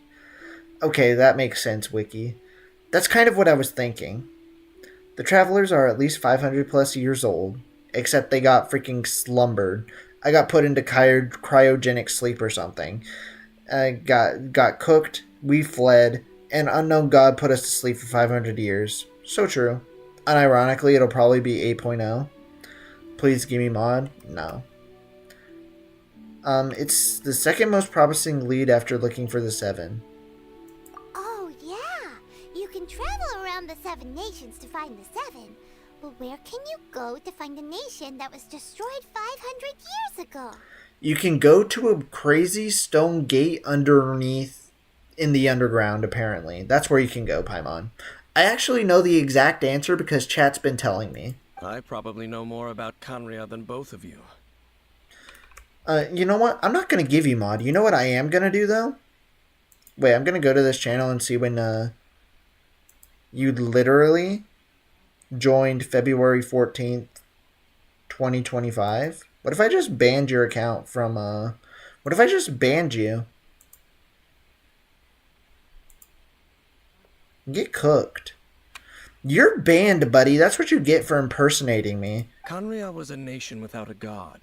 Okay, that makes sense, Wiki. That's kind of what I was thinking. The travelers are at least 500 plus years old, except they got freaking slumbered. I got put into cryogenic sleep or something. I got cooked, we fled, and Unknown God put us to sleep for 500 years. So true. Unironically, it'll probably be 8.0. Please give me mod? No. It's the second most promising lead after looking for the 7. Oh, yeah. You can travel around the 7 nations to find the 7. But where can you go to find a nation that was destroyed 500 years ago? You can go to a crazy stone gate underneath in the underground, apparently. That's where you can go, Paimon. I actually know the exact answer because chat's been telling me. I probably know more about Kanria than both of you. You know what? I'm not going to give you mod. You know what I am going to do, though? Wait, I'm going to go to this channel and see when you literally joined February 14th, 2025. What if I just banned your account from, what if I just banned you? Get cooked. You're banned, buddy. That's what you get for impersonating me. Kanria was a nation without a god.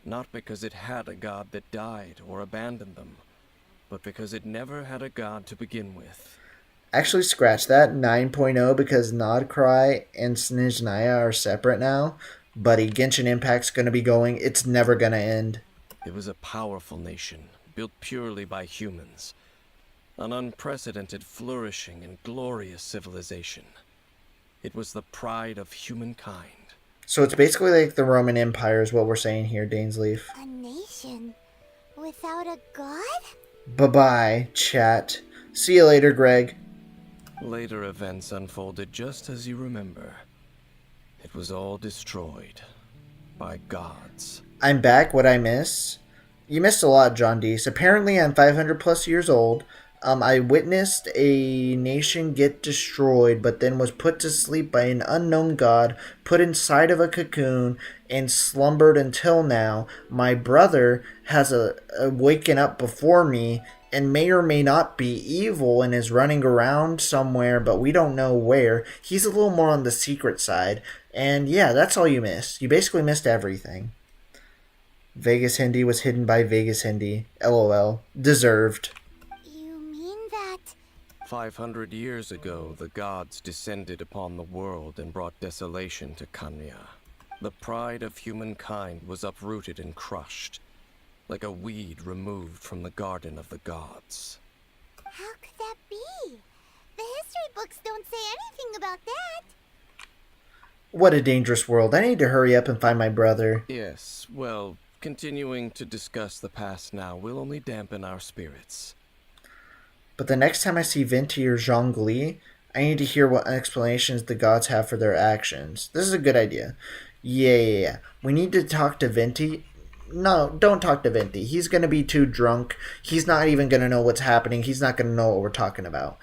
Not because it had a god that died or abandoned them, but because it never had a god to begin with. Actually, scratch that. 9.0 because Nodcry and Snizhnaya are separate now. Buddy, Genshin Impact's going to be going. It's never going to end. It was a powerful nation, built purely by humans. An unprecedented, flourishing, and glorious civilization. It was the pride of humankind. So it's basically like the Roman Empire is what we're saying here, Dainsleif. A nation without a god? Bye-bye, chat. See you later, Greg. Later events unfolded just as you remember. It was all destroyed by gods. I'm back. What'd I miss? You missed a lot, John Deese. Apparently I'm 500 plus years old. I witnessed a nation get destroyed, but then was put to sleep by an unknown god, put inside of a cocoon, and slumbered until now. My brother has a waken up before me, and may or may not be evil and is running around somewhere, but we don't know where. He's a little more on the secret side. And yeah, that's all you missed. You basically missed everything. Vegas Hindi was hidden by Vegas Hindi. LOL. Deserved. 500 years ago, the gods descended upon the world and brought desolation to Kanria. The pride of humankind was uprooted and crushed, like a weed removed from the garden of the gods. How could that be? The history books don't say anything about that. What a dangerous world. I need to hurry up and find my brother. Yes, well, continuing to discuss the past now will only dampen our spirits. But the next time I see Venti or Zhongli, I need to hear what explanations the gods have for their actions. This is a good idea. Yeah. We need to talk to Venti. No, don't talk to Venti. He's going to be too drunk. He's not even going to know what's happening. He's not going to know what we're talking about.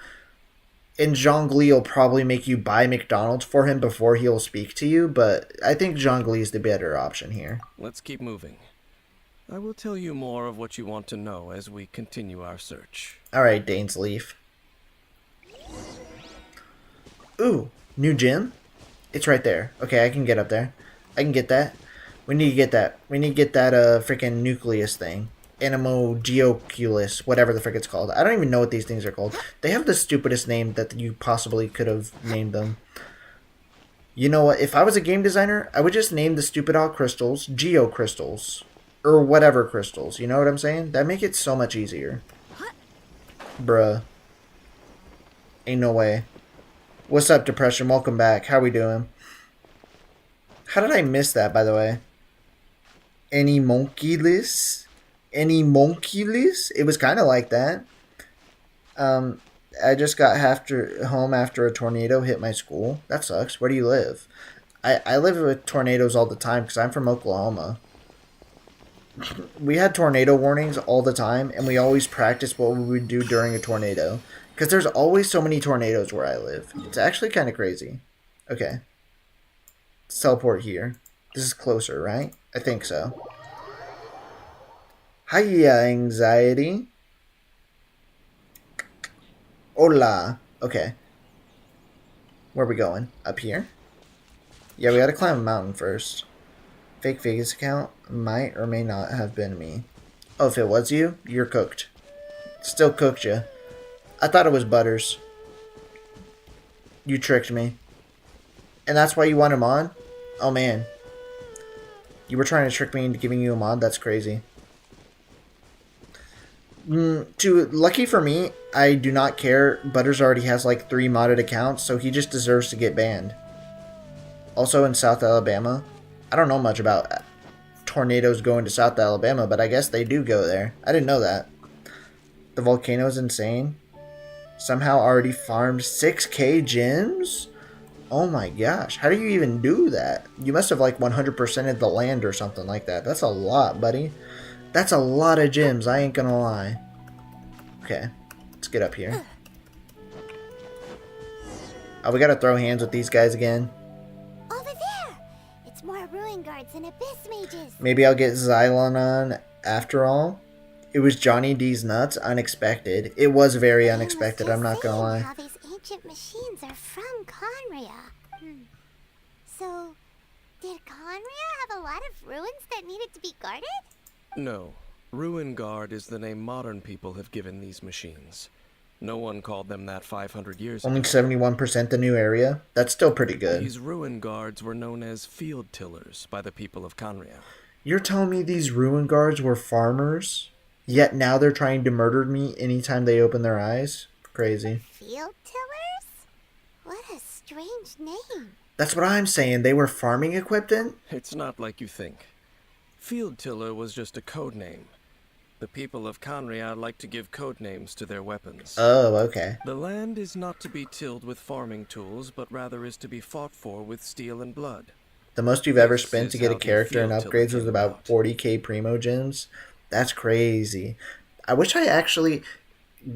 And Zhongli will probably make you buy McDonald's for him before he'll speak to you, but I think Zhongli is the better option here. Let's keep moving. I will tell you more of what you want to know as we continue our search. Alright, Dainsleif. Ooh, new gym? It's right there. Okay, I can get up there. I can get that. We need to get that. We need to get that freaking nucleus thing. Geoculus, whatever the frick it's called. I don't even know what these things are called. They have the stupidest name that you possibly could have named them. You know what? If I was a game designer, I would just name the stupid all crystals geocrystals. Or whatever crystals. You know what I'm saying? That'd make it so much easier. Bruh. Ain't no way. What's up, Depression? Welcome back. How we doing? How did I miss that, by the way? Any monkeyless? Any monkeyless? It was kind of like that. I just got home after a tornado hit my school. That sucks. Where do you live? I live with tornadoes all the time because I'm from Oklahoma. We had tornado warnings all the time, and we always practiced what we would do during a tornado. Because there's always so many tornadoes where I live. It's actually kind of crazy. Okay. Let's teleport here. This is closer, right? I think so. Hiya, anxiety. Hola. Okay. Where are we going? Up here? Yeah, we gotta climb a mountain first. Fake Vegas account might or may not have been me. Oh, if it was you, you're cooked. Still cooked you. I thought it was Butters. You tricked me. And that's why you want him on? Oh, man. You were trying to trick me into giving you a mod? That's crazy. Lucky for me, I do not care. Butters already has like 3 modded accounts, so he just deserves to get banned. Also in South Alabama. I don't know much about tornadoes going to South Alabama, but I guess they do go there. I didn't know that. The volcano is insane. Somehow already farmed 6k gems? Oh my gosh. How do you even do that? You must have like 100%ed the land or something like that. That's a lot, buddy. That's a lot of gems, I ain't gonna lie. Okay, let's get up here. Oh, we gotta throw hands with these guys again. Over there! It's more ruin guards and abyss mages. Maybe I'll get Xylon on after all. It was Johnny D's nuts. Unexpected. It was very unexpected, I'm not gonna lie. How these ancient machines are from Conria. So, did Conria have a lot of ruins that needed to be guarded? No. Ruin Guard is the name modern people have given these machines. No one called them that 500 years ago. Only 71% the new area? That's still pretty good. These Ruin Guards were known as field tillers by the people of Conria. You're telling me these Ruin Guards were farmers? Yet now they're trying to murder me anytime they open their eyes? Crazy. Field tillers? What a strange name. That's what I'm saying. They were farming equipment? It's not like you think. Field Tiller was just a code name. The people of Conria like to give code names to their weapons. Oh, okay. The land is not to be tilled with farming tools, but rather is to be fought for with steel and blood. The most you've ever spent to get a character and upgrades was about 40k Primo gems? That's crazy. I wish I actually...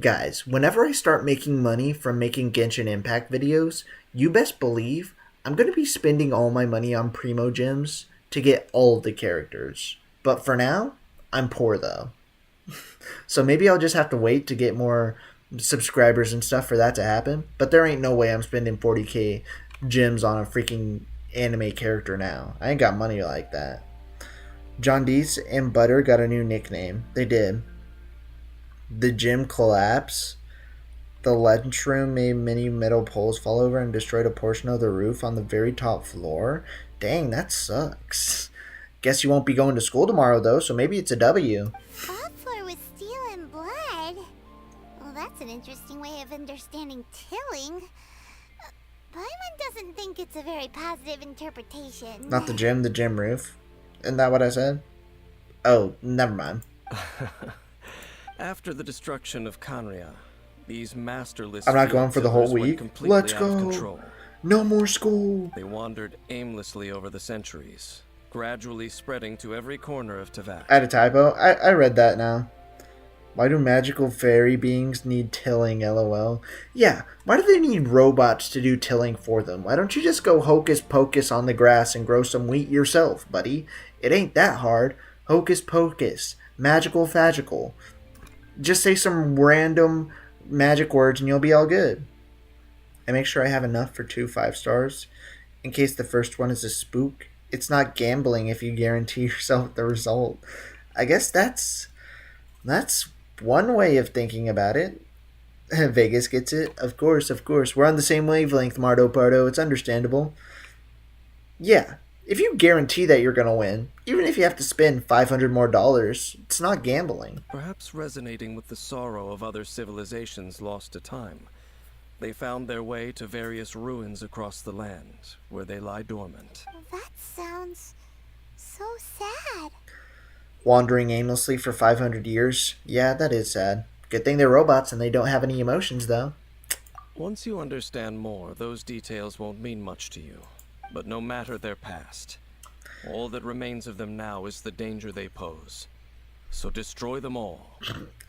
Guys, whenever I start making money from making Genshin Impact videos, you best believe I'm going to be spending all my money on Primo gems to get all of the characters. But for now, I'm poor though. So maybe I'll just have to wait to get more subscribers and stuff for that to happen. But there ain't no way I'm spending 40k gems on a freaking anime character now. I ain't got money like that. John Deese and Butter got a new nickname. They did. The gym collapse. The lunchroom made many metal poles fall over and destroyed a portion of the roof on the very top floor. Dang, that sucks. Guess you won't be going to school tomorrow, though, so maybe it's a W. Top floor with steel and blood? Well, that's an interesting way of understanding tilling. Paimon doesn't think it's a very positive interpretation. Not the gym roof. Isn't that what I said? Oh, never mind. After the destruction of Conria, these masterless I'm not going for the whole week. Let's go. No more school. They wandered aimlessly over the centuries, gradually spreading to every corner of Teyvat. I had a typo. I read that now. Why do magical fairy beings need tilling, lol? Yeah, why do they need robots to do tilling for them? Why don't you just go hocus pocus on the grass and grow some wheat yourself, buddy? It ain't that hard. Hocus pocus. Magical fagical. Just say some random magic words and you'll be all good. I make sure I have enough for 2 5 stars in case the first one is a spook. It's not gambling if you guarantee yourself the result. I guess that's one way of thinking about it. Vegas gets it. Of course, of course. We're on the same wavelength, Mardo Pardo. It's understandable. Yeah, if you guarantee that you're going to win, even if you have to spend $500 more, it's not gambling. Perhaps resonating with the sorrow of other civilizations lost to time, they found their way to various ruins across the land, where they lie dormant. That sounds so sad. Wandering aimlessly for 500 years? Yeah, that is sad. Good thing they're robots and they don't have any emotions, though. Once you understand more, those details won't mean much to you. But no matter their past, all that remains of them now is the danger they pose. So destroy them all.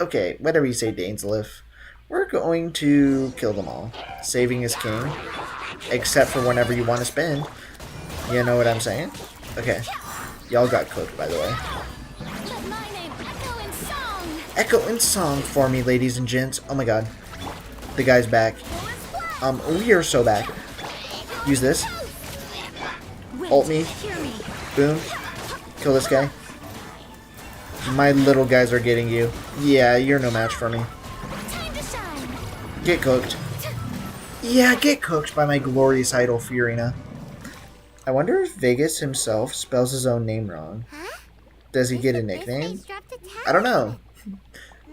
Okay, whatever you say, Dainsleif. We're going to kill them all. Saving is king. Except for whenever you want to spend. You know what I'm saying? Okay. Y'all got cooked, by the way. Echo in song for me, ladies and gents. Oh my god. The guy's back. We are so back. Use this. Ult me. Boom. Kill this guy. My little guys are getting you. Yeah, you're no match for me. Get cooked. Yeah, get cooked by my glorious idol, Fiorina. I wonder if Vegas himself spells his own name wrong. Does he get a nickname? I don't know.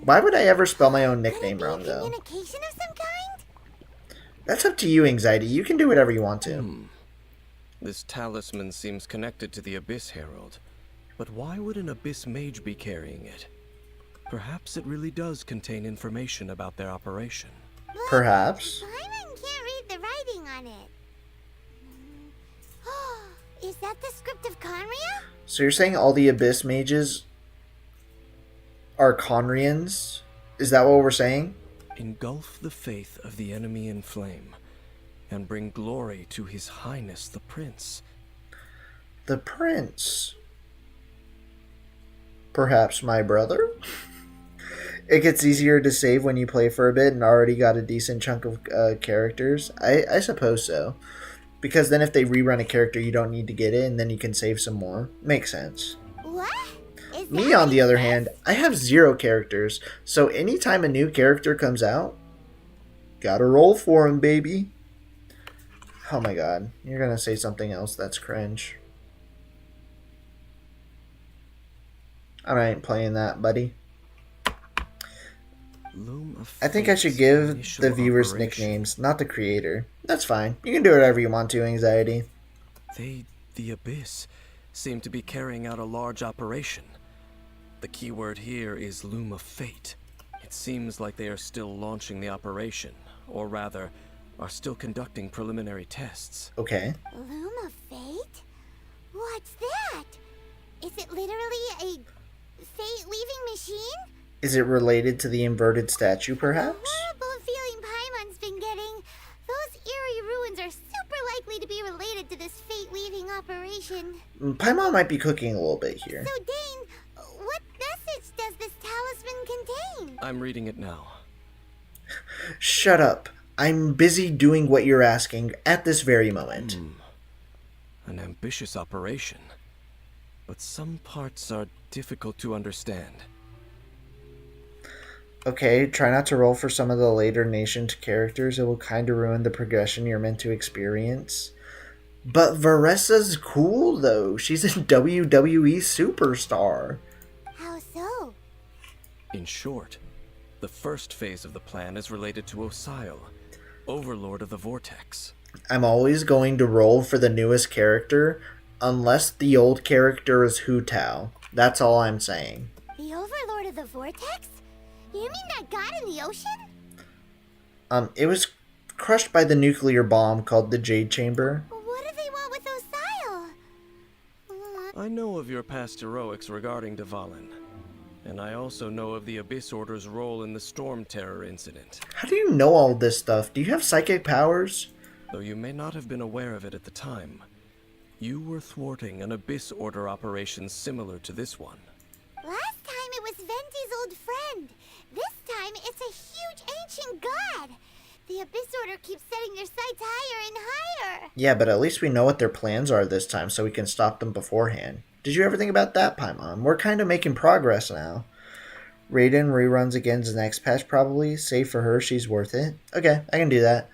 Why would I ever spell my own nickname wrong, though? Communication of some kind? That's up to you, Anxiety. You can do whatever you want to. This talisman seems connected to the Abyss Herald. But why would an Abyss Mage be carrying it? Perhaps it really does contain information about their operation. Perhaps. Paimon can't read the writing on it. Is that the script of Conria? So you're saying all the Abyss Mages are Conrians? Is that what we're saying? Engulf the faith of the enemy in flame, and bring glory to His Highness the Prince. The Prince? Perhaps my brother? It gets easier to save when you play for a bit and already got a decent chunk of characters. I suppose so. Because then if they rerun a character, you don't need to get it, and then you can save some more. Makes sense. What? Me, on the other hand, I have 0 characters, so anytime a new character comes out, gotta roll for him, baby. Oh my god, you're gonna say something else that's cringe. I ain't playing that, buddy. I think I should give the viewers nicknames, not the creator. That's fine. You can do whatever you want to, Anxiety. They, the Abyss, seem to be carrying out a large operation. The keyword here is Loom of Fate. It seems like they are still launching the operation, or rather, are still conducting preliminary tests. Okay. Loom of Fate? What's that? Is it literally a fate-weaving machine? Is it related to the inverted statue, perhaps? Horrible feeling Paimon's been getting. Those eerie ruins are super likely to be related to this fate-weaving operation. Paimon might be cooking a little bit here. So, Dane, what message does this talisman contain? I'm reading it now. Shut up. I'm busy doing what you're asking at this very moment. An ambitious operation. But some parts are difficult to understand. Okay, try not to roll for some of the later Nation characters. It will kind of ruin the progression you're meant to experience. But Varessa's cool, though. She's a WWE superstar. How so? In short, the first phase of the plan is related to Osile, Overlord of the Vortex. I'm always going to roll for the newest character, unless the old character is Hu Tao. That's all I'm saying. The Overlord of the Vortex? You mean that god in the ocean? It was crushed by the nuclear bomb called the Jade Chamber. What do they want with Osile? I know of your past heroics regarding Dvalin, and I also know of the Abyss Order's role in the Storm Terror incident. How do you know all this stuff? Do you have psychic powers? Though you may not have been aware of it at the time, you were thwarting an Abyss Order operation similar to this one. Last time it was Venti's old friend. This time it's a huge ancient god. The Abyss Order keeps setting their sights higher and higher. Yeah, but at least we know what their plans are this time so we can stop them beforehand. Did you ever think about that, Paimon? We're kind of making progress now. Raiden reruns again's next patch probably. Save for her, she's worth it. Okay, I can do that.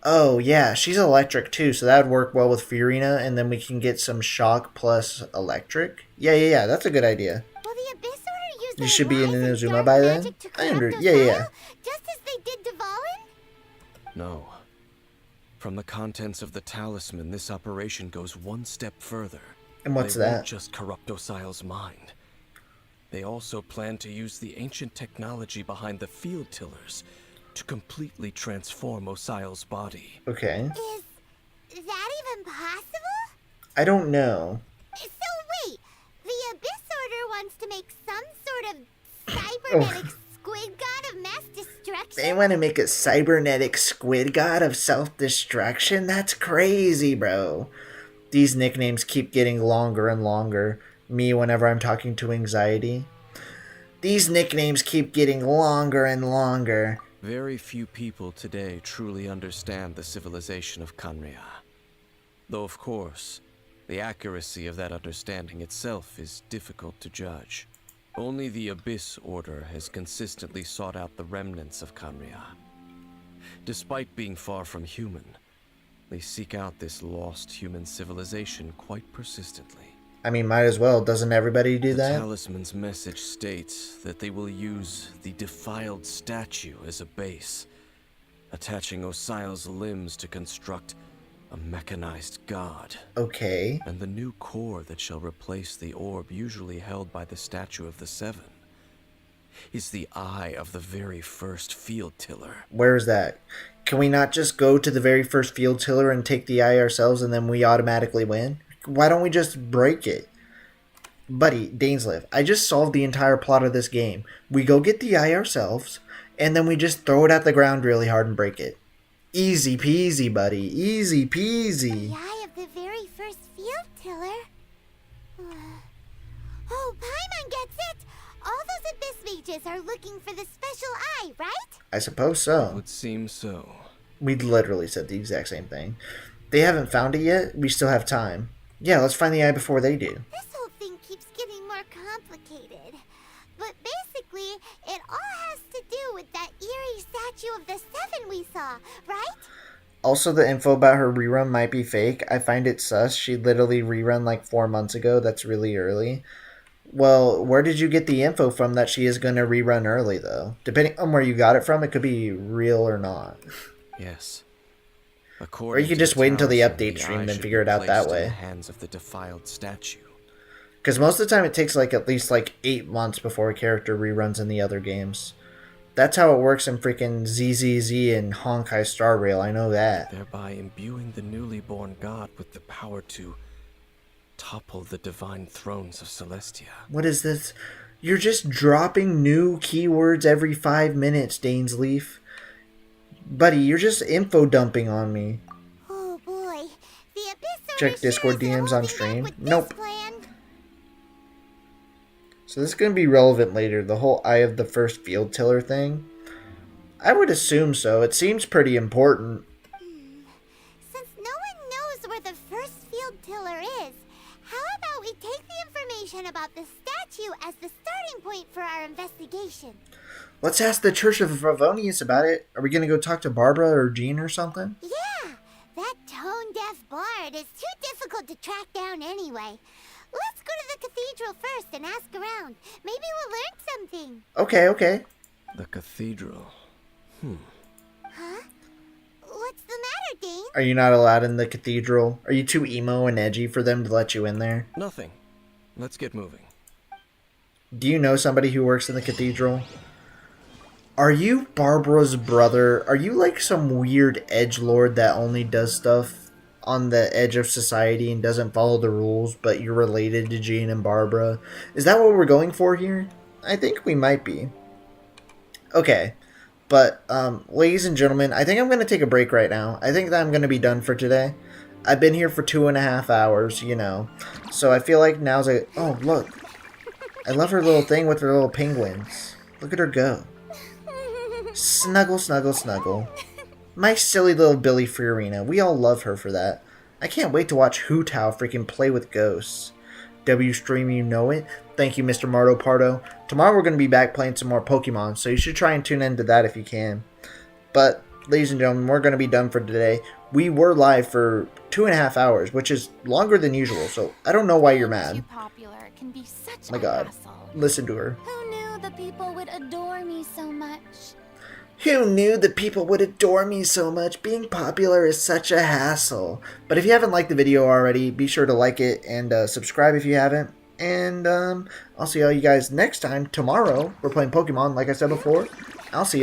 Oh, yeah, she's electric too, so that would work well with Fiorina, and then we can get some shock plus electric. Yeah, that's a good idea. Well, the Abyss Order used You should be in Rise and Inazuma Dark by then? magic to I corrupt yeah. Osaya, just as they did to Valen? No. From the contents of the talisman, this operation goes one step further. And what's they that? Won't just corrupt Osial's mind. They also plan to use the ancient technology behind the field tillers to completely transform Osial's body. Okay. Is that even possible? I don't know. So wait, the Abyss Order wants to make some sort of cybernetic squid god of mass destruction? They want to make a cybernetic squid god of self-destruction? That's crazy, bro. These nicknames keep getting longer and longer. Me whenever I'm talking to anxiety. These nicknames keep getting longer and longer. Very few people today truly understand the civilization of Kanria. Though, of course, the accuracy of that understanding itself is difficult to judge. Only the Abyss Order has consistently sought out the remnants of Kanria. Despite being far from human, they seek out this lost human civilization quite persistently. I mean, might as well. Doesn't everybody do that? The talisman's message states that they will use the defiled statue as a base, attaching Osial's limbs to construct a mechanized god. Okay. And the new core that shall replace the orb usually held by the statue of the Seven is the eye of the very first field tiller. Where's that? Can we not just go to the very first field tiller and take the eye ourselves and then we automatically win? Why don't we just break it? Buddy, Dainsleif, I just solved the entire plot of this game. We go get the eye ourselves, and then we just throw it at the ground really hard and break it. Easy peasy, buddy. Easy peasy. The eye of the very first field tiller? Oh, Paimon gets it! All those Abyss mages are looking for the special eye, right? I suppose so. It would seem so. We literally said the exact same thing. They haven't found it yet. We still have time. Yeah, let's find the eye before they do. This whole thing keeps getting more complicated. But basically, it all has to do with that eerie statue of the Seven we saw, right? Also, the info about her rerun might be fake. I find it sus. She literally rerun like 4 months ago. That's really early. Well, where did you get the info from that she is going to rerun early, though? Depending on where you got it from, it could be real or not. Yes. Or you could just wait until the update stream and figure it out that way. In the hands of the defiled statue. Because most of the time it takes like at least like 8 months before a character reruns in the other games. That's how it works in freaking ZZZ and Honkai Star Rail, I know that. Thereby imbuing the newly born god with the power to topple the divine thrones of Celestia. What is this? You're just dropping new keywords every 5 minutes, Dainsleif. Buddy, you're just info dumping on me. Oh boy. The Abyss Check Discord DMs on stream. Nope. So this is going to be relevant later, the whole Eye of the First Field Tiller thing. I would assume so. It seems pretty important. Since no one knows where the first field tiller is, how about we take the information about the statue as the starting point for our investigation? Let's ask the Church of Favonius about it. Are we going to go talk to Barbara or Jean or something? Yeah, that tone-deaf bard is too difficult to track down anyway. Let's go to the cathedral first and ask around. Maybe we'll learn something. Okay. The cathedral. Huh? What's the matter, Dane? Are you not allowed in the cathedral? Are you too emo and edgy for them to let you in there? Nothing. Let's get moving. Do you know somebody who works in the cathedral? Are you Barbara's brother? Are you like some weird edgelord that only does stuff on the edge of society and doesn't follow the rules, but you're related to Jean and Barbara? Is that what we're going for here? I think we might be. Okay. But, ladies and gentlemen, I think I'm going to take a break right now. I think that I'm going to be done for today. I've been here for 2.5 hours, you know. So I feel like now's a... Oh, look. I love her little thing with her little penguins. Look at her go. Snuggle, snuggle, snuggle. My silly little Billy Fiorina. We all love her for that. I can't wait to watch Hootao freaking play with ghosts. W Stream, you know it. Thank you, Mr. Mardo Pardo. Tomorrow we're going to be back playing some more Pokemon, so you should try and tune into that if you can. But, ladies and gentlemen, we're going to be done for today. We were live for 2.5 hours, which is longer than usual, so I don't know why you're mad. Popular can be such My God. Listen to her. Who knew the people would adore me so much? Who knew that people would adore me so much? Being popular is such a hassle. But if you haven't liked the video already, be sure to like it and subscribe if you haven't. And I'll see all you guys next time. Tomorrow, we're playing Pokemon, like I said before. I'll see you.